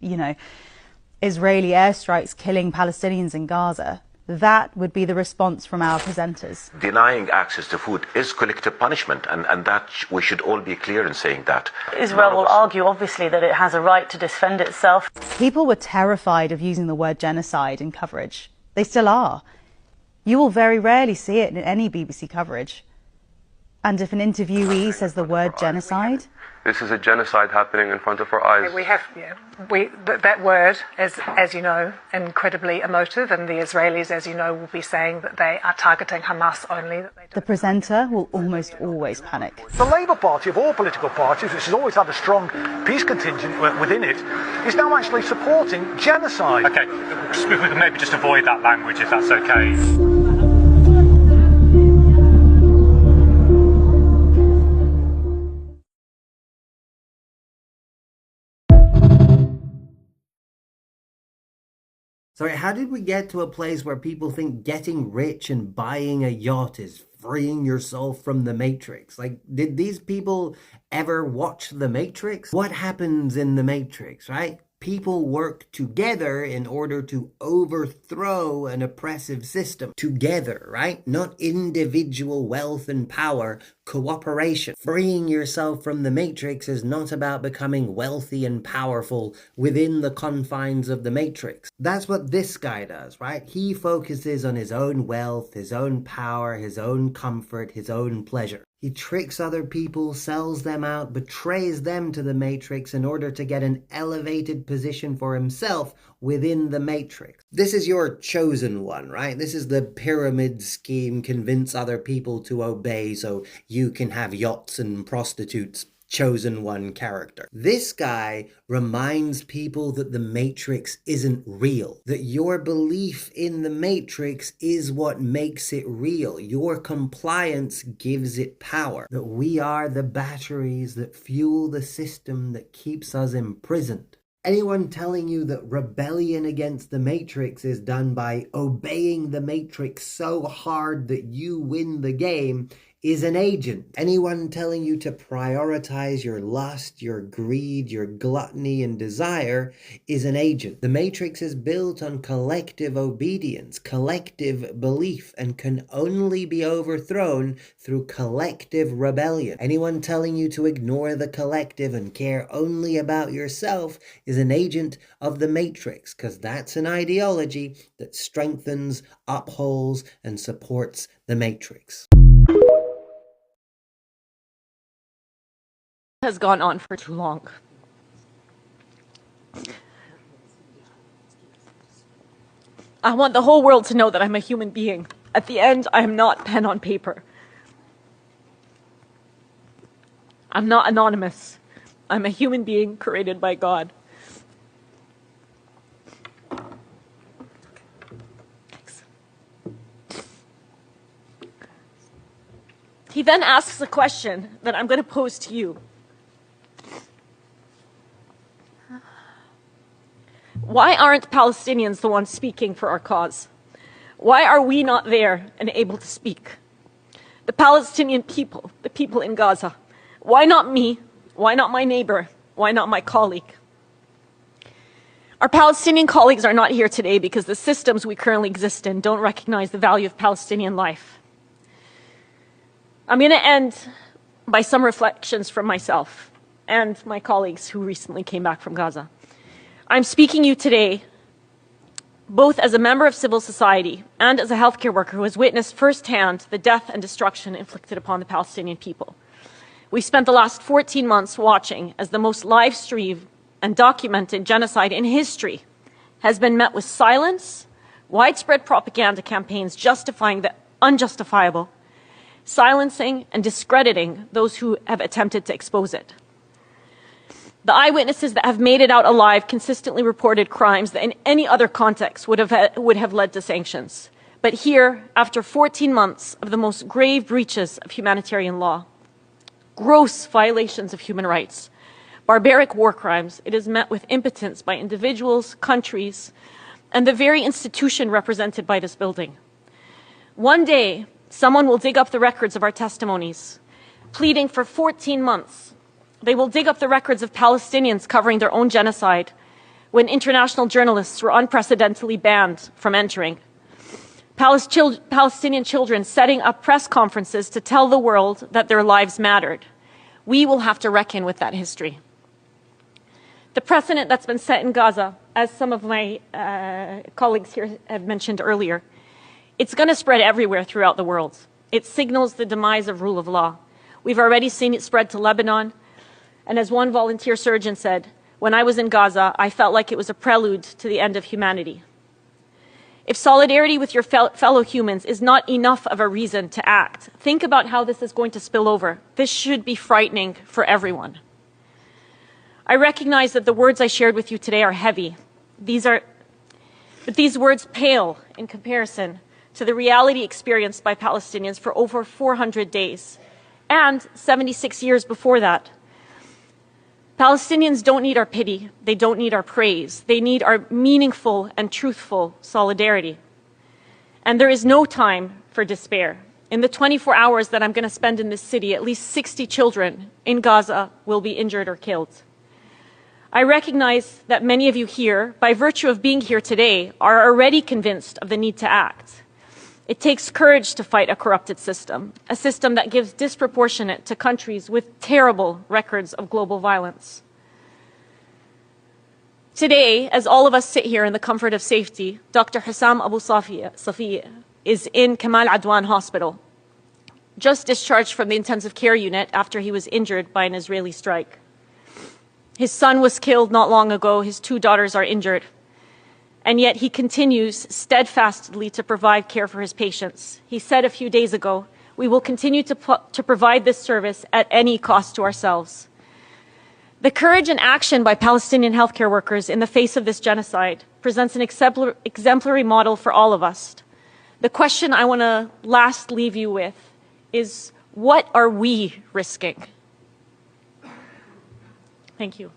Israeli airstrikes killing Palestinians in Gaza, that would be the response from our presenters. Denying access to food is collective punishment, and that we should all be clear in saying that. Israel will argue, obviously, that it has a right to defend itself. People were terrified of using the word genocide in coverage. They still are. You will very rarely see it in any BBC coverage. And if an interviewee says the word genocide... This is a genocide happening in front of our eyes. That word is, as you know, incredibly emotive, and the Israelis, as you know, will be saying that they are targeting Hamas only. The presenter will almost always panic. The Labour Party, of all political parties, which has always had a strong peace contingent within it, is now actually supporting genocide. Okay, we could maybe just avoid that language if that's okay. Sorry, how did we get to a place where people think getting rich and buying a yacht is freeing yourself from the Matrix? Like, did these people ever watch The Matrix? What happens in The Matrix, right? People work together in order to overthrow an oppressive system. Together, right? Not individual wealth and power, cooperation. Freeing yourself from the Matrix is not about becoming wealthy and powerful within the confines of the Matrix. That's what this guy does, right? He focuses on his own wealth, his own power, his own comfort, his own pleasure. He tricks other people, sells them out, betrays them to the Matrix in order to get an elevated position for himself within the Matrix. This is your chosen one, right? This is the pyramid scheme, convince other people to obey so you can have yachts and prostitutes. chosen one character. This guy reminds people that the Matrix isn't real, that your belief in the Matrix is what makes it real. Your compliance gives it power, that we are the batteries that fuel the system that keeps us imprisoned. Anyone telling you that rebellion against the Matrix is done by obeying the Matrix so hard that you win the game is an agent. Anyone telling you to prioritize your lust, your greed, your gluttony and desire is an agent. The Matrix is built on collective obedience, collective belief, and can only be overthrown through collective rebellion. Anyone telling you to ignore the collective and care only about yourself is an agent of the Matrix, because that's an ideology that strengthens, upholds, and supports the Matrix. Has gone on for too long. I want the whole world to know that I'm a human being. At the end, I am not pen on paper. I'm not anonymous. I'm a human being created by God. Thanks. He then asks a question that I'm going to pose to you. Why aren't Palestinians the ones speaking for our cause? Why are we not there and able to speak? The Palestinian people, the people in Gaza. Why not me? Why not my neighbor? Why not my colleague? Our Palestinian colleagues are not here today because the systems we currently exist in don't recognize the value of Palestinian life. I'm going to end by some reflections from myself and my colleagues who recently came back from Gaza. I'm speaking to you today both as a member of civil society and as a healthcare worker who has witnessed firsthand the death and destruction inflicted upon the Palestinian people. We spent the last 14 months watching as the most live-streamed and documented genocide in history has been met with silence, widespread propaganda campaigns justifying the unjustifiable, silencing and discrediting those who have attempted to expose it. The eyewitnesses that have made it out alive consistently reported crimes that in any other context would have led to sanctions. But here, after 14 months of the most grave breaches of humanitarian law, gross violations of human rights, barbaric war crimes, it is met with impotence by individuals, countries, and the very institution represented by this building. One day, someone will dig up the records of our testimonies, pleading for 14 months. They will dig up the records of Palestinians covering their own genocide when international journalists were unprecedentedly banned from entering. Palestinian children setting up press conferences to tell the world that their lives mattered. We will have to reckon with that history. The precedent that's been set in Gaza, as some of my colleagues here have mentioned earlier, it's going to spread everywhere throughout the world. It signals the demise of rule of law. We've already seen it spread to Lebanon. And as one volunteer surgeon said, when I was in Gaza, I felt like it was a prelude to the end of humanity. If solidarity with your fellow humans is not enough of a reason to act, think about how this is going to spill over. This should be frightening for everyone. I recognize that the words I shared with you today are heavy. But these words pale in comparison to the reality experienced by Palestinians for over 400 days and 76 years before that. Palestinians don't need our pity. They don't need our praise. They need our meaningful and truthful solidarity. And there is no time for despair. In the 24 hours that I'm going to spend in this city, at least 60 children in Gaza will be injured or killed. I recognize that many of you here, by virtue of being here today, are already convinced of the need to act. It takes courage to fight a corrupted system, a system that gives disproportionate to countries with terrible records of global violence. Today, as all of us sit here in the comfort of safety, Dr. Hussam Abu Safiya is in Kamal Adwan Hospital, just discharged from the intensive care unit after he was injured by an Israeli strike. His son was killed not long ago. His 2 daughters are injured. And yet he continues steadfastly to provide care for his patients. He said a few days ago, we will continue to provide this service at any cost to ourselves. The courage and action by Palestinian healthcare workers in the face of this genocide presents an exemplary model for all of us. The question I want to last leave you with is, what are we risking? Thank you.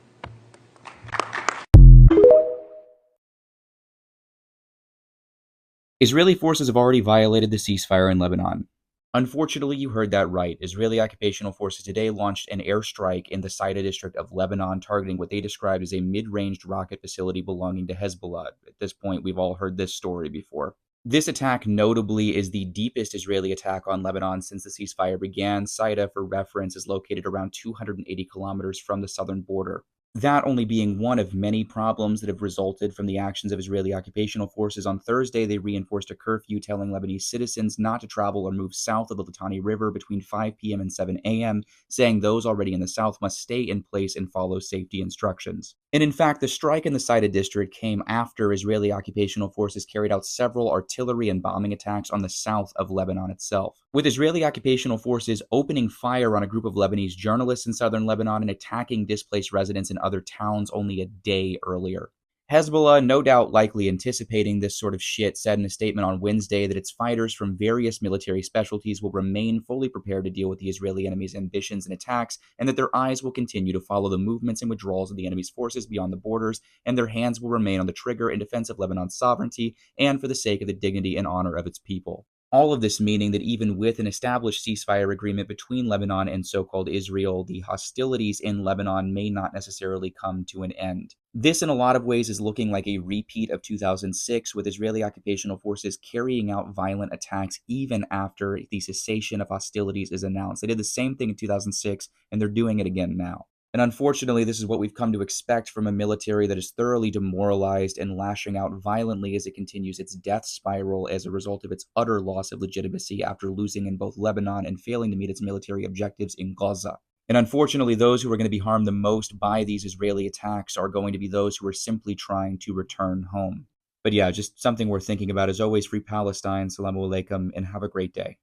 Israeli forces have already violated the ceasefire in Lebanon. Unfortunately, you heard that right. Israeli occupational forces today launched an airstrike in the Saida district of Lebanon, targeting what they described as a mid-ranged rocket facility belonging to Hezbollah. At this point, we've all heard this story before. This attack notably is the deepest Israeli attack on Lebanon since the ceasefire began. Saida, for reference, is located around 280 kilometers from the southern border. That only being one of many problems that have resulted from the actions of Israeli occupational forces. On Thursday, they reinforced a curfew telling Lebanese citizens not to travel or move south of the Litani River between 5 p.m. and 7 a.m., saying those already in the south must stay in place and follow safety instructions. And in fact, the strike in the Saida district came after Israeli occupational forces carried out several artillery and bombing attacks on the south of Lebanon itself, with Israeli occupational forces opening fire on a group of Lebanese journalists in southern Lebanon and attacking displaced residents in other towns only a day earlier. Hezbollah, no doubt likely anticipating this sort of shit, said in a statement on Wednesday that its fighters from various military specialties will remain fully prepared to deal with the Israeli enemy's ambitions and attacks, and that their eyes will continue to follow the movements and withdrawals of the enemy's forces beyond the borders, and their hands will remain on the trigger in defense of Lebanon's sovereignty and for the sake of the dignity and honor of its people. All of this meaning that even with an established ceasefire agreement between Lebanon and so-called Israel, the hostilities in Lebanon may not necessarily come to an end. This, in a lot of ways, is looking like a repeat of 2006, with Israeli occupational forces carrying out violent attacks even after the cessation of hostilities is announced. They did the same thing in 2006, and they're doing it again now. And unfortunately, this is what we've come to expect from a military that is thoroughly demoralized and lashing out violently as it continues its death spiral as a result of its utter loss of legitimacy after losing in both Lebanon and failing to meet its military objectives in Gaza. And unfortunately, those who are going to be harmed the most by these Israeli attacks are going to be those who are simply trying to return home. But yeah, just something worth thinking about. As always, free Palestine, salamu alaikum, and have a great day.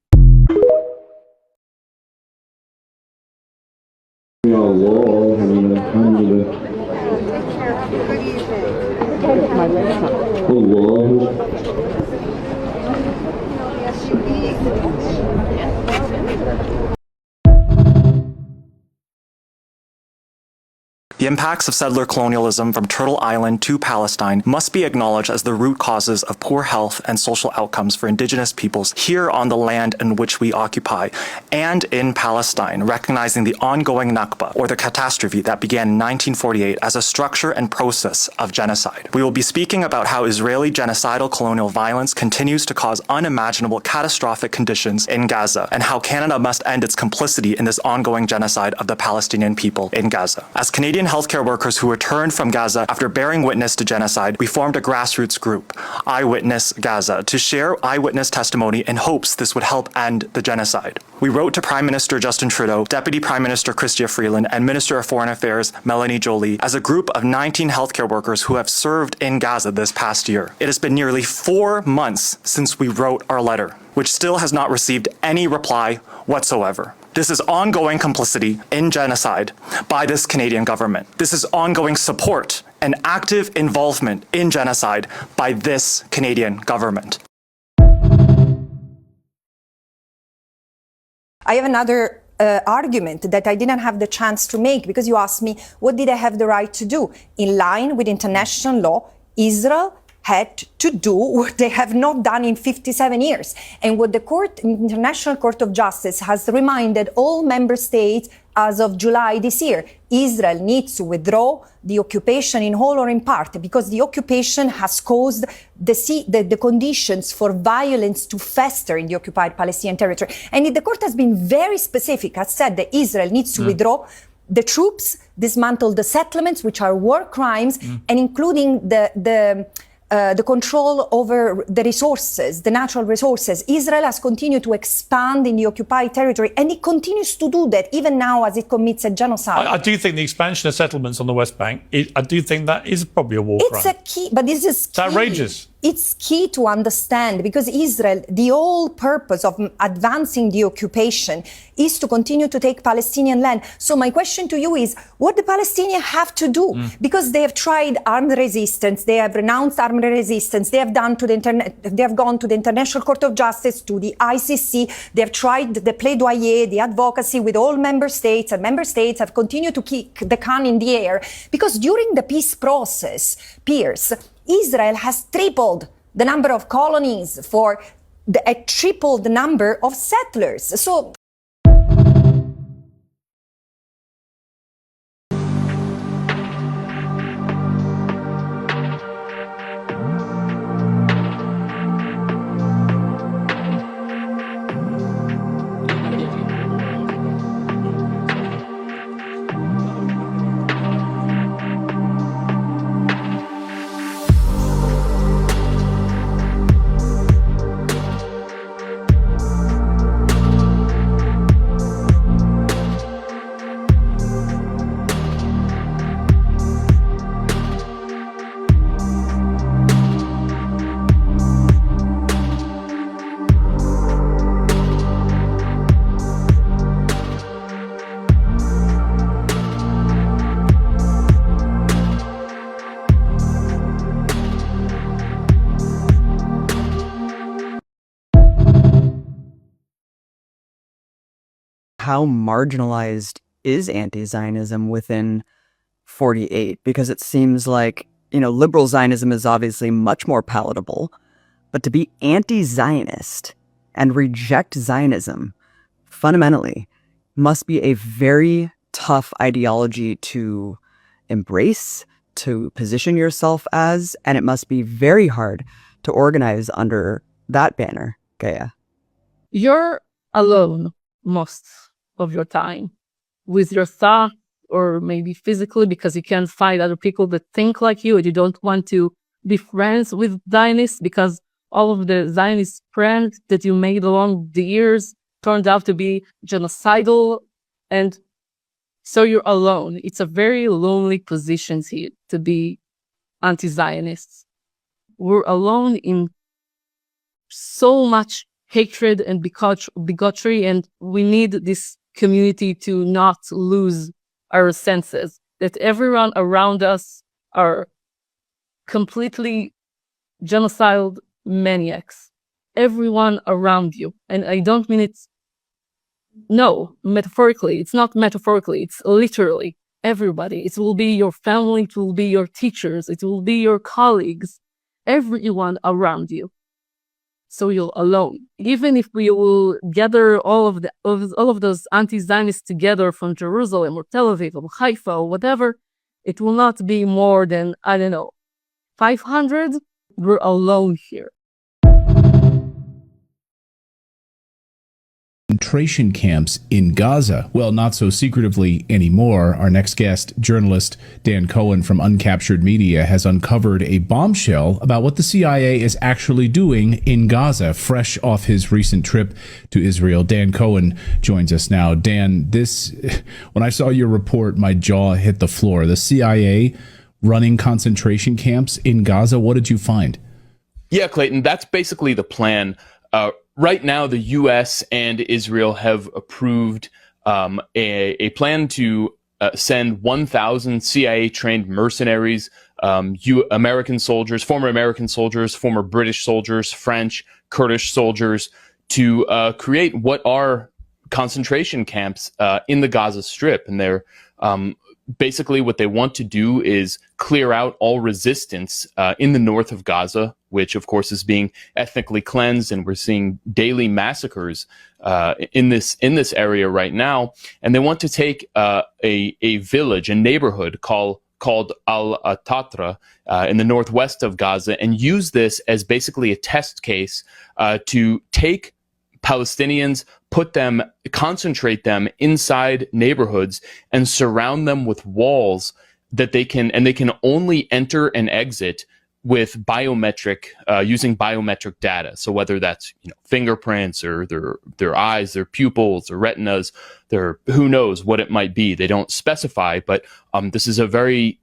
The impacts of settler colonialism from Turtle Island to Palestine must be acknowledged as the root causes of poor health and social outcomes for indigenous peoples here on the land in which we occupy, and in Palestine, recognizing the ongoing Nakba, or the catastrophe that began in 1948 as a structure and process of genocide. We will be speaking about how Israeli genocidal colonial violence continues to cause unimaginable catastrophic conditions in Gaza, and how Canada must end its complicity in this ongoing genocide of the Palestinian people in Gaza. As Canadian healthcare workers who returned from Gaza after bearing witness to genocide, we formed a grassroots group, Eyewitness Gaza, to share eyewitness testimony in hopes this would help end the genocide. We wrote to Prime Minister Justin Trudeau, Deputy Prime Minister Chrystia Freeland, and Minister of Foreign Affairs Melanie Joly as a group of 19 healthcare workers who have served in Gaza this past year. It has been nearly 4 months since we wrote our letter, which still has not received any reply whatsoever. This is ongoing complicity in genocide by this Canadian government. This is ongoing support and active involvement in genocide by this Canadian government. I have another argument that I didn't have the chance to make, because you asked me, what did I have the right to do? In line with international law, Israel had to do what they have not done in 57 years. And what the International Court of Justice has reminded all member states as of July this year, Israel needs to withdraw the occupation in whole or in part, because the occupation has caused the conditions for violence to fester in the occupied Palestinian territory. And the court has been very specific, has said that Israel needs to withdraw the troops, dismantle the settlements, which are war crimes, and including the control over the resources, the natural resources. Israel has continued to expand in the occupied territory, and it continues to do that even now as it commits a genocide. I do think the expansion of settlements on the West Bank, I do think that is probably a war crime. It's a key, but this is It's outrageous. it's key to understand, because Israel, the whole purpose of advancing the occupation is to continue to take Palestinian land. So my question to you is, what the Palestinians have to do? Because they have tried armed resistance, they have renounced armed resistance, they have gone to the International Court of Justice, to the ICC, they have tried the plaidoyer, the advocacy with all member states, and member states have continued to kick the can in the air, because during the peace process, Piers, Israel has tripled the number of colonies tripled the number of settlers. So how marginalized is anti-Zionism within 48? Because it seems like, liberal Zionism is obviously much more palatable, but to be anti-Zionist and reject Zionism fundamentally must be a very tough ideology to embrace, to position yourself as, and it must be very hard to organize under that banner, Gaia. You're alone most of your time with your thought, or maybe physically, because you can't find other people that think like you, and you don't want to be friends with Zionists, because all of the Zionist friends that you made along the years turned out to be genocidal, and so you're alone. It's a very lonely position here to be anti-Zionists. We're alone in so much hatred and bigotry, and we need this community to not lose our senses that everyone around us are completely genocidal maniacs. Everyone around you. And I don't mean metaphorically. It's not metaphorically. It's literally everybody. It will be your family. It will be your teachers. It will be your colleagues. Everyone around you. So you're alone. Even if we will gather all of those anti-Zionists together from Jerusalem or Tel Aviv or Haifa or whatever, it will not be more than, 500. We're alone here. Concentration camps in Gaza. Well, not so secretively anymore. Our next guest, journalist Dan Cohen from Uncaptured Media, has uncovered a bombshell about what the CIA is actually doing in Gaza, fresh off his recent trip to Israel. Dan Cohen joins us now. Dan, when I saw your report, my jaw hit the floor. The CIA running concentration camps in Gaza. What did you find? Yeah, Clayton, that's basically the plan. Right now, the U.S. and Israel have approved a plan to send 1,000 CIA-trained mercenaries, American soldiers, former British soldiers, French, Kurdish soldiers, to create what are concentration camps in the Gaza Strip. And they're basically what they want to do is clear out all resistance in the north of Gaza, which of course is being ethnically cleansed, and we're seeing daily massacres in this area right now. And they want to take a village, a neighborhood called Al-Tatra in the northwest of Gaza, and use this as basically a test case to take Palestinians, concentrate them inside neighborhoods and surround them with walls that they can only enter and exit with using biometric data. So whether that's fingerprints or their eyes, their pupils, their retinas, who knows what it might be. They don't specify, but this is a very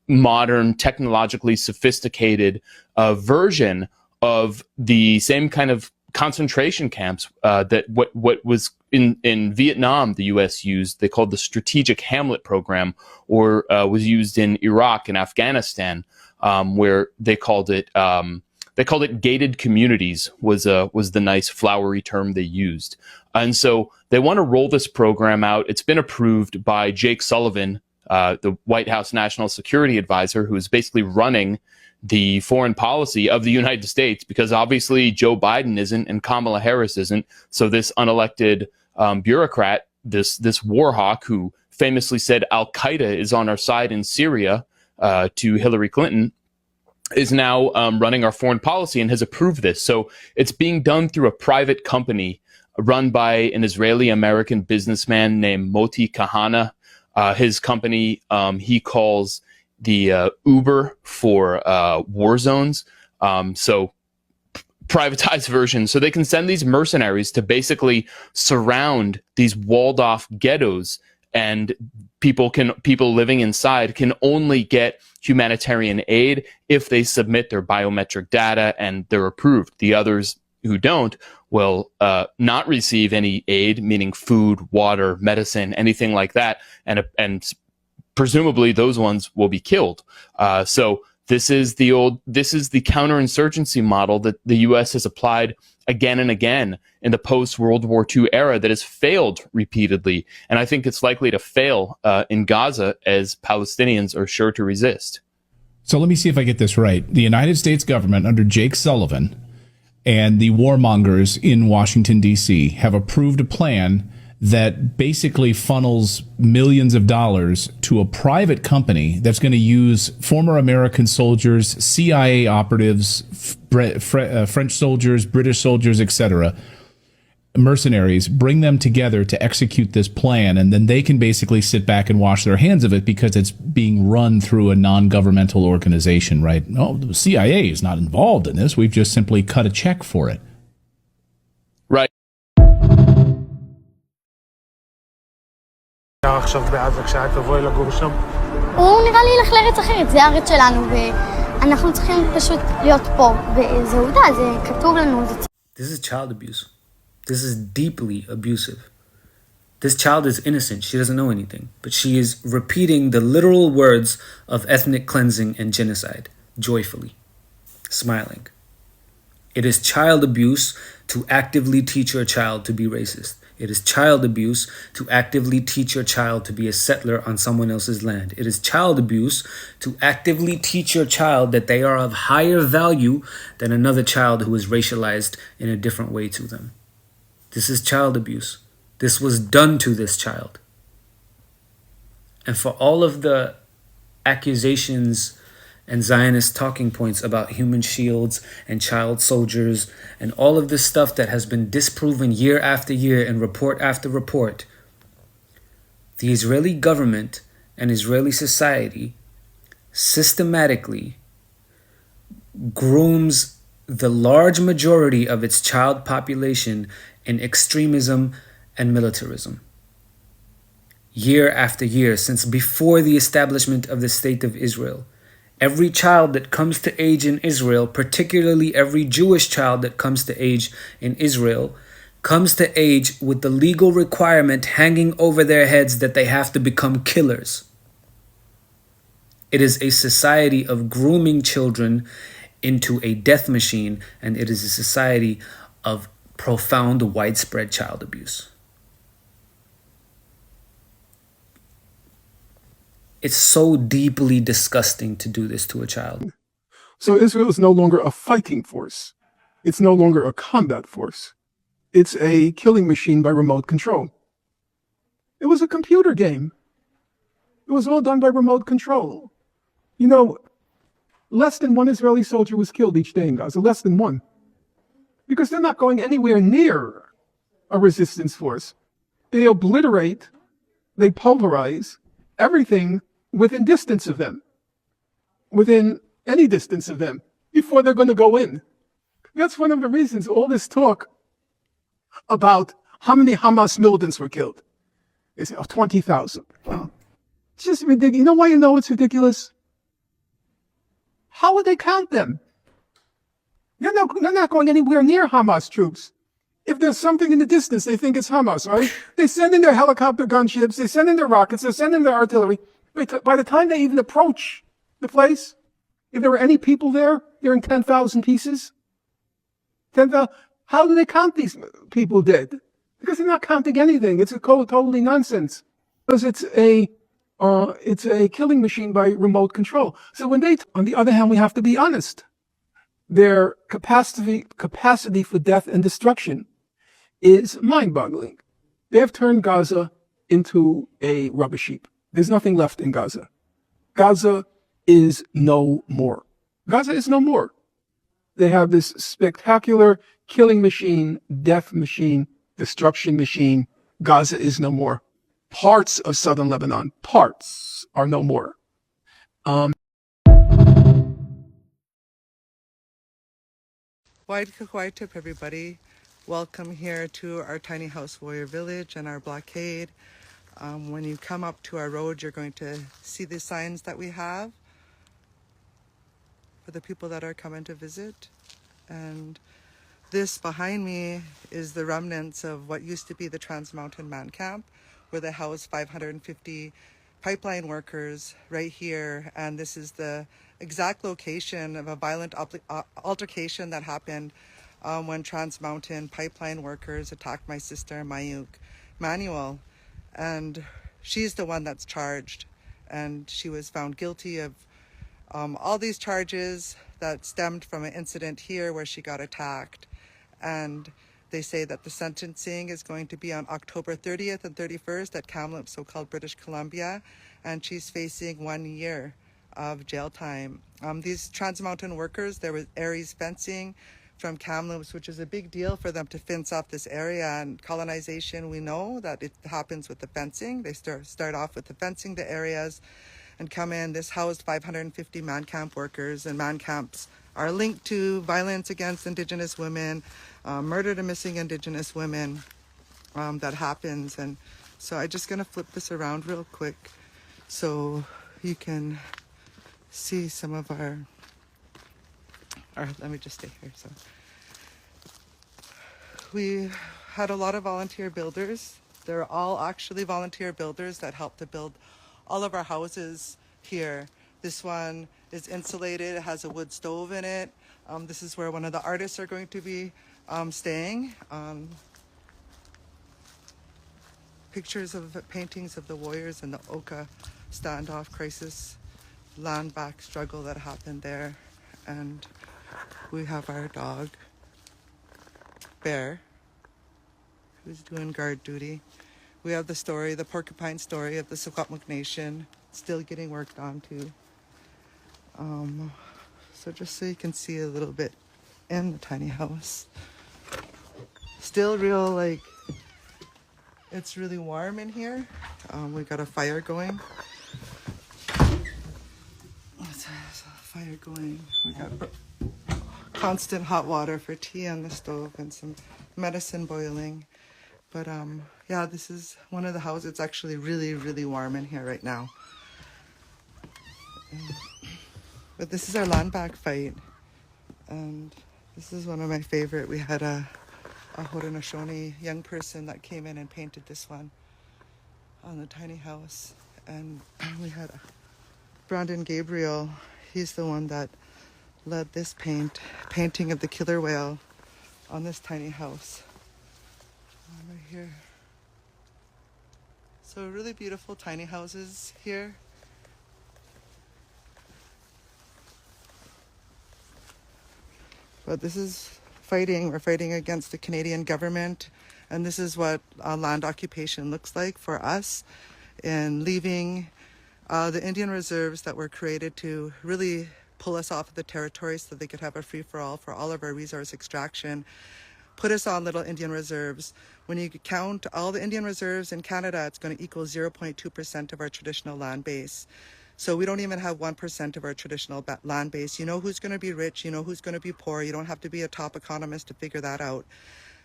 modern, technologically sophisticated version of the same kind of concentration camps that what was in Vietnam the U.S. used. They called the Strategic Hamlet Program, or was used in Iraq and Afghanistan, where they called it gated communities, was the nice flowery term they used. And so they want to roll this program out. It's been approved by Jake Sullivan, the White House National Security Advisor, who is basically running the foreign policy of the United States, because obviously Joe Biden isn't and Kamala Harris isn't. So this unelected bureaucrat, this war hawk who famously said Al-Qaeda is on our side in Syria to Hillary Clinton, is now running our foreign policy and has approved this. So it's being done through a private company run by an Israeli-American businessman named Moti Kahana. His company, he calls the Uber for war zones. So privatized version. So they can send these mercenaries to basically surround these walled off ghettos, and people living inside can only get humanitarian aid if they submit their biometric data and they're approved. The others who don't will not receive any aid, meaning food, water, medicine, anything like that, and presumably those ones will be killed. So this is the counterinsurgency model that the U.S. has applied again and again in the post-World War II era that has failed repeatedly. And I think it's likely to fail in Gaza, as Palestinians are sure to resist. So let me see if I get this right. The United States government under Jake Sullivan and the warmongers in Washington, D.C. have approved a plan that basically funnels millions of dollars to a private company that's going to use former American soldiers, CIA operatives, French soldiers, British soldiers, etc., mercenaries, bring them together to execute this plan, and then they can basically sit back and wash their hands of it because it's being run through a non-governmental organization, right? No, the CIA is not involved in this. We've just simply cut a check for it. Right. עכשיו בעזה כשאת תבואי לגור שם? הוא נראה לי ילך לארץ אחרת, זה הארץ שלנו ואנחנו צריכים פשוט להיות פה וזה עובדה, זה כתוב לנו. This is child abuse. This is deeply abusive. This child is innocent. She doesn't know anything, but she is repeating the literal words of ethnic cleansing and genocide joyfully, smiling. It is child abuse to actively teach your child to be racist. It is child abuse to actively teach your child to be a settler on someone else's land. It is child abuse to actively teach your child that they are of higher value than another child who is racialized in a different way to them. This is child abuse. This was done to this child. And for all of the accusations and Zionist talking points about human shields and child soldiers and all of this stuff that has been disproven year after year and report after report, the Israeli government and Israeli society systematically grooms the large majority of its child population in extremism and militarism. Year after year, since before the establishment of the State of Israel, every child that comes to age in Israel, particularly every Jewish child that comes to age in Israel, comes to age with the legal requirement hanging over their heads that they have to become killers. It is a society of grooming children into a death machine, and it is a society of profound, widespread child abuse. It's so deeply disgusting to do this to a child. So Israel is no longer a fighting force. It's no longer a combat force. It's a killing machine by remote control. It was a computer game. It was all done by remote control. You know, less than one Israeli soldier was killed each day in Gaza, less than one. Because they're not going anywhere near a resistance force. They obliterate, they pulverize everything within distance of them, within any distance of them, before they're going to go in. That's one of the reasons all this talk about how many Hamas militants were killed. They say, 20,000. It's just ridiculous. You know why you know it's ridiculous? How would they count them? They're not going anywhere near Hamas troops. If there's something in the distance, they think it's Hamas, right? They send in their helicopter gunships, they send in their rockets, they send in their artillery. By the time they even approach the place, if there were any people there, they're in 10,000 pieces. 10,000. How do they count these people dead? Because they're not counting anything. It's totally nonsense. Because it's a killing machine by remote control. So on the other hand, we have to be honest. Their capacity for death and destruction is mind-boggling. They have turned Gaza into a rubbish heap. There's nothing left in Gaza. Gaza is no more. Gaza is no more. They have this spectacular killing machine, death machine, destruction machine. Gaza is no more. Parts of southern Lebanon, parts are no more. Wide tip, everybody. Welcome here to our tiny house warrior village and our blockade. When you come up to our road, you're going to see the signs that we have for the people that are coming to visit. And this behind me is the remnants of what used to be the Trans Mountain Man Camp, where they housed 550 pipeline workers right here. And this is the exact location of a violent altercation that happened when Trans Mountain pipeline workers attacked my sister, Mayuk Manuel. And she's the one that's charged. And she was found guilty of all these charges that stemmed from an incident here where she got attacked. And they say that the sentencing is going to be on October 30th and 31st at Kamloops, so-called British Columbia. And she's facing 1 year of jail time. These Trans Mountain workers, there was Aries fencing from Kamloops, which is a big deal for them to fence off this area. And colonization, we know that it happens with the fencing. They start off with the fencing the areas and come in. This housed 550 man camp workers, and man camps are linked to violence against Indigenous women, murder to missing Indigenous women that happens. And so I'm just gonna flip this around real quick so you can see some of our let me just stay here. So we had a lot of volunteer builders. They're all actually volunteer builders that helped to build all of our houses here. This one is insulated, it has a wood stove in it. This is where one of the artists are going to be staying. Pictures of paintings of the warriors in the Oka standoff crisis, land back struggle that happened there. And we have our dog, Bear, who's doing guard duty. We have the story, the porcupine story of the Secwepemc Nation, still getting worked on too. So just so you can see a little bit in the tiny house. Still real, like, it's really warm in here. We got a fire going. There's a fire going. We got constant hot water for tea on the stove and some medicine boiling. But yeah, this is one of the houses. It's actually really, really warm in here right now. But this is our land back fight. And this is one of my favorite. We had a Haudenosaunee young person that came in and painted this one on the tiny house. And we had Brandon Gabriel. He's the one that led this painting of the killer whale on this tiny house. Right here. So really beautiful tiny houses here. But this is fighting. We're fighting against the Canadian government. And this is what land occupation looks like for us in leaving the Indian reserves that were created to really pull us off of the territory so they could have a free-for-all for all of our resource extraction, put us on little Indian reserves. When you count all the Indian reserves in Canada, it's going to equal 0.2% of our traditional land base. So we don't even have 1% of our traditional land base. You know who's going to be rich, you know who's going to be poor. You don't have to be a top economist to figure that out.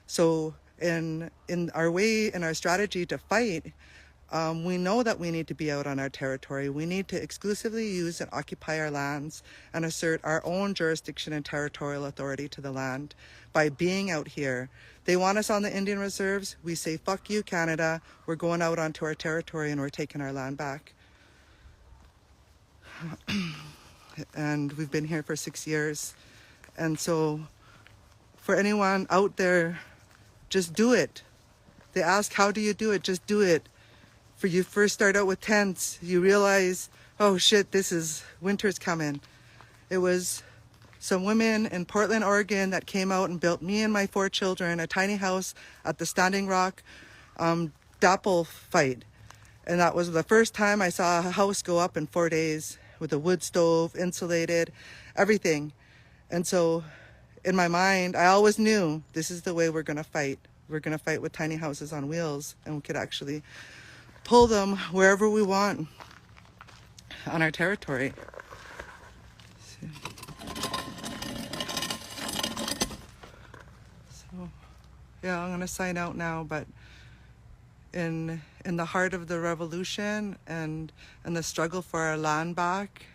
So in our strategy to fight, We know that we need to be out on our territory. We need to exclusively use and occupy our lands and assert our own jurisdiction and territorial authority to the land by being out here. They want us on the Indian reserves. We say, fuck you, Canada. We're going out onto our territory and we're taking our land back. And we've been here for 6 years. And so for anyone out there, just do it. They ask, how do you do it? Just do it. For you first start out with tents, you realize, oh shit, winter's coming. It was some women in Portland, Oregon that came out and built me and my 4 children a tiny house at the Standing Rock Dapple fight. And that was the first time I saw a house go up in 4 days with a wood stove, insulated, everything. And so in my mind, I always knew this is the way we're gonna fight. We're gonna fight with tiny houses on wheels, and we could actually pull them wherever we want on our territory. So, yeah, I'm gonna sign out now, but in the heart of the revolution and the struggle for our land back,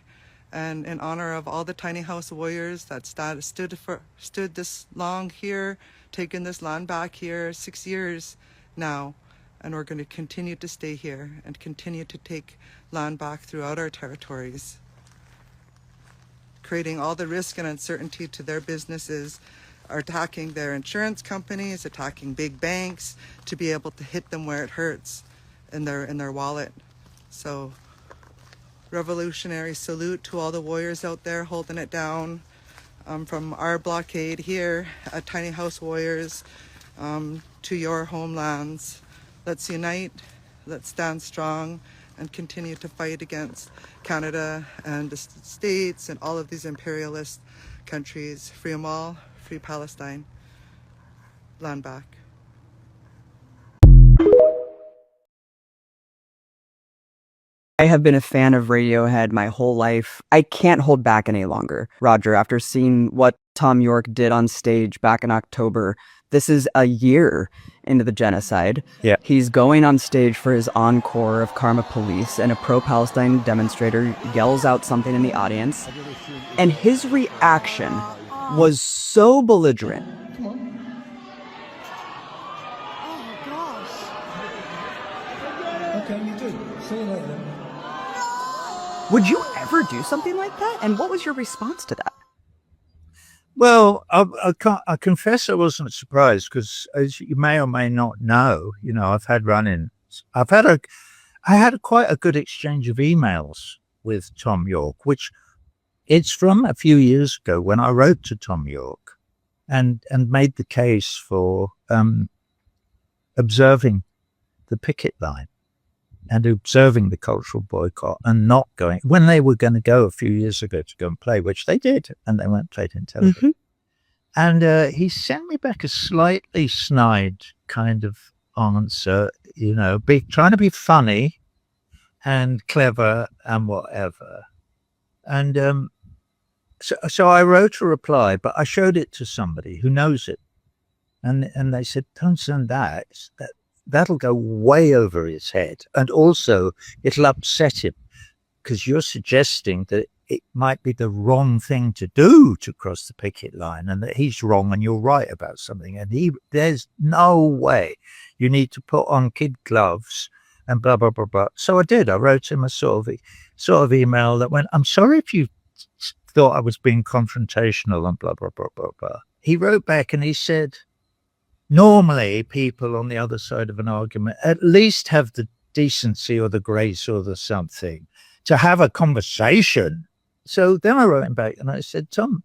and in honor of all the tiny house warriors that stood this long here, taking this land back here 6 years now, and we're going to continue to stay here and continue to take land back throughout our territories, creating all the risk and uncertainty to their businesses, are attacking their insurance companies, attacking big banks to be able to hit them where it hurts in their wallet. So revolutionary salute to all the warriors out there holding it down, from our blockade here at Tiny House Warriors to your homelands. Let's unite, let's stand strong and continue to fight against Canada and the States and all of these imperialist countries. Free them all, free Palestine, land back. I have been a fan of Radiohead my whole life. I can't hold back any longer. Roger, after seeing what Tom York did on stage back in October, this is a year into the genocide. Yeah. He's going on stage for his encore of Karma Police, and a pro-Palestine demonstrator yells out something in the audience, and his reaction was so belligerent. Okay, you do. See you later then. Would you ever do something like that? And what was your response to that? Well, I confess I wasn't surprised because, as you may or may not know, I've had run-ins. I had quite a good exchange of emails with Tom York, which it's from a few years ago when I wrote to Tom York and made the case for observing the picket line and observing the cultural boycott and not going when they were going to go a few years ago to go and play, which they did, and they went and played in television. And he sent me back a slightly snide kind of answer, trying to be funny and clever and whatever. And so I wrote a reply, but I showed it to somebody who knows it, and they said, "Don't send that. That'll go way over his head. And also, it'll upset him because you're suggesting that it might be the wrong thing to do to cross the picket line and that he's wrong and you're right about something. And there's no way you need to put on kid gloves and blah, blah, blah, blah." So I did. I wrote him a sort of email that went, "I'm sorry if you thought I was being confrontational and blah, blah, blah, blah, blah." He wrote back and he said, "Normally, people on the other side of an argument at least have the decency or the grace or the something to have a conversation." So then I wrote him back and I said, "Tom,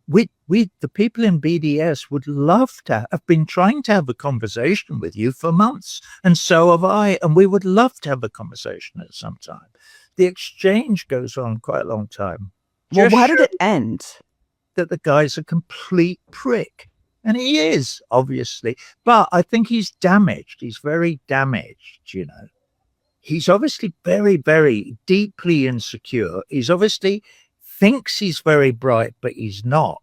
we the people in BDS would love to have been trying to have a conversation with you for months, and so have I, and we would love to have a conversation at some time." The exchange goes on quite a long time. Well, how did it end? That the guy's a complete prick. And he is, obviously. But I think he's damaged. He's very damaged, He's obviously very, very deeply insecure. He's obviously thinks he's very bright, but he's not.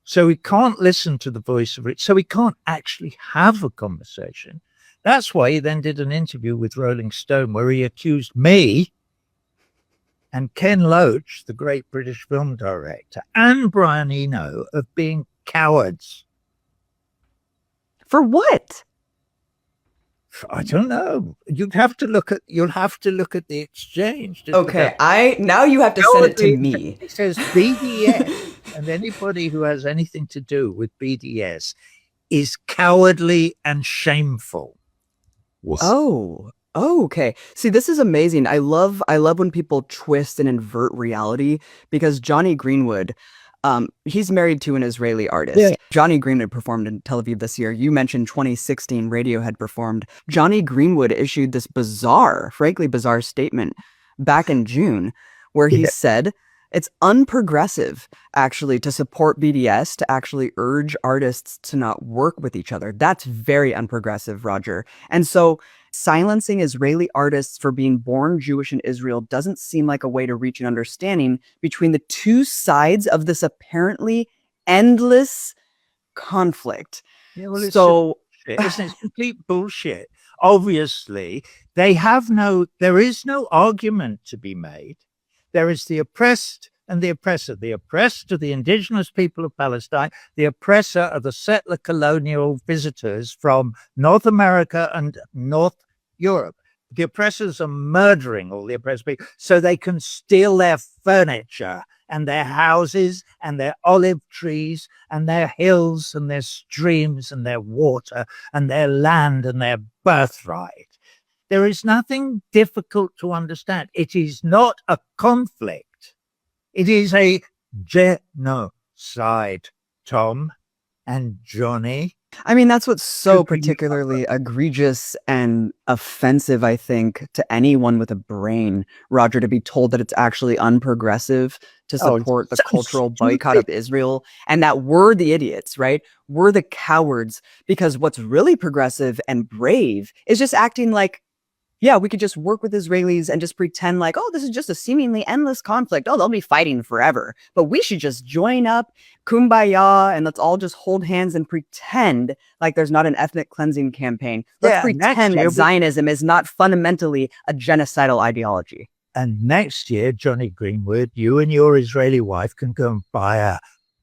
So he can't listen to the voice of it. So he can't actually have a conversation. That's why he then did an interview with Rolling Stone where he accused me and Ken Loach, the great British film director, and Brian Eno of being cowards. For what? I don't know. You'll have to look at the exchange. Okay, now you have to send it to me. It says BDS, and anybody who has anything to do with BDS is cowardly and shameful. Oh, okay. See, this is amazing. I love when people twist and invert reality, because Johnny Greenwood, he's married to an Israeli artist. Yeah. Johnny Greenwood performed in Tel Aviv this year. You mentioned 2016 Radiohead performed. Johnny Greenwood issued this frankly bizarre statement back in June where he said it's unprogressive actually to support BDS, to actually urge artists to not work with each other. That's very unprogressive, Roger. And so silencing Israeli artists for being born Jewish in Israel doesn't seem like a way to reach an understanding between the two sides of this apparently endless conflict. Yeah, well, it's complete bullshit. Obviously, there is no argument to be made. There is the oppressed and the oppressor. The oppressed are the indigenous people of Palestine. The oppressor are the settler colonial visitors from North America and North Europe. The oppressors are murdering all the oppressed people so they can steal their furniture and their houses and their olive trees and their hills and their streams and their water and their land and their birthright. There is nothing difficult to understand. It is not a conflict. It is a genocide, Tom and Johnny. I mean, that's what's so particularly egregious and offensive, I think, to anyone with a brain, Roger, to be told that it's actually unprogressive to support the cultural boycott of Israel, and that we're the idiots, right? We're the cowards, because what's really progressive and brave is just acting like, yeah, we could just work with Israelis and just pretend like, oh, this is just a seemingly endless conflict. Oh, they'll be fighting forever. But we should just join up, kumbaya, and let's all just hold hands and pretend like there's not an ethnic cleansing campaign. Let's pretend that Zionism is not fundamentally a genocidal ideology. And next year, Johnny Greenwood, you and your Israeli wife can go and buy a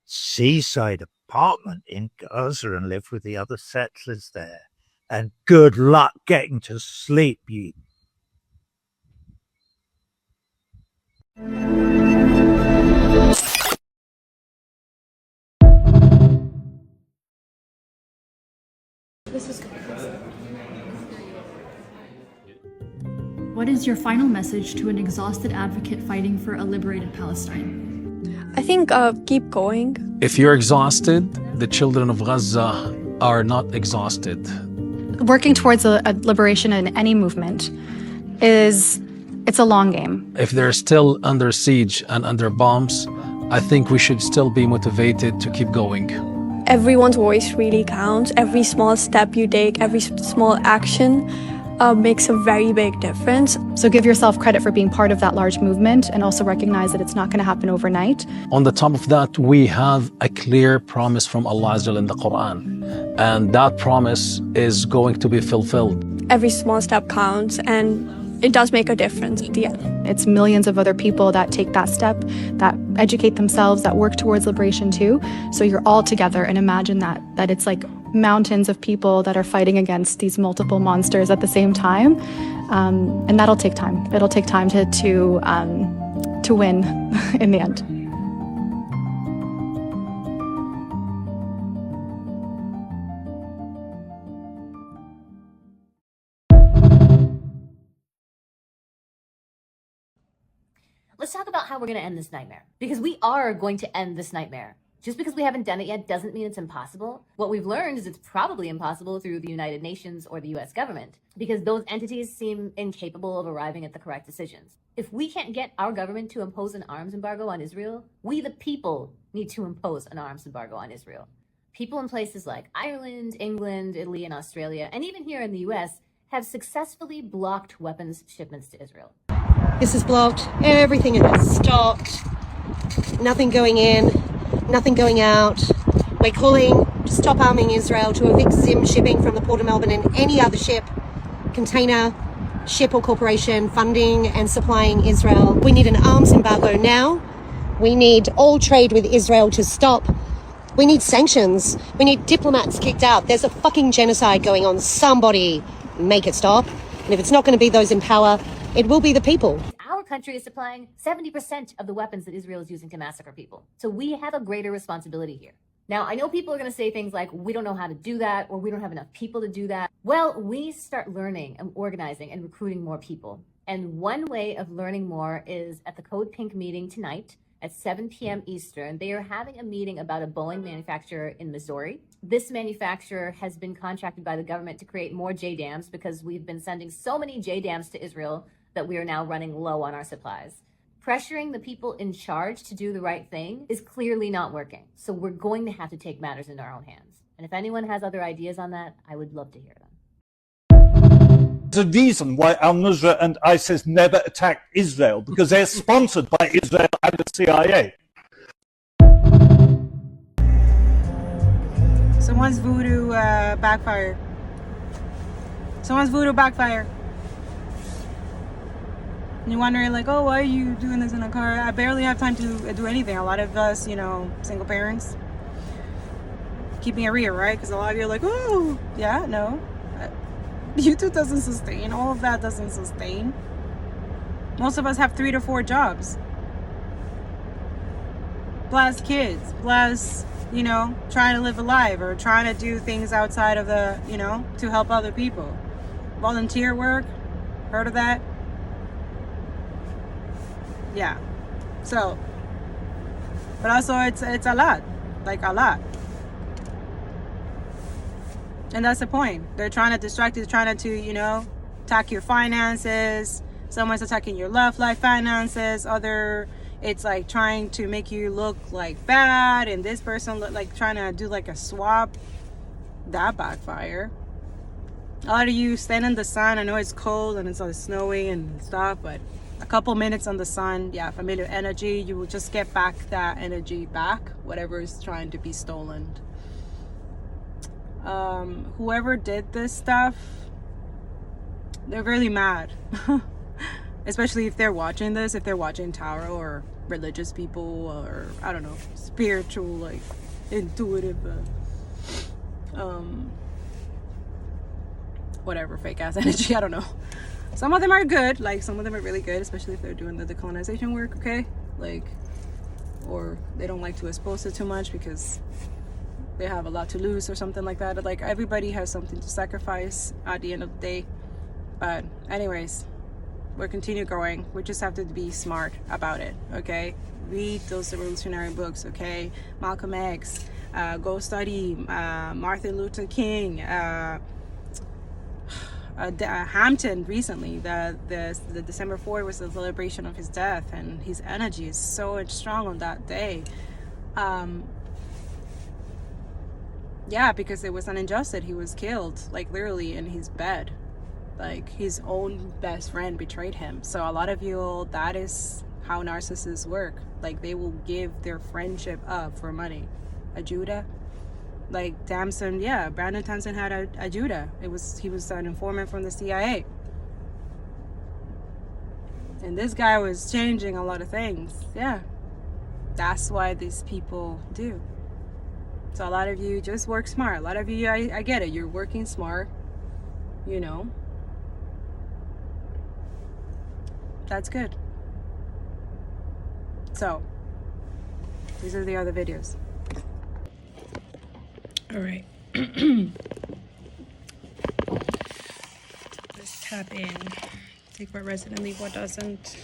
seaside apartment in Gaza and live with the other settlers there. And good luck getting to sleep, you. What is your final message to an exhausted advocate fighting for a liberated Palestine? I think keep going. If you're exhausted, the children of Gaza are not exhausted. Working towards a liberation in any movement it's a long game. If they're still under siege and under bombs, I think we should still be motivated to keep going. Everyone's voice really counts. Every small step you take, every small action makes a very big difference. So give yourself credit for being part of that large movement, and also recognize that it's not going to happen overnight. On the top of that, we have a clear promise from Allah in the Quran, and that promise is going to be fulfilled. Every small step counts, and it does make a difference at the end. It's millions of other people that take that step, that educate themselves, that work towards liberation too. So you're all together, and imagine that it's like mountains of people that are fighting against these multiple monsters at the same time. And that'll take time. It'll take time to win in the end. Let's talk about how we're going to end this nightmare. Because we are going to end this nightmare. Just because we haven't done it yet doesn't mean it's impossible. What we've learned is it's probably impossible through the United Nations or the US government, because those entities seem incapable of arriving at the correct decisions. If we can't get our government to impose an arms embargo on Israel, we the people need to impose an arms embargo on Israel. People in places like Ireland, England, Italy, and Australia, and even here in the US, have successfully blocked weapons shipments to Israel. This is blocked. Everything is stopped. Nothing going in. Nothing going out. We're calling stop arming Israel, to evict Zim shipping from the Port of Melbourne and any other ship, container, ship or corporation funding and supplying Israel. We need an arms embargo now. We need all trade with Israel to stop. We need sanctions. We need diplomats kicked out. There's a fucking genocide going on. Somebody make it stop. And if it's not going to be those in power, it will be the people. Our country is supplying 70% of the weapons that Israel is using to massacre people. So we have a greater responsibility here. Now, I know people are going to say things like, we don't know how to do that, or we don't have enough people to do that. Well, we need to start learning and organizing and recruiting more people. And one way of learning more is at the Code Pink meeting tonight at 7 p.m. Eastern. They are having a meeting about a Boeing manufacturer in Missouri. This manufacturer has been contracted by the government to create more JDAMs because we've been sending so many JDAMs to Israel that we are now running low on our supplies. Pressuring the people in charge to do the right thing is clearly not working. So we're going to have to take matters into our own hands. And if anyone has other ideas on that, I would love to hear them. There's a reason why al-Nusra and ISIS never attacked Israel, because they're sponsored by Israel and the CIA. Someone's voodoo backfire. Someone's voodoo backfire. And you're wondering, like, oh, why are you doing this in a car? I barely have time to do anything. A lot of us, you know, single parents. Keeping it real, right? Because a lot of you are like, oh, yeah, no. YouTube doesn't sustain. All of that doesn't sustain. Most of us have 3 to 4 jobs. Plus kids. Plus, you know, trying to live a life or trying to do things outside of the, you know, to help other people. Volunteer work. Heard of that? Yeah. So, but also it's a lot. Like a lot. And that's the point. They're trying to distract you, trying to, you know, attack your finances. Someone's attacking your love life finances. It's like trying to make you look like bad. And this person like trying to do like a swap. That backfire. A lot of you stand in the sun. I know it's cold and it's like snowy and stuff, but a couple minutes on the sun, yeah, familiar energy, you will just get back that energy back, whatever is trying to be stolen. Whoever did this stuff, they're really mad. Especially if they're watching this, if they're watching tarot or religious people or, I don't know, spiritual, like, intuitive, whatever, fake ass energy, I don't know. Some of them are good, like some of them are really good, especially if they're doing the decolonization work, okay? Like, or they don't like to expose it too much because they have a lot to lose or something like that. Like, everybody has something to sacrifice at the end of the day. But anyways, we'll continue growing. We just have to be smart about it, okay? Read those revolutionary books, okay? Malcolm X, go study Martin Luther King, Hampton recently. The December 4th was the celebration of his death, and his energy is so strong on that day. Yeah, because it was an injustice. He was killed, like, literally in his bed. Like, his own best friend betrayed him. So a lot of you, that is how narcissists work. Like, they will give their friendship up for money. A Judah, like Damson, yeah, Brandon Thompson had a Judah. He was an informant from the CIA. And this guy was changing a lot of things. Yeah, that's why these people do. So a lot of you just work smart. A lot of you, I get it. You're working smart, you know. That's good. So, these are the other videos. All right. Let's tap in. Take what resonates, leave what doesn't.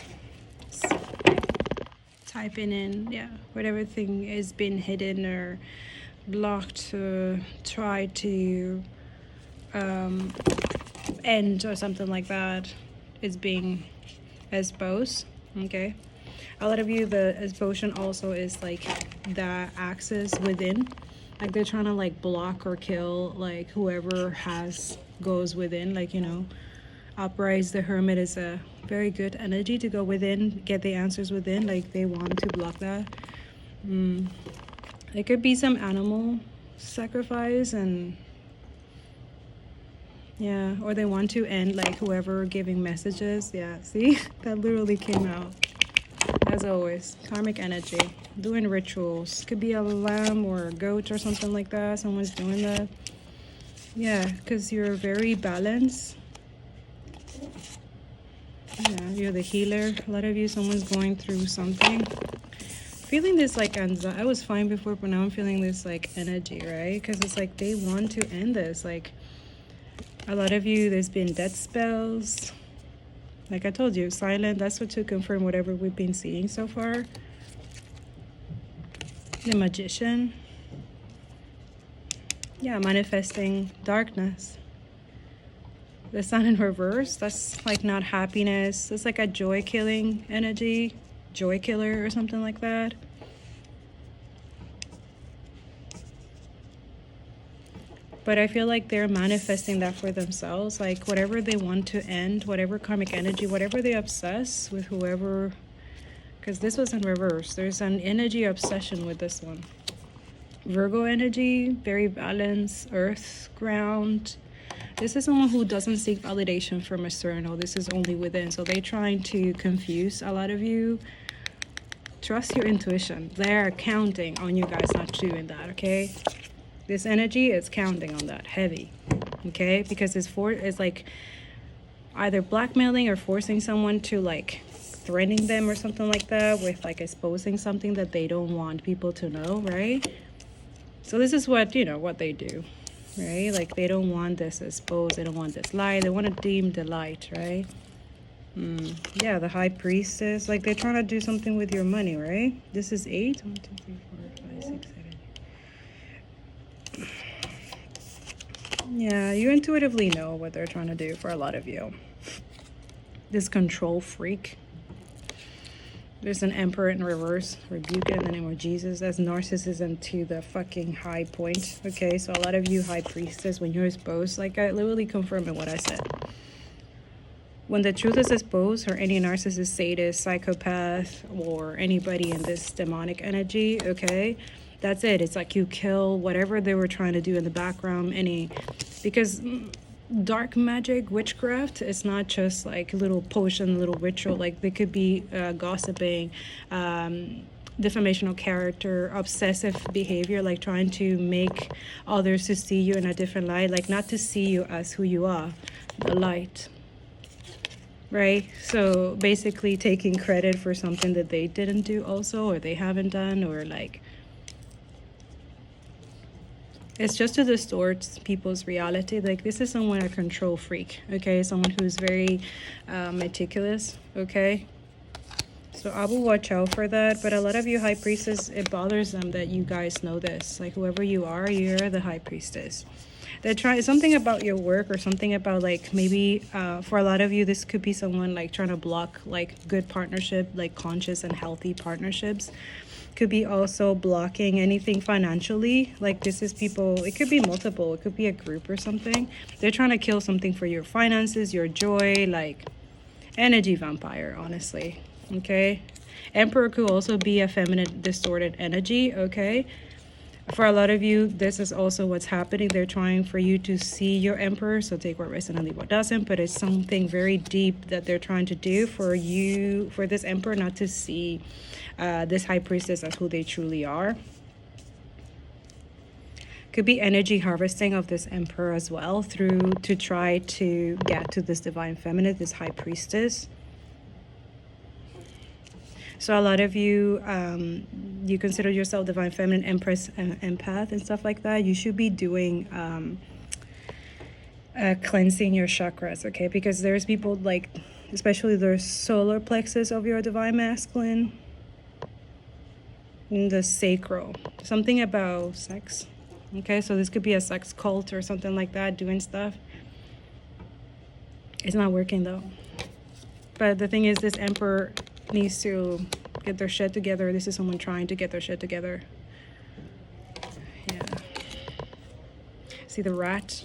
Typing in, yeah, whatever thing is being hidden or blocked to try to end or something like that is being exposed. Okay. A lot of you, the exposure also is like the axis within. Like, they're trying to like block or kill like whoever goes within, like, you know. Uprise the Hermit is a very good energy to go within, get the answers within. Like, they want to block that. There could be some animal sacrifice and yeah, or they want to end like whoever giving messages. Yeah, see, that literally came out. As always, karmic energy, doing rituals. Could be a lamb or a goat or something like that. Someone's doing that. Yeah, because you're very balanced. Yeah, you're the healer. A lot of you, someone's going through something. Feeling this like anxiety. I was fine before, but now I'm feeling this like energy, right? Because it's like they want to end this. Like a lot of you, there's been death spells. Like I told you, silent. That's what to confirm whatever we've been seeing so far. The Magician. Yeah, manifesting darkness. The Sun in reverse, that's like not happiness. It's like a joy killing energy, joy killer or something like that. But I feel like they're manifesting that for themselves. Like whatever they want to end, whatever karmic energy, whatever they obsess with whoever, because this was in reverse. There's an energy obsession with this one. Virgo energy, very balanced, earth, ground. This is someone who doesn't seek validation from external. This is only within. So they're trying to confuse a lot of you. Trust your intuition. They're counting on you guys not doing that, okay? This energy is counting on that heavy, okay? Because it's like either blackmailing or forcing someone to like threatening them or something like that with like exposing something that they don't want people to know, right? So this is what, you know, what they do, right? Like they don't want this exposed. They don't want this light. They want to dim the light, right? Yeah, the High Priestess. Like they're trying to do something with your money, right? This is 8. 1, 2, 3, 4, 5, 6, 7. Yeah, you intuitively know what they're trying to do for a lot of you. This control freak. There's an Emperor in reverse. Rebuke it in the name of Jesus. That's narcissism to the fucking high point. Okay, so a lot of you High Priestess, when you're exposed, like I literally confirming what I said. When the truth is exposed, or any narcissist, sadist, psychopath, or anybody in this demonic energy, okay, that's it. It's like you kill whatever they were trying to do in the background. Because dark magic, witchcraft, it's not just like little potion, little ritual. Like they could be gossiping, defamation of character, obsessive behavior, like trying to make others to see you in a different light, like not to see you as who you are, the light. Right? So basically taking credit for something that they didn't do also, or they haven't done, or like it's just to distort people's reality. Like this is someone, a control freak, okay? Someone who's very meticulous, okay? So I will watch out for that. But a lot of you High Priestess, it bothers them that you guys know this. Like whoever you are, you're the High Priestess. They're trying something about your work, or something about like maybe for a lot of you, this could be someone like trying to block like good partnership, like conscious and healthy partnerships. Could be also blocking anything financially. Like this is people, it could be multiple, it could be a group or something. They're trying to kill something for your finances, your joy, like energy vampire, honestly, okay? Emperor could also be a feminine distorted energy, okay? For a lot of you, this is also what's happening. They're trying for you to see your Emperor, so take what resonates and leave what doesn't, but it's something very deep that they're trying to do for you, for this Emperor not to see this High Priestess as who they truly are. Could be energy harvesting of this Emperor as well, to try to get to this Divine Feminine, this High Priestess. So a lot of you, you consider yourself Divine Feminine, Empress, Empath, and stuff like that. You should be doing cleansing your chakras, okay? Because there's people like, especially the solar plexus of your Divine Masculine, in the sacral, something about sex, okay? So this could be a sex cult or something like that, doing stuff. It's not working though. But the thing is, this Emperor needs to get their shit together. This is someone trying to get their shit together. Yeah. See the rat?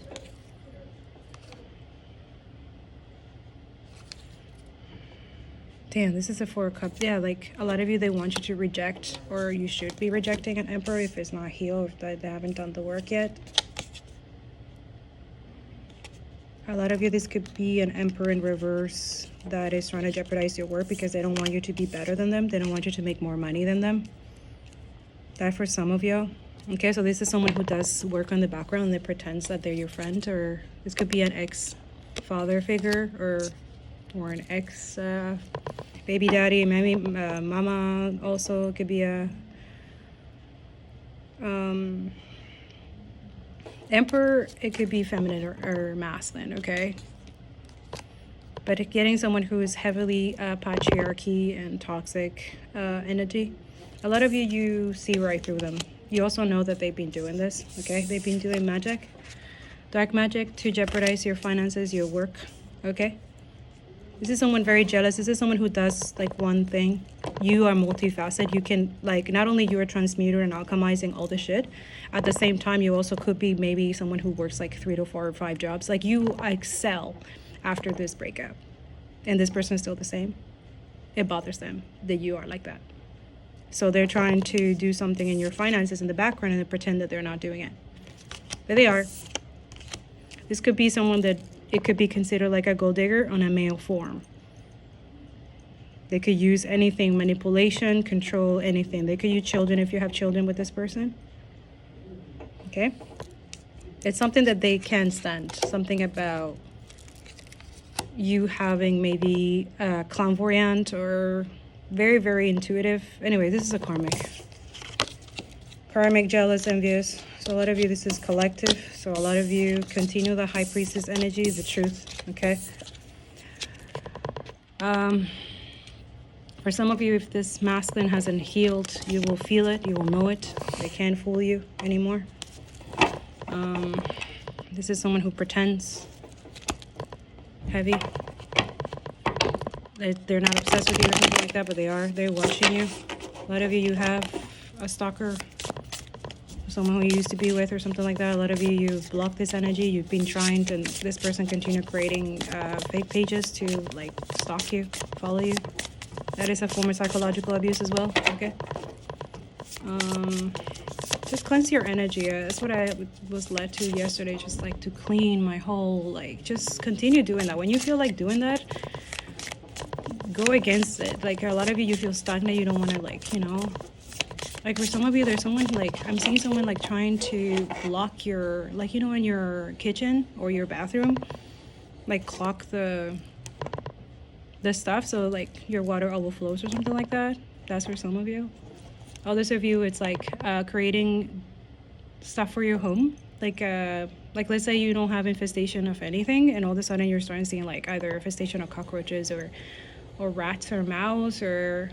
Damn, this is a 4 of Cups. Yeah, like a lot of you, they want you to reject, or you should be rejecting an Emperor if it's not healed, if they haven't done the work yet. A lot of you, this could be an Emperor in reverse that is trying to jeopardize your work because they don't want you to be better than them. They don't want you to make more money than them. That for some of you. Okay, so this is someone who does work on the background and they pretends that they're your friend, or this could be an ex-father figure or an ex-baby daddy, maybe mama also could be a Emperor. It could be feminine or masculine, okay? But getting someone who is heavily patriarchy and toxic energy, a lot of you, you see right through them. You also know that they've been doing this, okay? They've been doing magic, dark magic, to jeopardize your finances, your work, okay? This is someone very jealous. This is someone who does like one thing. You are multifaceted. You can, like, not only you are transmuter and alchemizing all the shit, at the same time you also could be maybe someone who works like 3 to 4 or 5 jobs. Like, you excel after this breakup, and this person is still the same. It bothers them that you are like that. So they're trying to do something in your finances in the background and they pretend that they're not doing it, but they are. This could be someone that it could be considered like a gold digger on a male form. They could use anything, manipulation, control, anything. They could use children if you have children with this person. Okay? It's something that they can't stand. Something about you having maybe clairvoyant or very, very intuitive. Anyway, this is a karmic. Karmic, jealous, envious. So a lot of you, this is collective. So a lot of you continue the high priestess energy, the truth, okay? For some of you, if this masculine hasn't healed, you will feel it, you will know it. They can't fool you anymore. This is someone who pretends heavy. They're not obsessed with you or something like that, but they are. They're watching you. A lot of you, you have a stalker, someone who you used to be with or something like that. A lot of you, you've blocked this energy. You've been trying to, this person continue creating fake pages to like stalk you, follow you. That is a form of psychological abuse as well, okay? Just cleanse your energy. That's what I was led to yesterday, just like to clean my whole, like, just continue doing that. When you feel like doing that, go against it. Like, a lot of you, you feel stagnant. You don't want to, like, you know, like for some of you, there's someone like, I'm seeing someone like trying to block your, like, you know, in your kitchen or your bathroom, like clock the stuff so like your water overflows or something like that. That's for some of you. Others of you, it's like creating stuff for your home. Like let's say you don't have infestation of anything, and all of a sudden you're starting seeing like either infestation of cockroaches or rats or mouse, or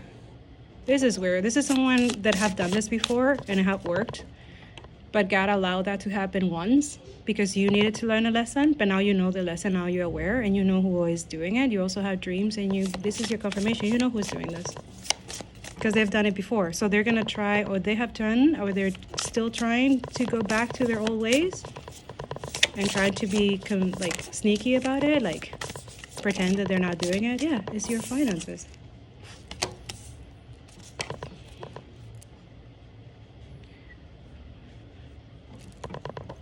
this is weird. This is someone that have done this before and it have worked, but God allowed that to happen once because you needed to learn a lesson, but now you know the lesson, now you're aware and you know who is doing it. You also have dreams and this is your confirmation. You know who's doing this because they've done it before. So they're gonna try, or they have done, or they're still trying to go back to their old ways and try to be like sneaky about it, like pretend that they're not doing it. Yeah, it's your finances.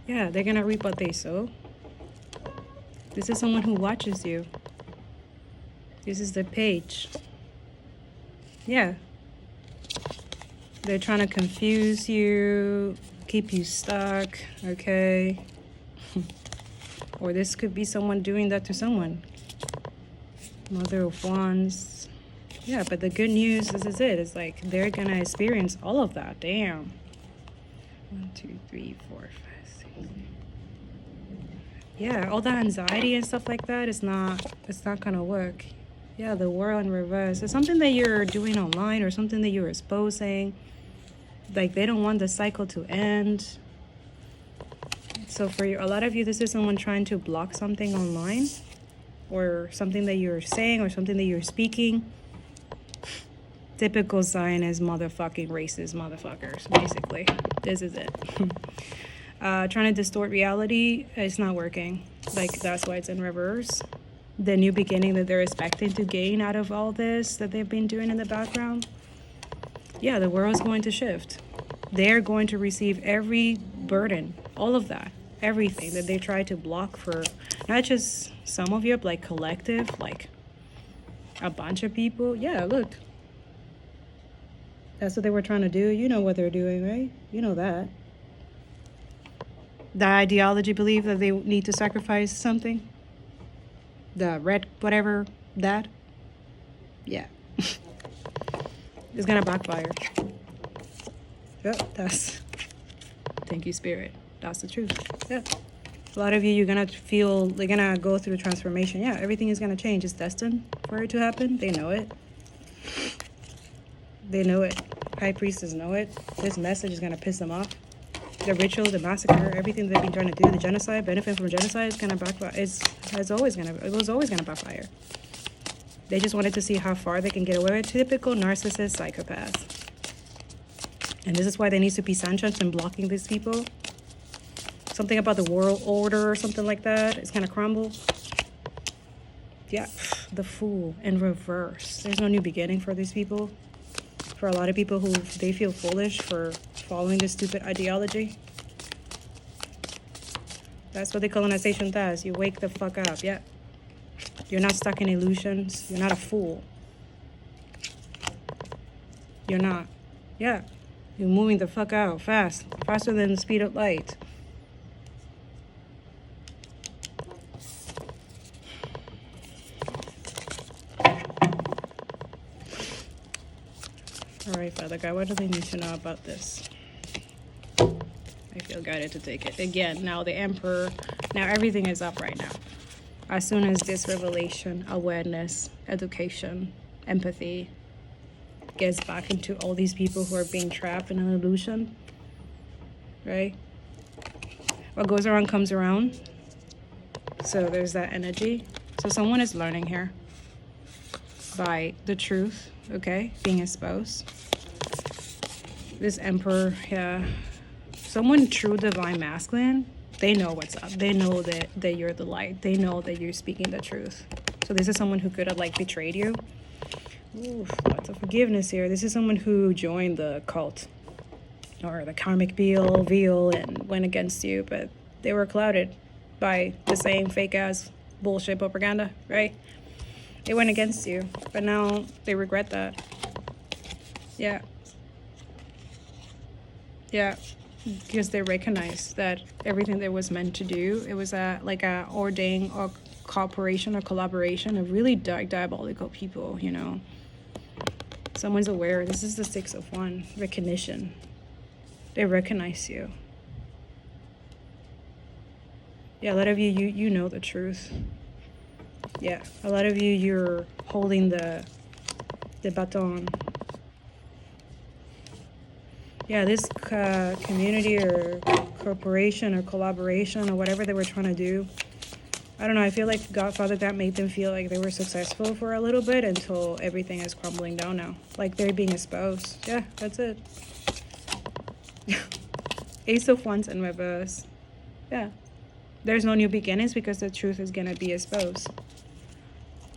Yeah, they're gonna reap what they sow. This is someone who watches you. This is the page. Yeah. They're trying to confuse you, keep you stuck, okay? Or this could be someone doing that to someone. Mother of Wands. Yeah, but the good news, this is it. It's like they're gonna experience all of that. Damn. 1, 2, 3, 4, 5, 6. Yeah, all that anxiety and stuff like that it's not gonna work. Yeah, the world in reverse. It's something that you're doing online or something that you're exposing. Like they don't want the cycle to end. So for you, a lot of you, this is someone trying to block something online or something that you're saying or something that you're speaking. Typical Zionist motherfucking racist motherfuckers, basically. This is it. Trying to distort reality, it's not working. Like, that's why it's in reverse. the new beginning that they're expecting to gain out of all this that they've been doing in the background, yeah, the world is going to shift. They're going to receive every burden, all of that, everything that they try to block for not just some of you, like collective, like a bunch of people. Yeah, look. That's what they were trying to do. You know what they're doing, right? You know that. The ideology believe that they need to sacrifice something. The red, whatever, that. Yeah. It's gonna backfire. Yep, that's. Thank you, Spirit. That's the truth. Yeah. A lot of you, you're gonna feel, they're gonna go through transformation. Yeah, everything is gonna change. It's destined for it to happen. They know it. They know it. High priestess know it. This message is gonna piss them off. The ritual, the massacre, everything they've been trying to do, the genocide, benefit from genocide is gonna backfire. It was always gonna backfire. They just wanted to see how far they can get away with. Typical narcissist psychopaths. And this is why there needs to be sanctions and blocking these people. Something about the world order or something like that. It's gonna crumble. Yeah, the fool in reverse. There's no new beginning for these people. For a lot of people who they feel foolish for following this stupid ideology. That's what the colonization does. You wake the fuck up. Yeah. You're not stuck in illusions. You're not a fool. You're not. Yeah. You're moving the fuck out fast. Faster than the speed of light. All right, Father God, what do they need to know about this? I feel guided to take it. Again, now the Emperor, now everything is up right now. As soon as this revelation, awareness, education, empathy gets back into all these people who are being trapped in an illusion, right? What goes around comes around. So there's that energy. So someone is learning here by the truth, okay, being exposed. This Emperor, yeah, someone true divine masculine, they know what's up. They know that you're the light. They know that you're speaking the truth. So this is someone who could have like betrayed you. Oof, lots of forgiveness here. This is someone who joined the cult or the karmic veil and went against you, but they were clouded by the same fake ass bullshit propaganda, right? They went against you, but now they regret that. Yeah. Yeah, because they recognize that everything they was meant to do, it was like a ordained or cooperation or collaboration of really dark, diabolical people, you know. Someone's aware. This is the 6 of Wands, recognition. They recognize you. Yeah, a lot of you, you know the truth. Yeah, a lot of you, you're holding the baton. Yeah, this community or corporation or collaboration or whatever they were trying to do, I don't know, I feel like Godfather that made them feel like they were successful for a little bit until everything is crumbling down now. Like they're being exposed. Yeah, that's it. Ace of Wands in reverse. Yeah. There's no new beginnings because the truth is going to be exposed.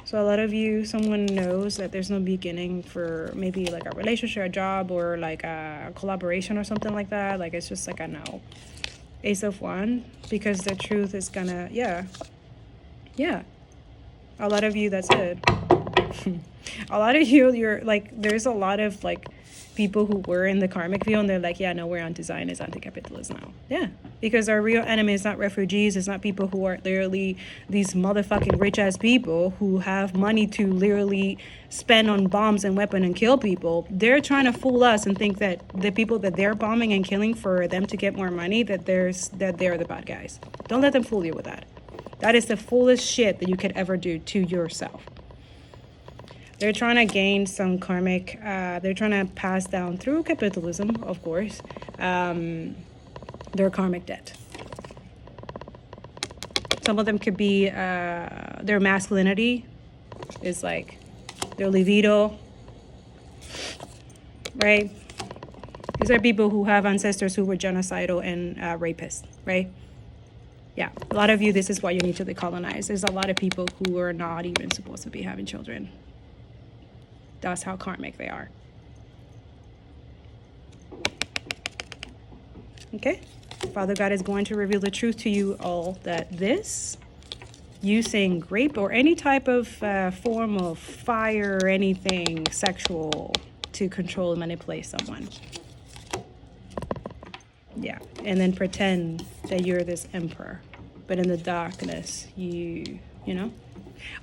So a lot of you, someone knows that there's no beginning for maybe like a relationship, a job, or like a collaboration or something like that. Like it's just like a no. Ace of Wands, because the truth is gonna, yeah. A lot of you, that's it. A lot of you, you're like, there's a lot of like people who were in the karmic field and they're like, yeah, no, we're anti-Zionist, anti-capitalist now. Yeah, because our real enemy is not refugees. It's not people who are literally these motherfucking rich ass people who have money to literally spend on bombs and weapons and kill people. They're trying to fool us and think that the people that they're bombing and killing for them to get more money, that they're the bad guys. Don't let them fool you with that. That is the foolish shit that you could ever do to yourself. They're trying to gain some karmic, they're trying to pass down through capitalism, of course, their karmic debt. Some of them could be, their masculinity is like their libido, right? These are people who have ancestors who were genocidal and rapists, right? Yeah, a lot of you, this is why you need to decolonize. There's a lot of people who are not even supposed to be having children. That's how karmic they are. Okay? Father God is going to reveal the truth to you all that this, using grape or any type of form of fire or anything sexual to control and manipulate someone. Yeah, and then pretend that you're this emperor, but in the darkness, you know,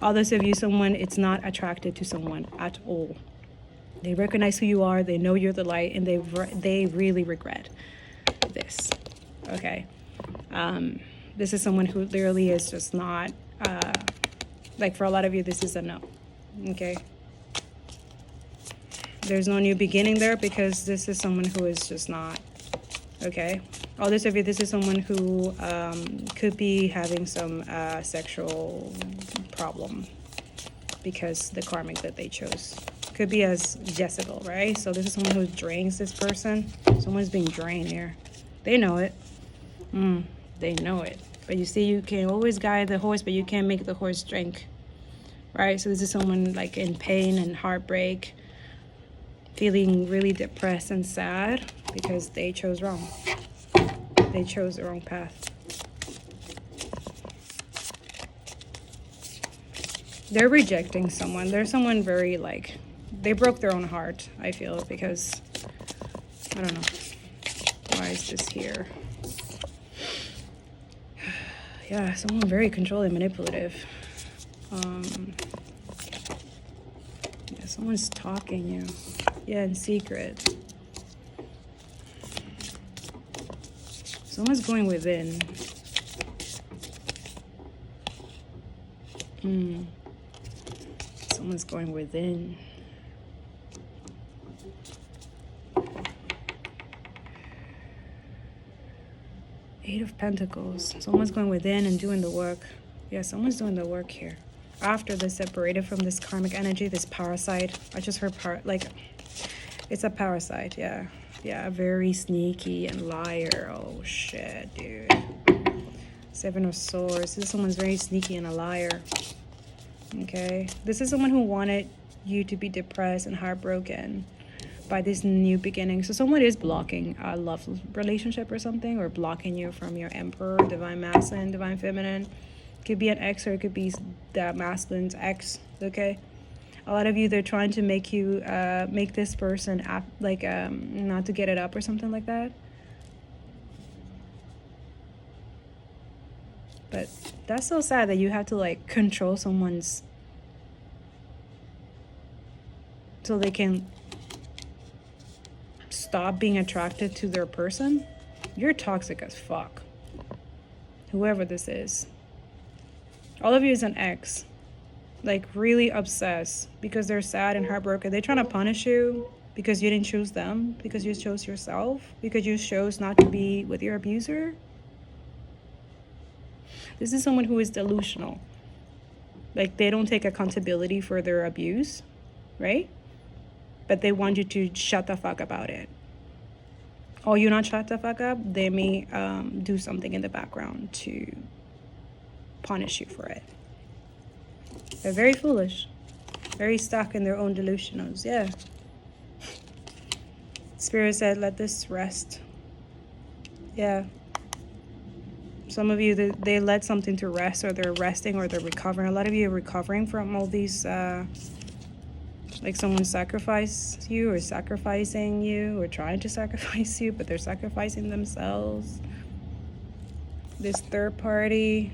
all those of you, someone, it's not attracted to someone at all. They recognize who you are, they know you're the light, and they really regret this. Okay, this is someone who literally is just not, like for a lot of you, this is a no. Okay, there's no new beginning there because this is someone who is just not. Okay, all this of you, this is someone who could be having some sexual problem because the karmic that they chose could be as Jezebel, right? So this is someone who drains this person. Someone's being drained here. They know it. They know it. But you see, you can always guide the horse, but you can't make the horse drink, right? So this is someone like in pain and heartbreak, feeling really depressed and sad because they chose wrong. They chose the wrong path. They're rejecting someone. They're someone very like, they broke their own heart, I feel, because, I don't know. Why is this here? Yeah, someone very controlling, manipulative. Yeah, someone's talking you. Yeah, in secret. Someone's going within. Someone's going within. Eight of Pentacles. Someone's going within and doing the work. Yeah, someone's doing the work here. After they're separated from this karmic energy, this parasite. I just heard like, it's a parasite, yeah. Yeah, very sneaky and liar. Oh, shit, dude. Seven of Swords. This is someone's very sneaky and a liar. Okay? This is someone who wanted you to be depressed and heartbroken by this new beginning. So someone is blocking a love relationship or something, or blocking you from your Emperor, Divine Masculine, Divine Feminine. It could be an ex, or it could be that masculine's ex, okay? A lot of you, they're trying to make you, make this person act like, not to get it up or something like that. But that's so sad that you have to like control someone's, so they can stop being attracted to their person. You're toxic as fuck. Whoever this is. All of you is an ex. Like really obsessed because they're sad and heartbroken. They're trying to punish you because you didn't choose them, because you chose yourself, because you chose not to be with your abuser. This is someone who is delusional. Like they don't take accountability for their abuse, right? But they want you to shut the fuck about it. Or you not shut the fuck up, they may do something in the background to punish you for it. They're very foolish, very stuck in their own delusionals, yeah. Spirit said, let this rest. Yeah. Some of you, they let something to rest, or they're resting, or they're recovering. A lot of you are recovering from all these, like someone sacrificed you, or sacrificing you, or trying to sacrifice you, but they're sacrificing themselves. This third party,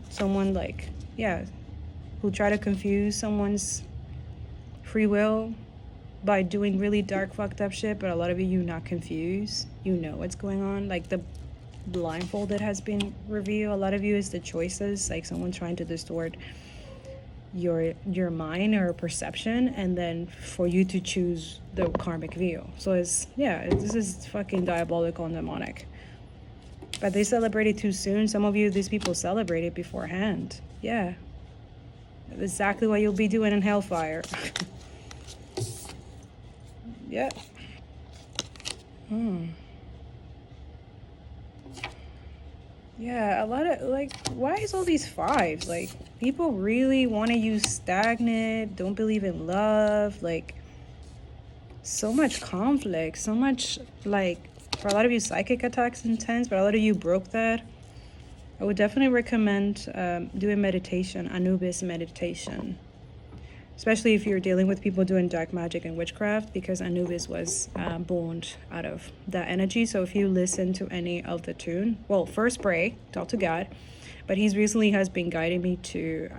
someone like, yeah, who try to confuse someone's free will by doing really dark, fucked up shit, but a lot of you not confused. You know what's going on. Like the blindfold that has been revealed. A lot of you is the choices, like someone trying to distort your mind or perception, and then for you to choose the karmic view. So it's, yeah, this is fucking diabolical and demonic. But they celebrated too soon. Some of you, these people celebrated beforehand. Yeah. That's exactly what you'll be doing in Hellfire. Yeah. Yeah, a lot of like, why is all these fives? Like, people really want to use stagnant, don't believe in love, like, so much conflict, so much, like, for a lot of you, psychic attacks intense, but a lot of you broke that. I would definitely recommend doing meditation, Anubis meditation, especially if you're dealing with people doing dark magic and witchcraft, because Anubis was born out of that energy. So if you listen to any of the tune, well, first pray, talk to God, but he's recently has been guiding me to,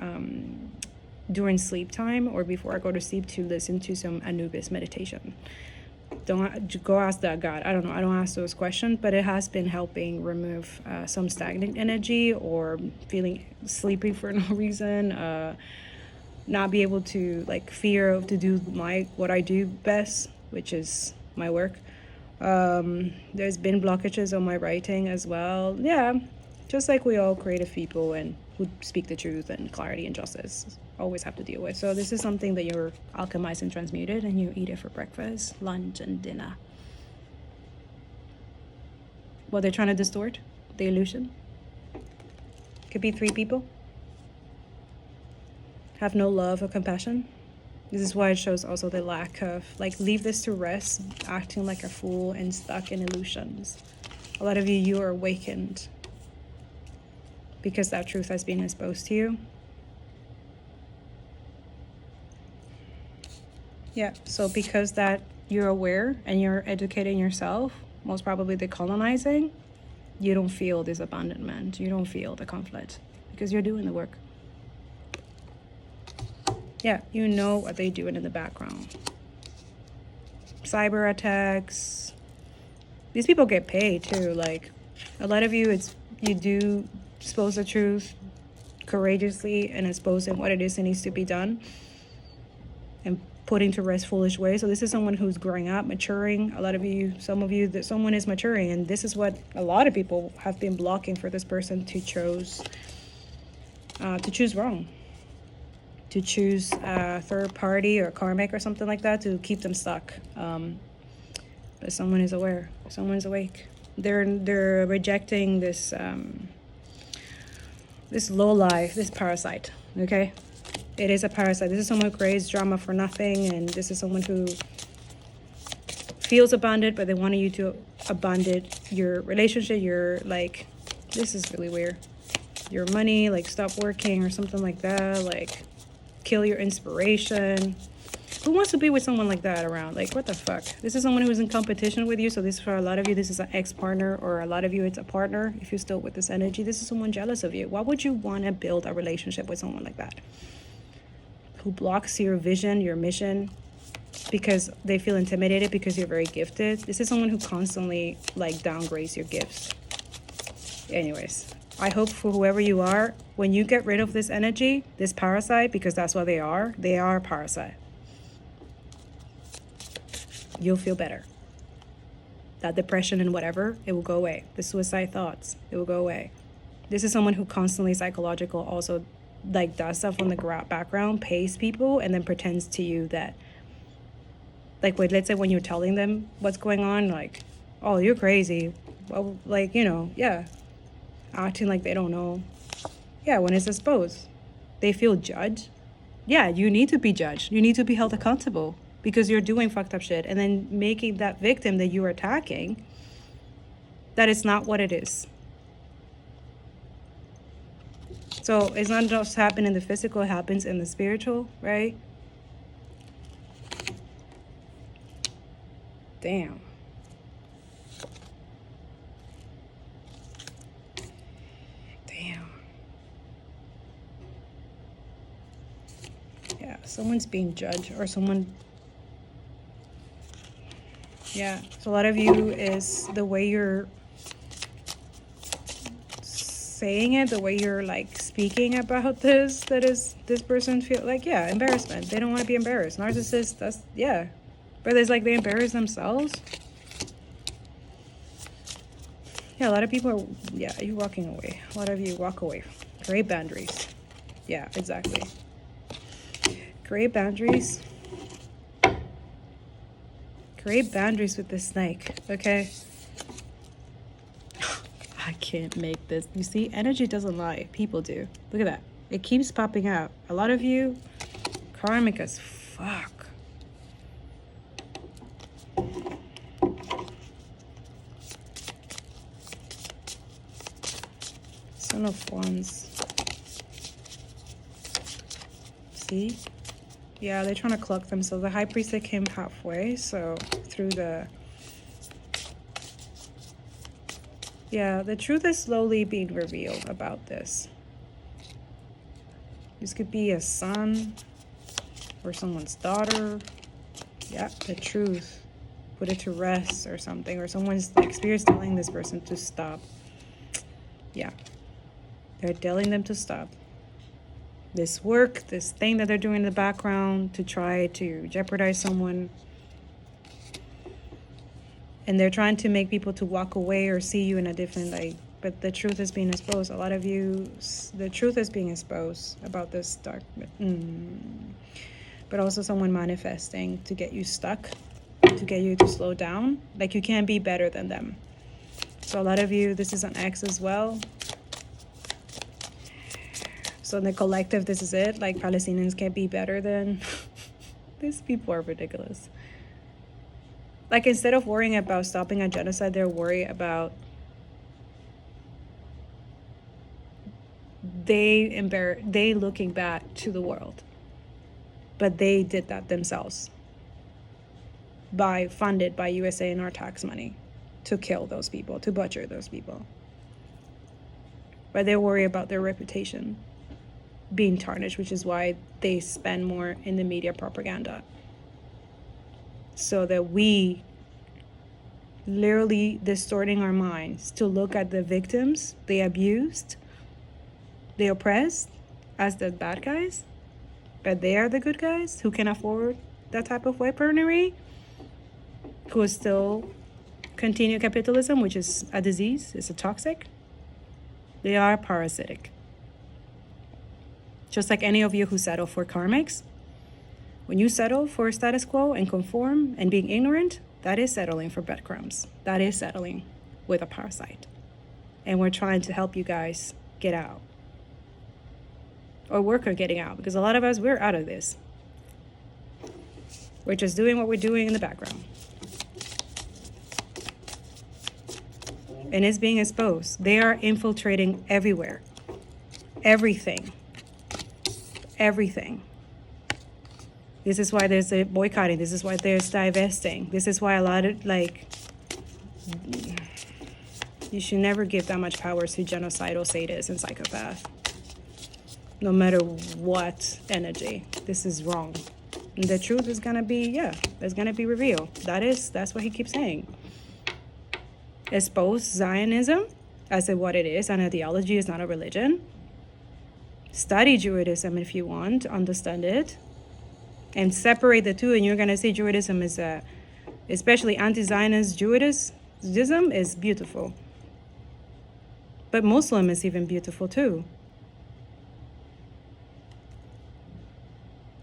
during sleep time or before I go to sleep, to listen to some Anubis meditation. Don't go ask that God. I don't know. I don't ask those questions, but it has been helping remove some stagnant energy or feeling sleepy for no reason. Not be able to, like, fear to do what I do best, which is my work. There's been blockages on my writing as well. Yeah, just like we all creative people and who speak the truth and clarity and justice always have to deal with. So this is something that you're alchemized and transmuted, and you eat it for breakfast, lunch, and dinner. Well, they're trying to distort the illusion. Could be 3 people. Have no love or compassion. This is why it shows also the lack of, like, leave this to rest, acting like a fool and stuck in illusions. A lot of you are awakened because that truth has been exposed to you. Yeah, so because that you're aware and you're educating yourself, most probably decolonizing, you don't feel this abandonment, you don't feel the conflict because you're doing the work. Yeah, you know what they're doing in the background. Cyber attacks. These people get paid too. Like, a lot of you, you do expose the truth courageously and exposing what it is that needs to be done and putting to rest foolish ways. So this is someone who's growing up, maturing. A lot of you, some of you, that someone is maturing, and this is what a lot of people have been blocking for this person to choose wrong. To choose a third party or karmic or something like that to keep them stuck. But someone is aware. Someone's awake. They're rejecting this this low life, this parasite. Okay, it is a parasite. This is someone who creates drama for nothing, and this is someone who feels abandoned, but they wanted you to abandon your relationship. You're like, this is really weird. Your money, like, stop working or something like that. Like, kill your inspiration. Who wants to be with someone like that around? Like, what the fuck? This is someone who's in competition with you. So this, for a lot of you, this is an ex-partner, or a lot of you, it's a partner. If you're still with this energy, this is someone jealous of you. Why would you want to build a relationship with someone like that? Who blocks your vision, your mission, because they feel intimidated because you're very gifted. This is someone who constantly, like, downgrades your gifts. Anyways, I hope for whoever you are, when you get rid of this energy, this parasite, because that's what they are a parasite, you'll feel better. That depression and whatever, it will go away. The suicide thoughts, it will go away. This is someone who constantly psychological also, like, does stuff on the background, pays people, and then pretends to you that, like, wait, let's say when you're telling them what's going on, like, oh, you're crazy. Well, like, you know, yeah. Acting like they don't know. Yeah, when it's exposed, they feel judged. Yeah, you need to be judged. You need to be held accountable because you're doing fucked up shit, and then making that victim that you're attacking, that it's not what it is. So it's not just happening in the physical, it happens in the spiritual, right? Damn. Yeah, someone's being judged, or someone, yeah. So a lot of you is the way you're saying it, the way you're, like, speaking about this, that is, this person feel like, yeah, embarrassment. They don't want to be embarrassed. Narcissists, that's, yeah. But it's like they embarrass themselves. Yeah, a lot of people are, yeah, you're walking away. A lot of you walk away. Great boundaries. Yeah, exactly. Create boundaries. Create boundaries with the snake, okay? can't make this. You see, energy doesn't lie. People do. Look at that. It keeps popping out. A lot of you, karmic as fuck. Son of Wands. See? Yeah, they're trying to cluck themselves. The High Priestess came halfway, so through the... Yeah, the truth is slowly being revealed about this. This could be a son or someone's daughter. Yeah, the truth. Put it to rest or something. Or someone's like spirits telling this person to stop. Yeah. They're telling them to stop. This work, this thing that they're doing in the background to try to jeopardize someone. And they're trying to make people to walk away or see you in a different light. But the truth is being exposed. A lot of you, the truth is being exposed about this dark. But also someone manifesting to get you stuck, to get you to slow down. Like you can't be better than them. So a lot of you, this is an ex as well. So in the collective, this is it. Like Palestinians can't be better than... These people are ridiculous. Like instead of worrying about stopping a genocide, they're worried about they looking back to the world. But they did that themselves. Funded by USA and our tax money to kill those people, to butcher those people. But they worry about their reputation being tarnished, which is why they spend more in the media propaganda. So that we literally distorting our minds to look at the victims, the abused, the oppressed as the bad guys, but they are the good guys who can afford that type of weaponry, who is still continue capitalism, which is a disease, it's a toxic. They are parasitic. Just like any of you who settle for karmics, when you settle for status quo and conform and being ignorant, that is settling for breadcrumbs. That is settling with a parasite. And we're trying to help you guys get out. Or work on getting out, because a lot of us, we're out of this. We're just doing what we're doing in the background. And it's being exposed. They are infiltrating everywhere. Everything. Everything. This is why there's a boycotting. This is why there's divesting. This is why a lot of, like, you should never give that much power to genocidal sadists and psychopaths. No matter what energy. This is wrong. And the truth is gonna be, it's gonna be revealed. That's what he keeps saying. Expose Zionism as what it is. An ideology is not a religion. Study Judaism if you want, understand it, and separate the two, and you're going to see Judaism is especially anti-Zionist Judaism is beautiful. But Muslim is even beautiful too.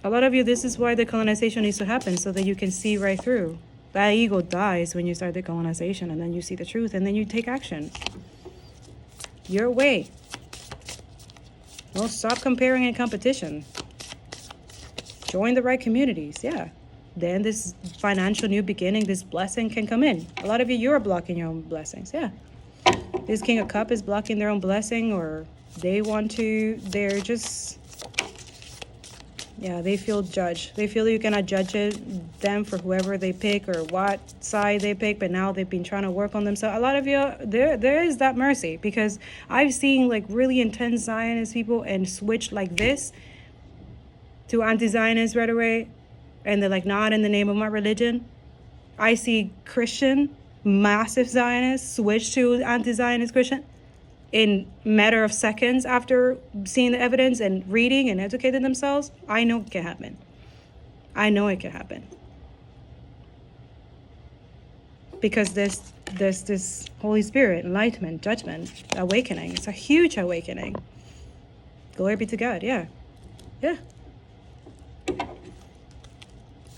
A lot of you, this is why the colonization needs to happen, so that you can see right through. That ego dies when you start the colonization, and then you see the truth, and then you take action. Your way. Well, stop comparing and competition. Join the right communities, Then this financial new beginning, this blessing can come in. A lot of you, you're blocking your own blessings, This King of Cups is blocking their own blessing, or they're just, they feel judged. They feel you cannot judge them for whoever they pick or what side they pick, but now they've been trying to work on themselves. A lot of you, there is that mercy, because I've seen like really intense Zionist people and switch like this to anti-Zionist right away, and they're like, not in the name of my religion. I see Christian, massive Zionists switch to anti-Zionist Christian in matter of seconds after seeing the evidence and reading and educating themselves. I know it can happen. I know it can happen. Because there's this Holy Spirit, enlightenment, judgment, awakening. It's a huge awakening. Glory be to God, yeah.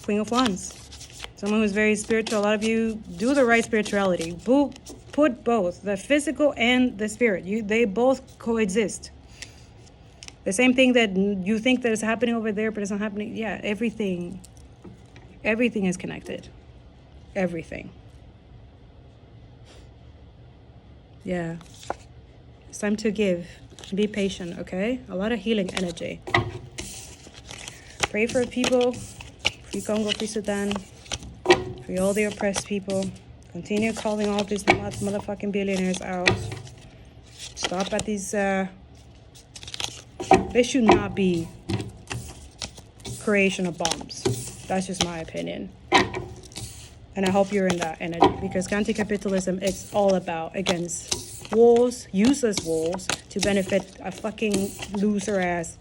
Queen of Wands. Someone who's very spiritual. A lot of you do the right spirituality. put both, the physical and the spirit. They both coexist. The same thing that you think that is happening over there, but it's not happening. Yeah, everything is connected. Everything. Yeah. It's time to give. Be patient, okay? A lot of healing energy. Pray for people. Free Congo, free Sudan. Free all the oppressed people. Continue calling all these motherfucking billionaires out. Stop at these, they should not be creation of bombs. That's just my opinion. And I hope you're in that energy, because anti-capitalism is all about against wars, useless wars, to benefit a fucking loser-ass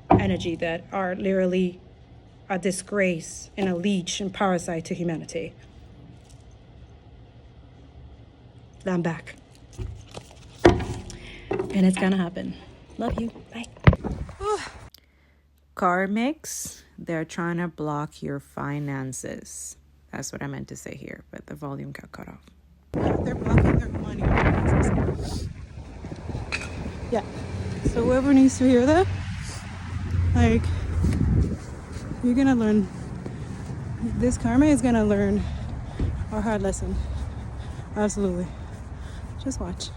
energy that are literally a disgrace and a leech and parasite to humanity. I'm back. And it's gonna happen. Love you. Bye. Karmics, they're trying to block your finances. That's what I meant to say here, but the volume got cut off. They're blocking your money. Yeah. So whoever needs to hear that, like, you're gonna learn. This karma is gonna learn a hard lesson. Absolutely. Just watch.